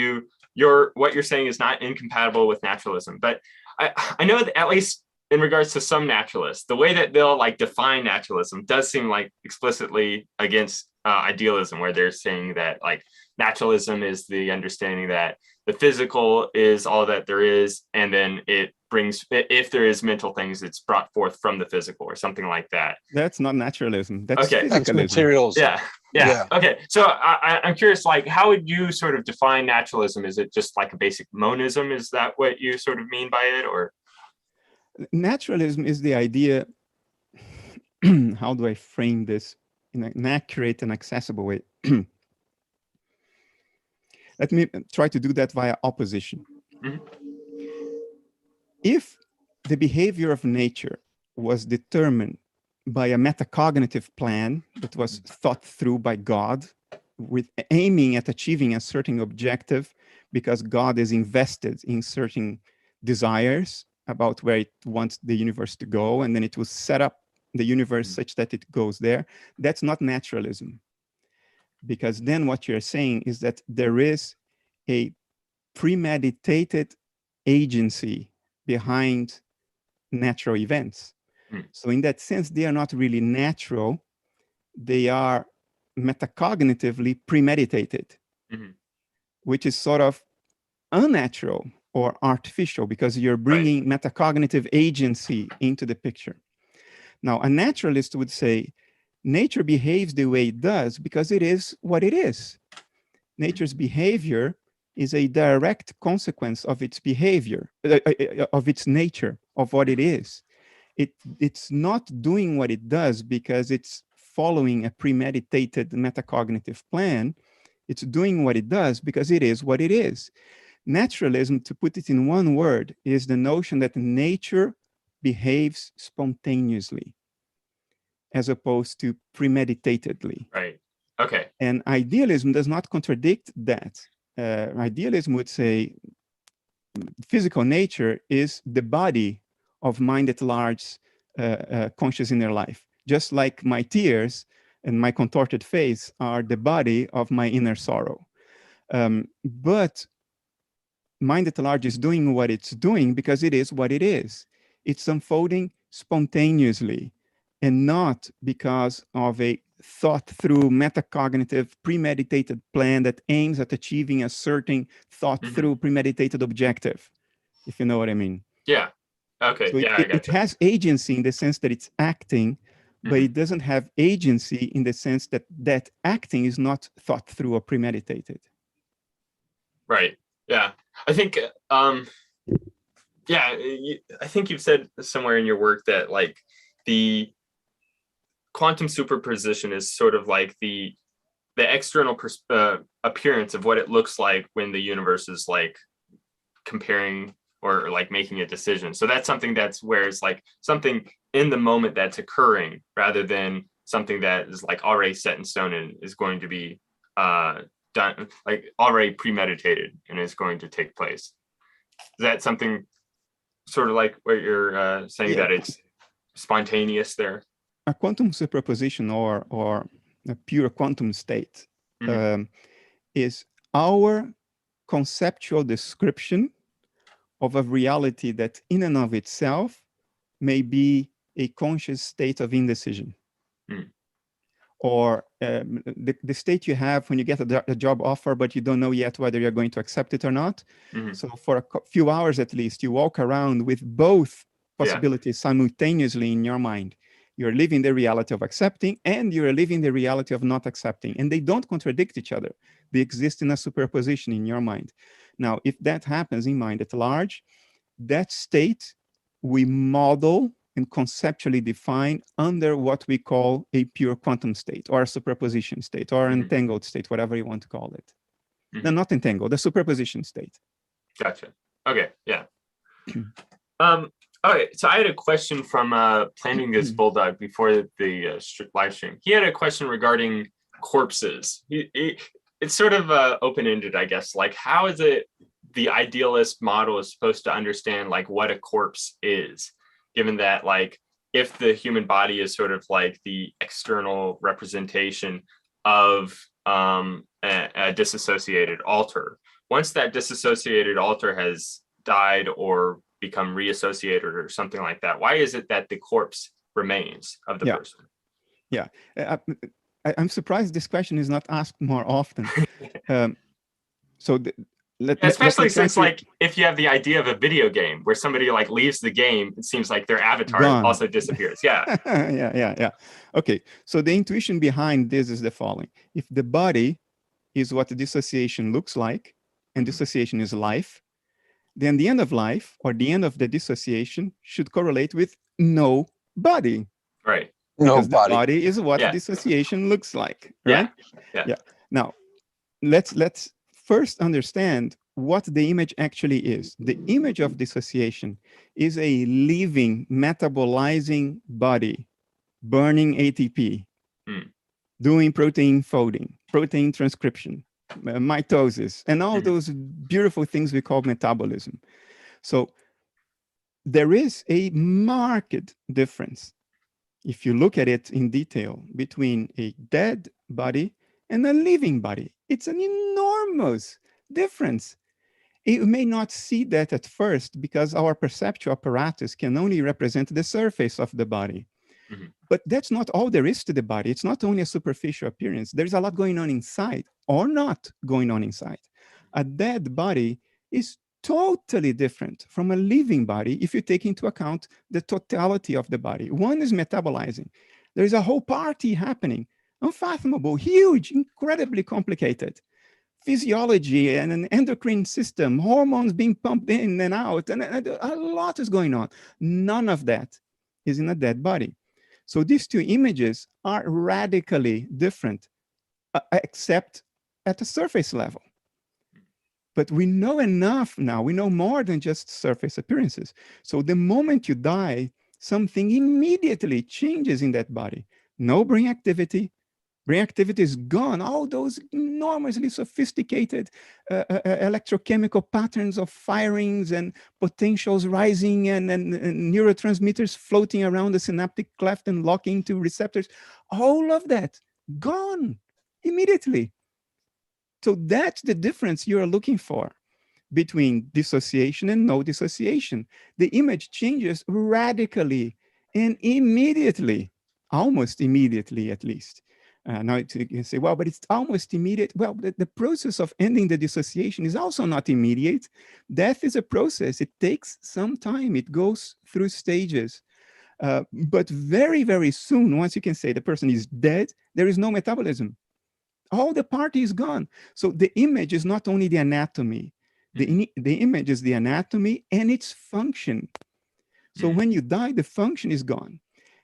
what you're saying is not incompatible with naturalism, but I know that at least in regards to some naturalists, the way that they'll like define naturalism does seem like explicitly against idealism, where they're saying that like naturalism is the understanding that the physical is all that there is, and then it brings, if there is mental things, it's brought forth from the physical or something like that. That's not naturalism. That's okay. That's physicalism. materials. Yeah. Okay. So I'm curious, like, how would you sort of define naturalism? Is it just like a basic monism? Is that what you sort of mean by it, or? Naturalism is the idea, how do I frame this in an accurate and accessible way? Let me try to do that via opposition. Mm-hmm. If the behavior of nature was determined by a metacognitive plan that was thought through by God, with aiming at achieving a certain objective, because God is invested in certain desires about where it wants the universe to go, and then it will set up the universe such that it goes there, that's not naturalism. Because then what you're saying is that there is a premeditated agency behind natural events. So in that sense, they are not really natural. They are metacognitively premeditated, which is sort of unnatural or artificial, because you're bringing metacognitive agency into the picture. Now, a naturalist would say, nature behaves the way it does because it is what it is. Nature's behavior is a direct consequence of its behavior, of its nature, of what it is. It's not doing what it does because it's following a premeditated metacognitive plan. It's doing what it does because it is what it is. Naturalism, to put it in one word, is the notion that nature behaves spontaneously as opposed to premeditatedly. Right. Okay. And idealism does not contradict that. Idealism would say physical nature is the body of mind at large, conscious inner life. Just like my tears and my contorted face are the body of my inner sorrow. But mind at large is doing what it's doing because it is what it is. It's unfolding spontaneously and not because of a thought through metacognitive premeditated plan that aims at achieving a certain thought through premeditated objective, if you know what I mean. Yeah. Okay. So yeah, it has agency in the sense that it's acting, but it doesn't have agency in the sense that that acting is not thought through or premeditated. Right. Yeah. I think, I think you've said somewhere in your work that like the quantum superposition is sort of like the external appearance of what it looks like when the universe is like comparing or like making a decision. So that's something that's where it's like something in the moment that's occurring rather than something that is like already set in stone and is going to be done, like already premeditated and is going to take place. Is that something sort of like what you're saying, that it's spontaneous there? A quantum superposition or a pure quantum state is our conceptual description of a reality that in and of itself may be a conscious state of indecision. Or the state you have when you get a job offer, but you don't know yet whether you're going to accept it or not. So for a few hours at least, you walk around with both possibilities simultaneously in your mind. You're living the reality of accepting and you're living the reality of not accepting. And they don't contradict each other. They exist in a superposition in your mind. Now, if that happens in mind at large, that state we model and conceptually define under what we call a pure quantum state or a superposition state or an entangled state, whatever you want to call it. No, not entangled, the superposition state. Gotcha. Okay, yeah. All right, so I had a question from Planting This Bulldog before the live stream. He had a question regarding corpses. It's sort of open-ended, I guess. Like, how is it the idealist model is supposed to understand like what a corpse is, given that like if the human body is sort of like the external representation of a disassociated alter. Once that disassociated alter has died or become reassociated or something like that? Why is it that the corpse remains of the person? Yeah, I'm surprised this question is not asked more often. So especially since like if you have the idea of a video game where somebody like leaves the game, it seems like their avatar also disappears. Yeah. yeah. Okay, so the intuition behind this is the following. If the body is what dissociation looks like, and dissociation is life, then the end of life or the end of the dissociation should correlate with no body. Right. Because the body is what dissociation looks like, right? Yeah. Now, let's first understand what the image actually is. The image of dissociation is a living, metabolizing body, burning ATP, doing protein folding, protein transcription, mitosis, and all those beautiful things we call metabolism. So there is a marked difference, if you look at it in detail, between a dead body and a living body. It's an enormous difference. You may not see that at first because our perceptual apparatus can only represent the surface of the body. But that's not all there is to the body. It's not only a superficial appearance. There's a lot going on inside or not going on inside. A dead body is totally different from a living body if you take into account the totality of the body. One is metabolizing. There's a whole party happening, unfathomable, huge, incredibly complicated. Physiology and an endocrine system, hormones being pumped in and out, and a lot is going on. None of that is in a dead body. So these two images are radically different, except at the surface level. But we know enough now, we know more than just surface appearances. So the moment you die, something immediately changes in that body. No brain activity is gone. All those enormously sophisticated electrochemical patterns of firings and potentials rising and neurotransmitters floating around the synaptic cleft and locking to receptors, all of that gone immediately. So that's the difference you're looking for between dissociation and no dissociation. The image changes radically and immediately, almost immediately at least. Now you can say, well, but it's almost immediate. Well, the process of ending the dissociation is also not immediate. Death is a process. It takes some time. It goes through stages. But very, very soon, once you can say the person is dead, there is no metabolism. All the party is gone. So the image is not only the anatomy. The image is the anatomy and its function. So when you die, the function is gone.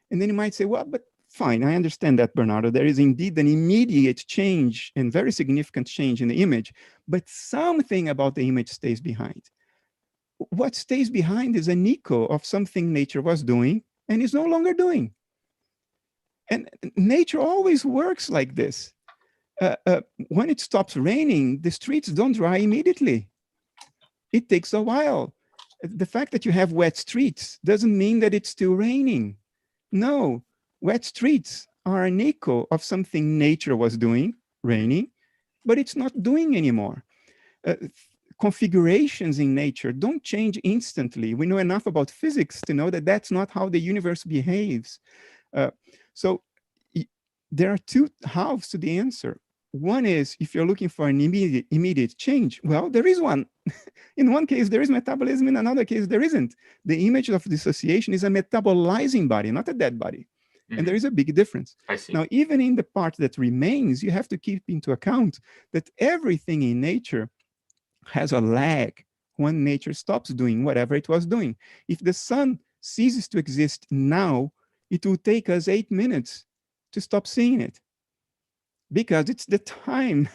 And then you might say, well, but fine, I understand that, Bernardo. There is indeed an immediate change and very significant change in the image, but something about the image stays behind. What stays behind is an echo of something nature was doing and is no longer doing. And nature always works like this. When it stops raining, the streets don't dry immediately. It takes a while. The fact that you have wet streets doesn't mean that it's still raining. No, wet streets are an echo of something nature was doing, raining, but it's not doing anymore. Configurations in nature don't change instantly. We know enough about physics to know that that's not how the universe behaves. So there are two halves to the answer. One is, if you're looking for an immediate change, well, there is one. In one case, there is metabolism. In another case, there isn't. The image of dissociation is a metabolizing body, not a dead body. And there is a big difference. I see. Now, even in the part that remains, you have to keep into account that everything in nature has a lag when nature stops doing whatever it was doing. If the sun ceases to exist now, it will take us 8 minutes to stop seeing it. Because it's the time,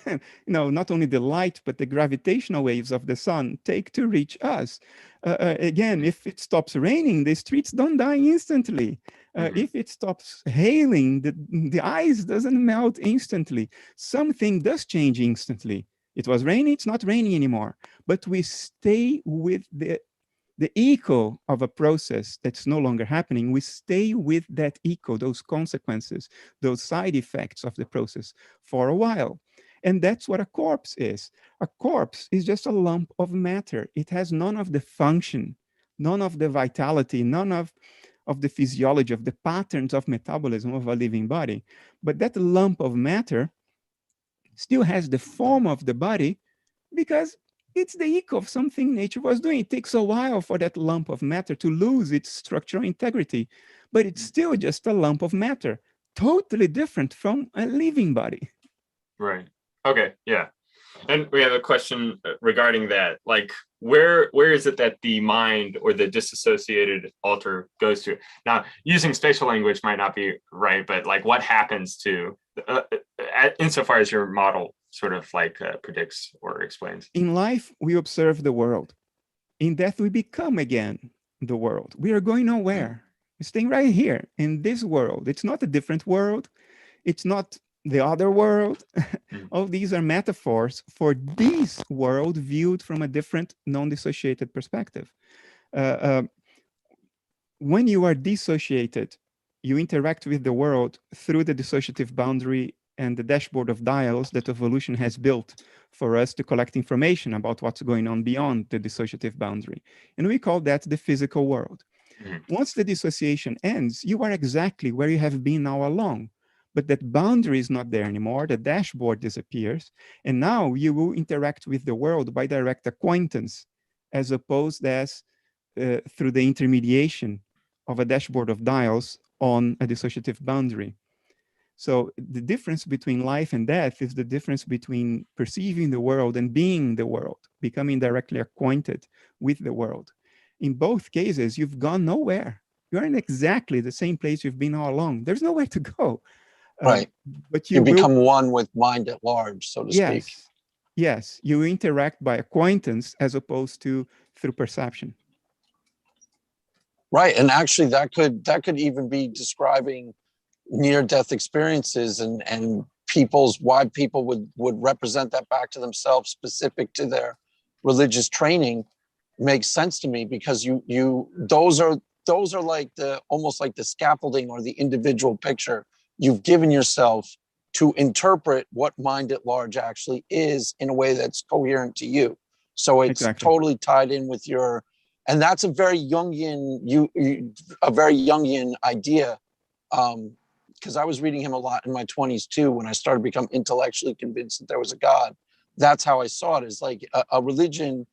not only the light, but the gravitational waves of the sun take to reach us. Again, if it stops raining, the streets don't die instantly. If it stops hailing, the ice doesn't melt instantly. Something does change instantly. It was raining, it's not raining anymore. But we stay with the echo of a process that's no longer happening. We stay with that echo, those consequences, those side effects of the process for a while. And that's what a corpse is. A corpse is just a lump of matter. It has none of the function none of the vitality, none of the physiology, of the patterns of metabolism of a living body. But that lump of matter still has the form of the body because it's the echo of something nature was doing. It takes a while for that lump of matter to lose its structural integrity, but it's still just a lump of matter, totally different from a living body. Right. Okay. Yeah. And we have a question regarding that. Like, where is it that the mind or the disassociated alter goes to? Now, using spatial language might not be right, but like, what happens to, insofar as your model sort of like predicts or explains? In life, we observe the world. In death, we become again the world. We are going nowhere. We're staying right here in this world. It's not a different world. It's not the other world. All these are metaphors for this world viewed from a different non-dissociated perspective. When you are dissociated, you interact with the world through the dissociative boundary and the dashboard of dials that evolution has built for us to collect information about what's going on beyond the dissociative boundary. And we call that the physical world. Once the dissociation ends, you are exactly where you have been all along. But that boundary is not there anymore. The dashboard disappears. And now you will interact with the world by direct acquaintance, as opposed as through the intermediation of a dashboard of dials on a dissociative boundary. So the difference between life and death is the difference between perceiving the world and being the world, becoming directly acquainted with the world. In both cases, you've gone nowhere. You're in exactly the same place you've been all along. There's nowhere to go. Right. But you become one with mind at large, so to speak. Yes, you interact by acquaintance as opposed to through perception. Right, and actually that could even be describing near-death experiences and why people would represent that back to themselves specific to their religious training makes sense to me, because those are like almost like the scaffolding or the individual picture you've given yourself to interpret what mind at large actually is in a way that's coherent to you. So it's totally tied in with your, and that's a very Jungian, a very Jungian idea. Because I was reading him a lot in my 20s too, when I started to become intellectually convinced that there was a God. That's how I saw it, is like a religion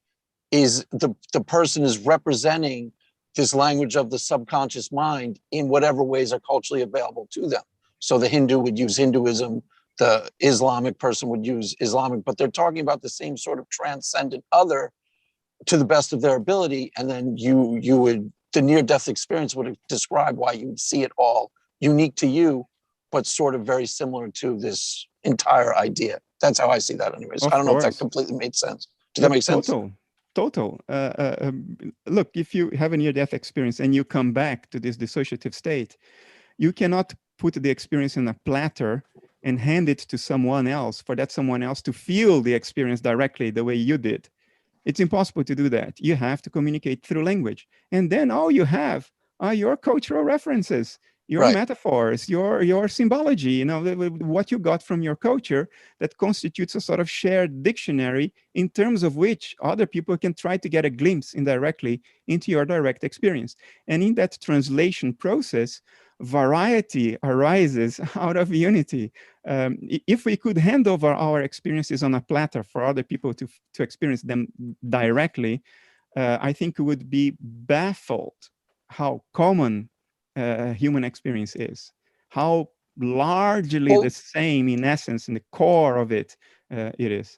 is the person is representing this language of the subconscious mind in whatever ways are culturally available to them. So the Hindu would use Hinduism, the Islamic person would use Islamic, but they're talking about the same sort of transcendent other to the best of their ability. And then the near-death experience would describe why you would see it all unique to you, but sort of very similar to this entire idea. That's how I see that anyways. I don't know if that completely made sense. Did that make sense? Total. Look, if you have a near-death experience and you come back to this dissociative state, you cannot put the experience in a platter and hand it to someone else for that someone else to feel the experience directly the way you did. It's impossible to do that. You have to communicate through language. And then all you have are your cultural references, your metaphors, your symbology, what you got from your culture that constitutes a sort of shared dictionary in terms of which other people can try to get a glimpse indirectly into your direct experience. And in that translation process, variety arises out of unity. If we could hand over our experiences on a platter for other people to experience them directly, I think we would be baffled how common human experience is, how largely the same in essence, in the core of it, it is.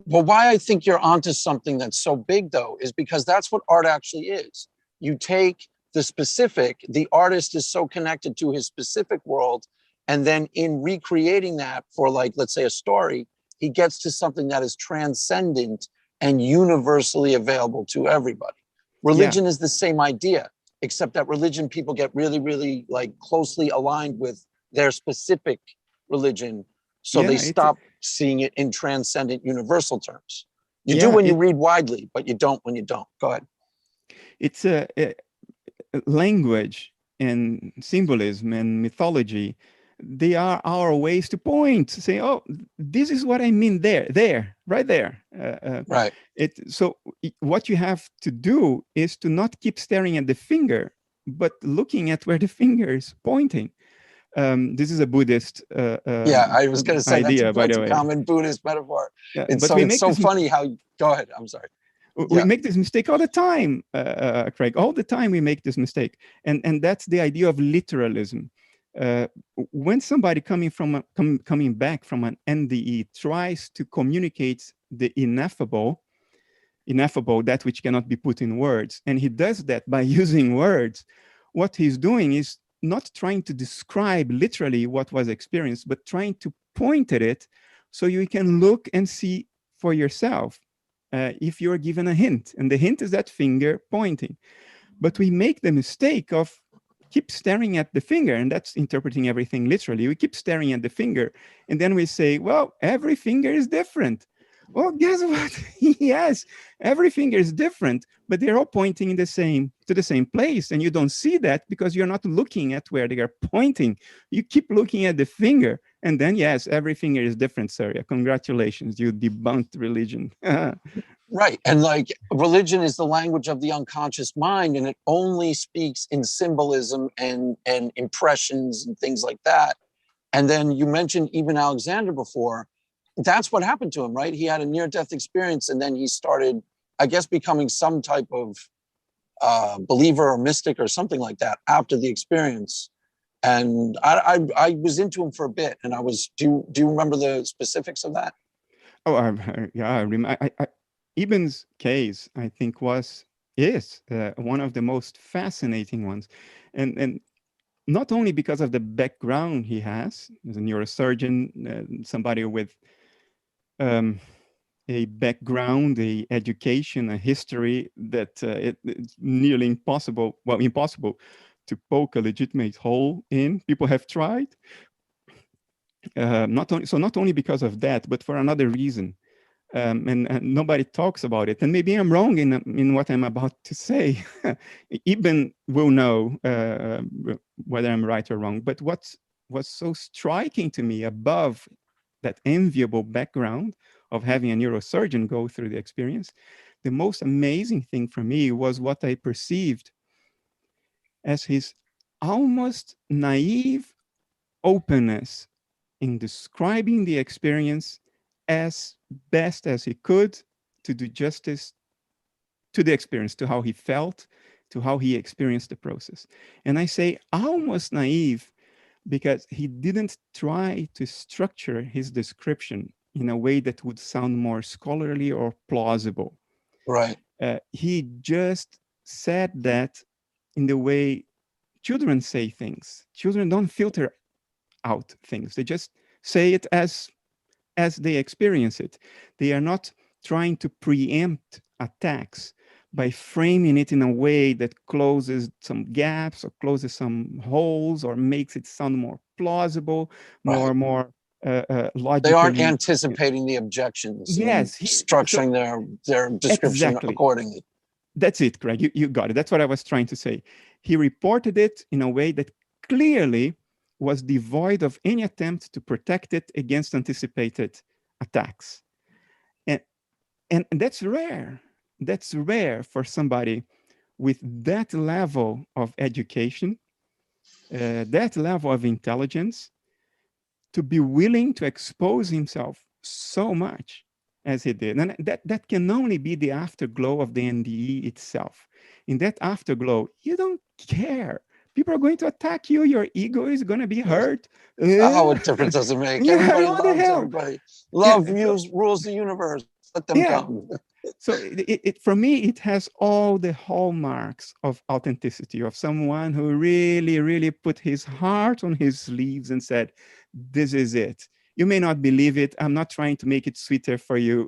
Well, why I think you're onto something that's so big though, is because that's what art actually is. You take the specific, the artist is so connected to his specific world, and then in recreating that for, like, let's say a story, he gets to something that is transcendent and universally available to everybody. Religion is the same idea, except that religion, people get really, really like closely aligned with their specific religion. So they stop seeing it in transcendent universal terms. You do when you read widely, but you don't when you don't. Go ahead. It's language and symbolism and mythology they are our ways to point, to say, oh, this is what I mean there, right there. Right. So what you have to do is to not keep staring at the finger, but looking at where the finger is pointing. This is a Buddhist Yeah, I was going to say idea, by the that's a way. common Buddhist metaphor. Yeah, It's but we it's make so this funny how. Go ahead. I'm sorry. We make this mistake all the time, Craig. All the time we make this mistake, and that's the idea of literalism. When somebody coming back from an NDE tries to communicate the ineffable, that which cannot be put in words, and he does that by using words, what he's doing is not trying to describe literally what was experienced, but trying to point at it so you can look and see for yourself. If you're given a hint, and the hint is that finger pointing. But we make the mistake of keep staring at the finger, and that's interpreting everything literally. We keep staring at the finger, and then we say, well, every finger is different. Well, guess what? Yes, every finger is different, but they're all pointing to the same place, and you don't see that because you're not looking at where they are pointing. You keep looking at the finger, and then yes, every finger is different, Surya. Congratulations, you debunked religion. Right. And like religion is the language of the unconscious mind, and it only speaks in symbolism and impressions and things like that. And then you mentioned Ibn Alexander before. That's what happened to him, right? He had a near-death experience, and then he started, I guess, becoming some type of believer or mystic or something like that after the experience. And I was into him for a bit, and I was. Do you remember the specifics of that? Oh, yeah, I remember. Ibn's case, I think, is one of the most fascinating ones, and not only because of the background he has as a neurosurgeon, somebody with a background, a education, a history that it's nearly impossible to poke a legitimate hole in. People have tried, not only because of that, but for another reason. And nobody talks about it. And maybe I'm wrong in what I'm about to say. Ibn will know whether I'm right or wrong. But what was so striking to me above that enviable background of having a neurosurgeon go through the experience, the most amazing thing for me was what I perceived as his almost naive openness in describing the experience as best as he could to do justice to the experience, to how he felt, to how he experienced the process. And I say almost naive because he didn't try to structure his description in a way that would sound more scholarly or plausible. Right. He just said that in the way children say things. Children don't filter out things. They just say it as they experience it. They are not trying to preempt attacks by framing it in a way that closes some gaps or closes some holes or makes it sound more plausible, more logical. They aren't anticipating the objections. Yes, structuring their description accordingly. That's it, Craig. You got it. That's what I was trying to say. He reported it in a way that clearly was devoid of any attempt to protect it against anticipated attacks. And that's rare. That's rare for somebody with that level of education, that level of intelligence, to be willing to expose himself so much as he did. And that can only be the afterglow of the NDE itself. In that afterglow, you don't care. People are going to attack you. Your ego is going to be hurt. Oh, what difference does it make? Everybody loves everybody. Love rules the universe. Let them come. So for me, it has all the hallmarks of authenticity, of someone who really, really put his heart on his sleeves and said, this is it. You may not believe it. I'm not trying to make it sweeter for you,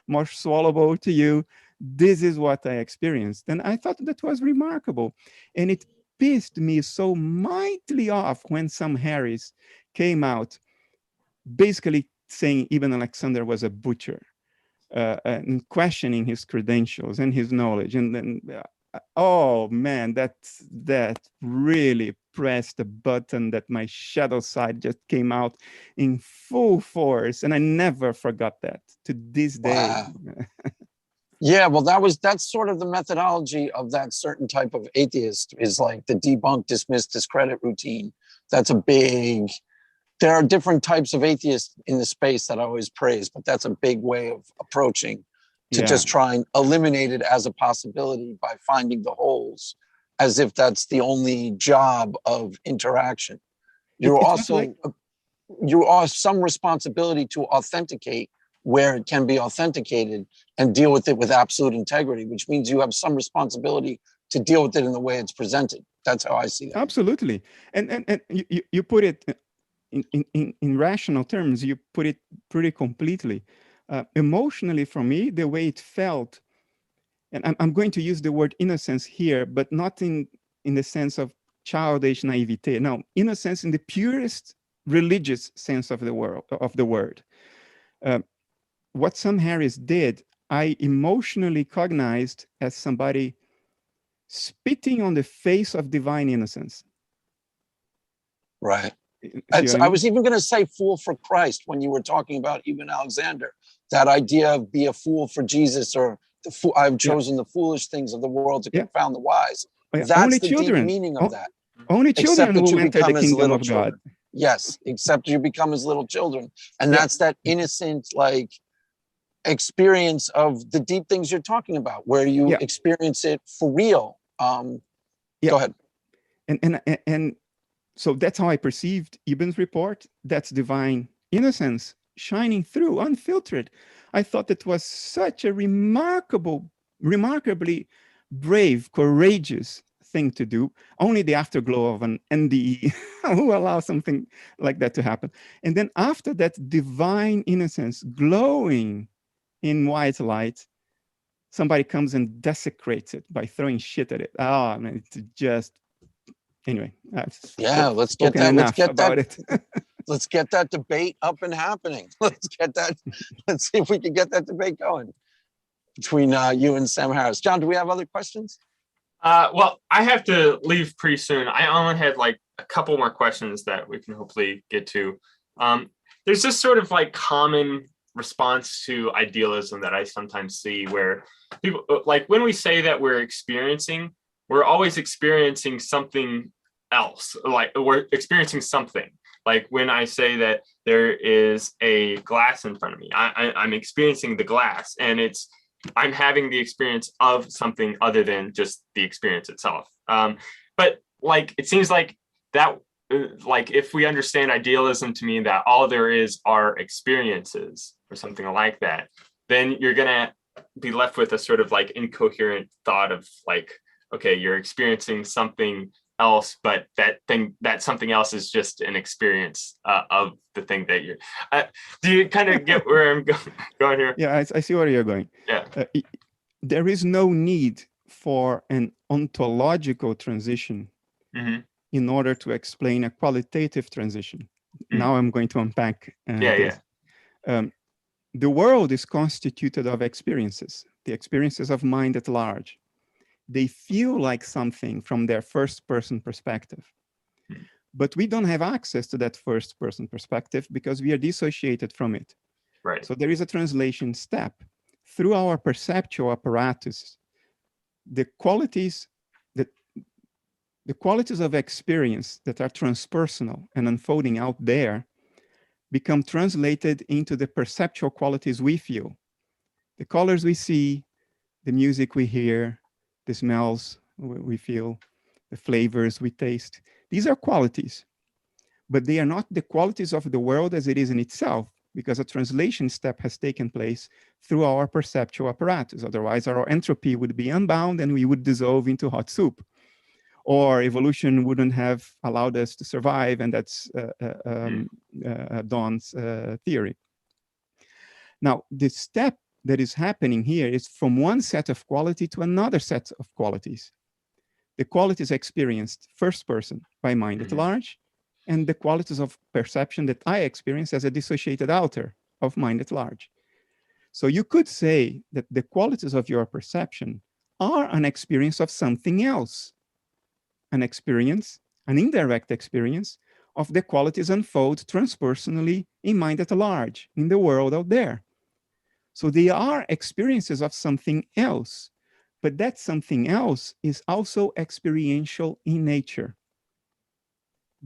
more swallowable to you. This is what I experienced. And I thought that was remarkable. And it pissed me so mightily off when some Harris came out basically saying Ibn Alexander was a butcher and questioning his credentials and his knowledge. And then oh man, that really pressed the button that my shadow side just came out in full force, and I never forgot that to this day. Wow. Yeah, well, that's sort of the methodology of that certain type of atheist, is like the debunk, dismiss, discredit routine. That's a big, there are different types of atheists in the space that I always praise, but that's a big way of approaching to just try and eliminate it as a possibility by finding the holes, as if that's the only job of interaction. You are some responsibility to authenticate where it can be authenticated and deal with it with absolute integrity, which means you have some responsibility to deal with it in the way it's presented. That's how I see that. Absolutely. And you put it in rational terms, you put it pretty completely. Emotionally, for me, the way it felt, and I'm going to use the word innocence here, but not in the sense of childish naivete. No, innocence in the purest religious sense of the word. What Sam Harris did, I emotionally cognized as somebody spitting on the face of divine innocence. Right. I was even going to say fool for Christ when you were talking about even Alexander. That idea of be a fool for Jesus, or I've chosen the foolish things of the world to confound the wise. That's only the children. deep meaning of that. Only children will enter the kingdom of God. Yes, except you become as little children. And that's that innocent, like, experience of the deep things you're talking about, where you experience it for real. Go ahead. And so that's how I perceived Ibn's report. That's divine innocence shining through, unfiltered. I thought it was such a remarkably brave, courageous thing to do. Only the afterglow of an NDE will allow something like that to happen. And then after that divine innocence glowing in white light, somebody comes and desecrates it by throwing shit at it. Oh man, it's just, anyway. Let's get that. Let's get that debate up and happening. Let's see if we can get that debate going between you and Sam Harris. John, do we have other questions? Well, I have to leave pretty soon. I only had like a couple more questions that we can hopefully get to. There's this sort of like common response to idealism that I sometimes see, where people, like when we say that we're always experiencing something else. Like we're experiencing something. Like when I say that there is a glass in front of me, I'm experiencing the glass, and I'm having the experience of something other than just the experience itself. But like, it seems like that, like if we understand idealism to mean that all there is are experiences or something like that, then you're gonna be left with a sort of like incoherent thought of like, okay, you're experiencing something else, but that something else is just an experience of the thing that you're. Do you kind of get where I'm going here? Yeah, I see where you're going. Yeah. There is no need for an ontological transition in order to explain a qualitative transition. Now I'm going to unpack this. The world is constituted of experiences, the experiences of mind at large. They feel like something from their first-person perspective. But we don't have access to that first-person perspective because we are dissociated from it. Right. So there is a translation step. Through our perceptual apparatus, the qualities of experience that are transpersonal and unfolding out there become translated into the perceptual qualities we feel. The colors we see, the music we hear, the smells we feel, the flavors we taste. These are qualities, but they are not the qualities of the world as it is in itself, because a translation step has taken place through our perceptual apparatus. Otherwise, our entropy would be unbound and we would dissolve into hot soup. Or evolution wouldn't have allowed us to survive, and that's Dawn's theory. Now, the step that is happening here is from one set of quality to another set of qualities. The qualities experienced first person by mind at large, and the qualities of perception that I experience as a dissociated outer of mind at large. So you could say that the qualities of your perception are an experience of something else, an experience, an indirect experience of the qualities unfold transpersonally in mind at large, in the world out there. So they are experiences of something else, but that something else is also experiential in nature.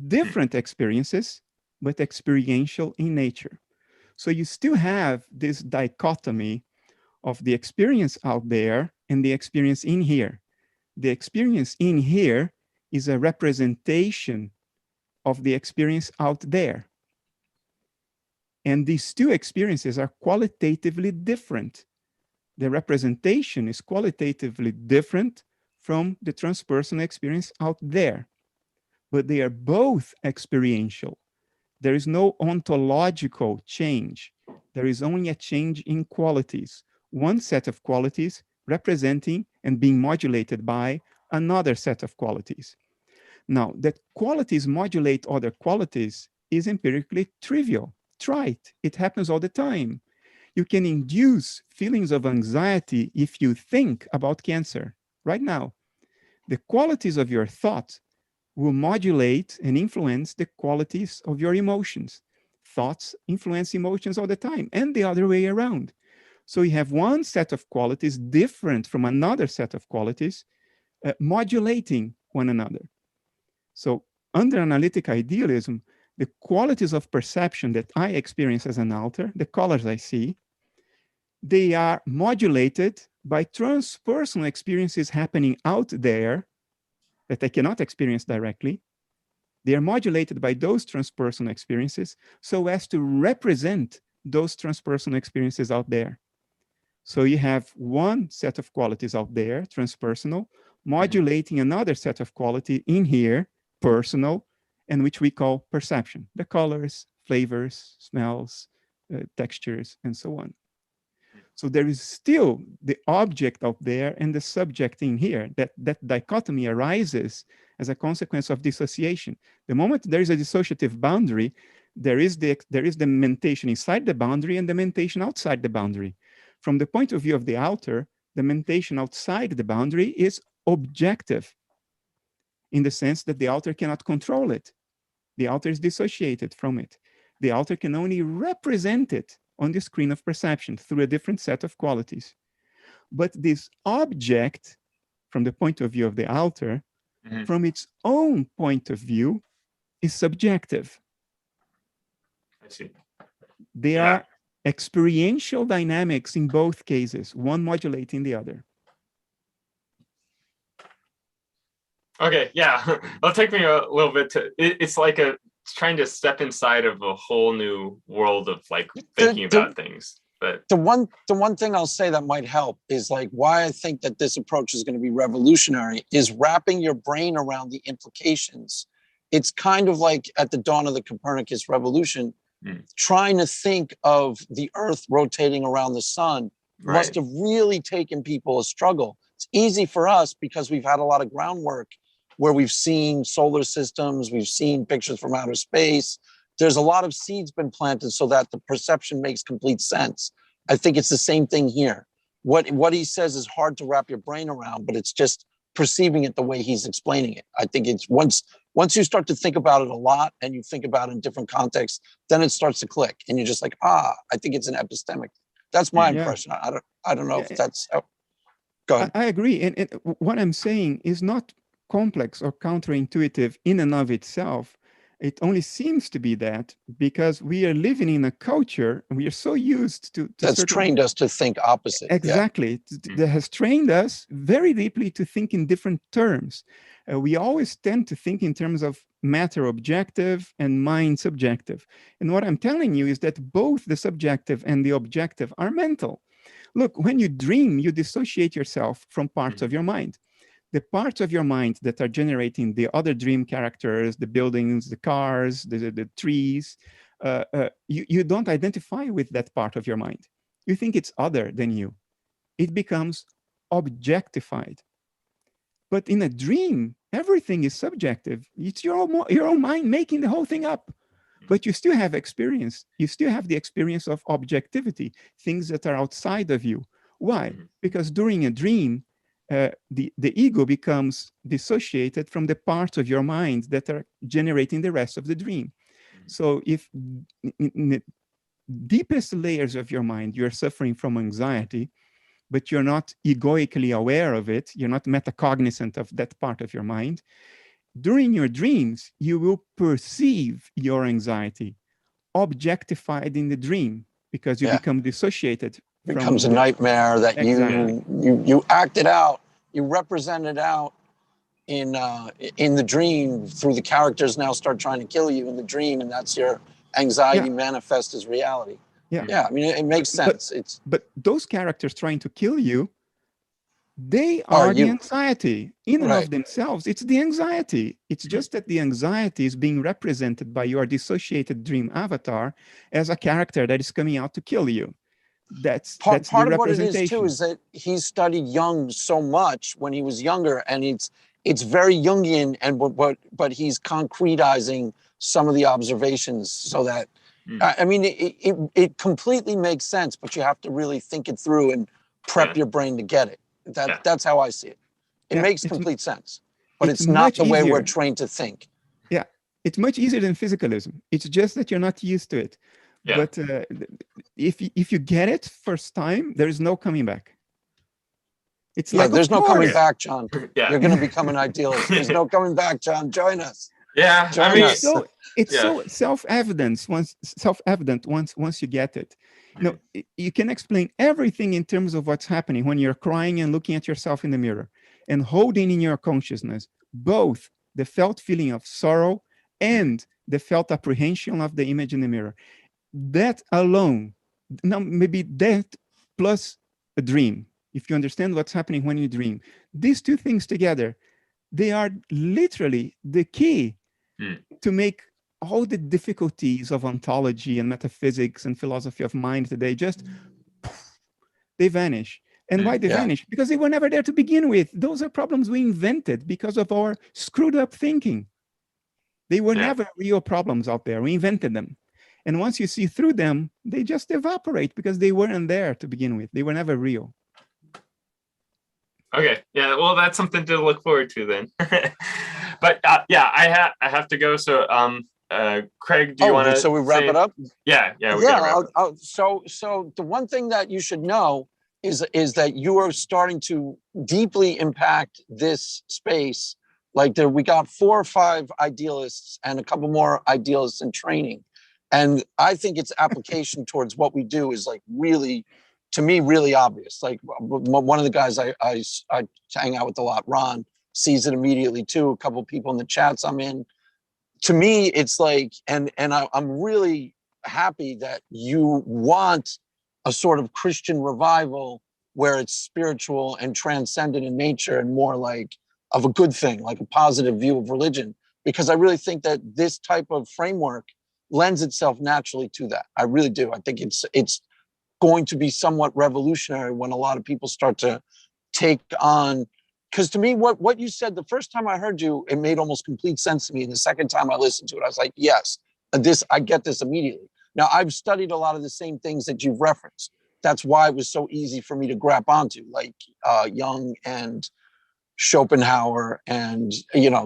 Different experiences, but experiential in nature. So you still have this dichotomy of the experience out there and the experience in here. The experience in here is a representation of the experience out there. And these two experiences are qualitatively different. The representation is qualitatively different from the transpersonal experience out there, but they are both experiential. There is no ontological change. There is only a change in qualities. One set of qualities representing and being modulated by another set of qualities. Now, that qualities modulate other qualities is empirically trivial, trite. It happens all the time. You can induce feelings of anxiety if you think about cancer right now. The qualities of your thought will modulate and influence the qualities of your emotions. Thoughts influence emotions all the time, and the other way around. So you have one set of qualities different from another set of qualities, modulating one another. So under analytic idealism, the qualities of perception that I experience as an alter, the colors I see, they are modulated by transpersonal experiences happening out there that I cannot experience directly. They are modulated by those transpersonal experiences so as to represent those transpersonal experiences out there. So you have one set of qualities out there, transpersonal, modulating another set of quality in here, personal, and which we call perception, the colors, flavors, smells, textures, and so on. So there is still the object out there and the subject in here. That dichotomy arises as a consequence of dissociation. The moment there is a dissociative boundary, there is the mentation inside the boundary and the mentation outside the boundary. From the point of view of the outer, the mentation outside the boundary is objective in the sense that the outer cannot control it. The outer is dissociated from it. The outer can only represent it on the screen of perception through a different set of qualities. But this object, from the point of view of the outer, from its own point of view, is subjective. I see. They are experiential dynamics in both cases, one modulating the other. Okay, yeah, it'll take me a little bit to, it's like trying to step inside of a whole new world of like thinking about things. But the one thing I'll say that might help is like why I think that this approach is going to be revolutionary is wrapping your brain around the implications. It's kind of like at the dawn of the Copernicus revolution, trying to think of the Earth rotating around the sun must have really taken people a struggle. It's easy for us because we've had a lot of groundwork where we've seen solar systems, we've seen pictures from outer space. There's a lot of seeds been planted so that the perception makes complete sense. I think it's the same thing here. What he says is hard to wrap your brain around, but it's just perceiving it the way he's explaining it. I think it's once you start to think about it a lot and you think about it in different contexts, then it starts to click and you're just like, I think it's an epistemic. That's my impression. I don't know if that's, go ahead. I agree. And what I'm saying is not complex or counterintuitive in and of itself. It only seems to be that because we are living in a culture and we are so used to that's trained us to think opposite. Exactly. That has trained us very deeply to think in different terms. We always tend to think in terms of matter objective and mind subjective. And what I'm telling you is that both the subjective and the objective are mental. Look, when you dream, you dissociate yourself from parts of your mind. The parts of your mind that are generating the other dream characters, the buildings, the cars, the trees, you don't identify with that part of your mind. You think it's other than you. It becomes objectified. But in a dream, everything is subjective. It's your own mind making the whole thing up. But you still have experience. You still have the experience of objectivity, things that are outside of you. Why? Because during a dream, the ego becomes dissociated from the parts of your mind that are generating the rest of the dream. So if in the deepest layers of your mind, you're suffering from anxiety, but you're not egoically aware of it, you're not metacognizant of that part of your mind, during your dreams, you will perceive your anxiety objectified in the dream because you become dissociated. Becomes a nightmare that you acted out, you represented out in the dream through the characters now start trying to kill you in the dream, and that's your anxiety manifest as reality. I mean, it makes sense. But those characters trying to kill you, they are the anxiety in and of themselves. It's the anxiety. It's just that the anxiety is being represented by your dissociated dream avatar as a character that is coming out to kill you. That's part of what it is too is that he studied Jung so much when he was younger, and it's very Jungian, and but he's concretizing some of the observations so that I mean it completely makes sense, but you have to really think it through and prep your brain to get it. That's how I see it. It makes complete sense, but it's not the way we're trained to think. Yeah, it's much easier than physicalism. It's just that you're not used to it. Yeah. But if you get it first time, there is no coming back. It's like there's no coming back, John. You're going to become an idealist. There's no coming back, John. Join us. Yeah, Join us. It's so self-evident once you get it. You know, you can explain everything in terms of what's happening when you're crying and looking at yourself in the mirror and holding in your consciousness both the felt feeling of sorrow and the felt apprehension of the image in the mirror. That alone, now maybe that plus a dream, if you understand what's happening when you dream, these two things together, they are literally the key to make all the difficulties of ontology and metaphysics and philosophy of mind today just, they vanish. And why they vanish? Because they were never there to begin with. Those are problems we invented because of our screwed up thinking. They were never real problems out there. We invented them. And once you see through them, they just evaporate because they weren't there to begin with. They were never real. Okay. Yeah. Well, that's something to look forward to then. But I have to go. So, Craig, do you want to? So we wrap it up? Yeah. So the one thing that you should know is that you are starting to deeply impact this space. Like we got 4 or 5 idealists and a couple more idealists in training. And I think its application towards what we do is like really, to me, really obvious. Like one of the guys I hang out with a lot, Ron, sees it immediately too. A couple of people in the chats I'm in. To me, it's like, and I'm really happy that you want a sort of Christian revival where it's spiritual and transcendent in nature and more like of a good thing, like a positive view of religion. Because I really think that this type of framework lends itself naturally to that. I really do. I think it's going to be somewhat revolutionary when a lot of people start to take on, because to me, what you said the first time I heard you, it made almost complete sense to me. And the second time I listened to it, I was like, yes, I get this immediately. Now, I've studied a lot of the same things that you've referenced. That's why it was so easy for me to grab onto, like Jung and Schopenhauer and,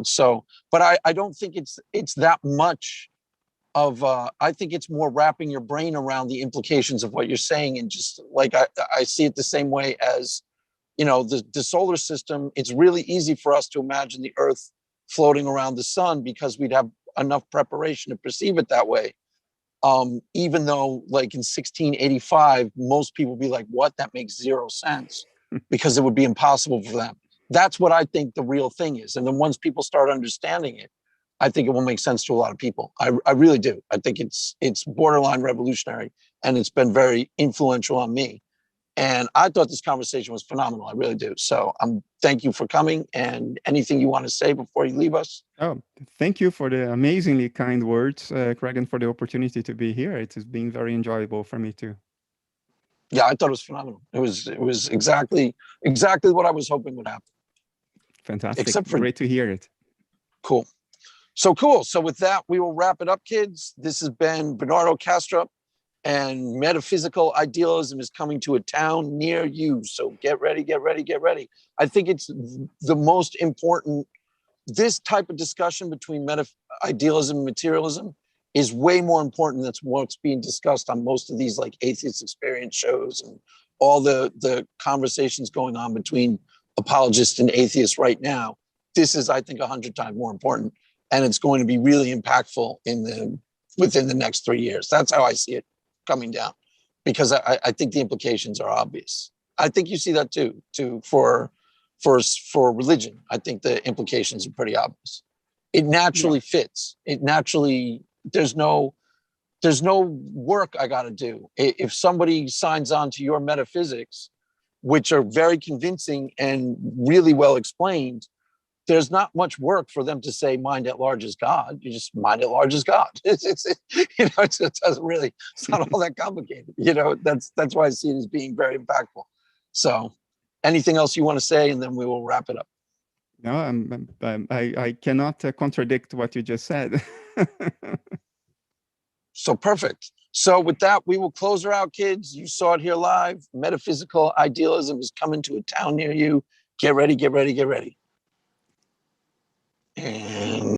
so, but I don't think it's that much of, I think it's more wrapping your brain around the implications of what you're saying. And just like, I see it the same way as, the solar system. It's really easy for us to imagine the Earth floating around the sun because we'd have enough preparation to perceive it that way. Even though like in 1685, most people would be like, what? That makes zero sense because it would be impossible for them. That's what I think the real thing is. And then once people start understanding it, I think it will make sense to a lot of people. I really do. I think it's borderline revolutionary, and it's been very influential on me. And I thought this conversation was phenomenal. I really do. So thank you for coming. And anything you want to say before you leave us? Oh, thank you for the amazingly kind words, Craig, and for the opportunity to be here. It has been very enjoyable for me too. Yeah, I thought it was phenomenal. It was exactly what I was hoping would happen. Fantastic. Great to hear it. Cool. So cool. So with that, we will wrap it up, kids. This has been Bernardo Kastrup and metaphysical idealism is coming to a town near you. So get ready, get ready, get ready. I think it's the most important. This type of discussion between idealism and materialism is way more important than what's being discussed on most of these like atheist experience shows and all the conversations going on between apologists and atheists right now. This is, I think, 100 times more important, and it's going to be really impactful within the next 3 years. That's how I see it coming down, because I think the implications are obvious. I think you see that too for religion. I think the implications are pretty obvious. It naturally fits. It naturally, there's no work I got to do. If somebody signs on to your metaphysics, which are very convincing and really well explained, there's not much work for them to say mind at large is God. You just mind at large is God. It doesn't really, it's not all that complicated. That's why I see it as being very impactful. So anything else you want to say, and then we will wrap it up. No, I cannot contradict what you just said. So perfect. So with that, we will close her out, kids. You saw it here live. Metaphysical idealism is coming to a town near you. Get ready, get ready, get ready. And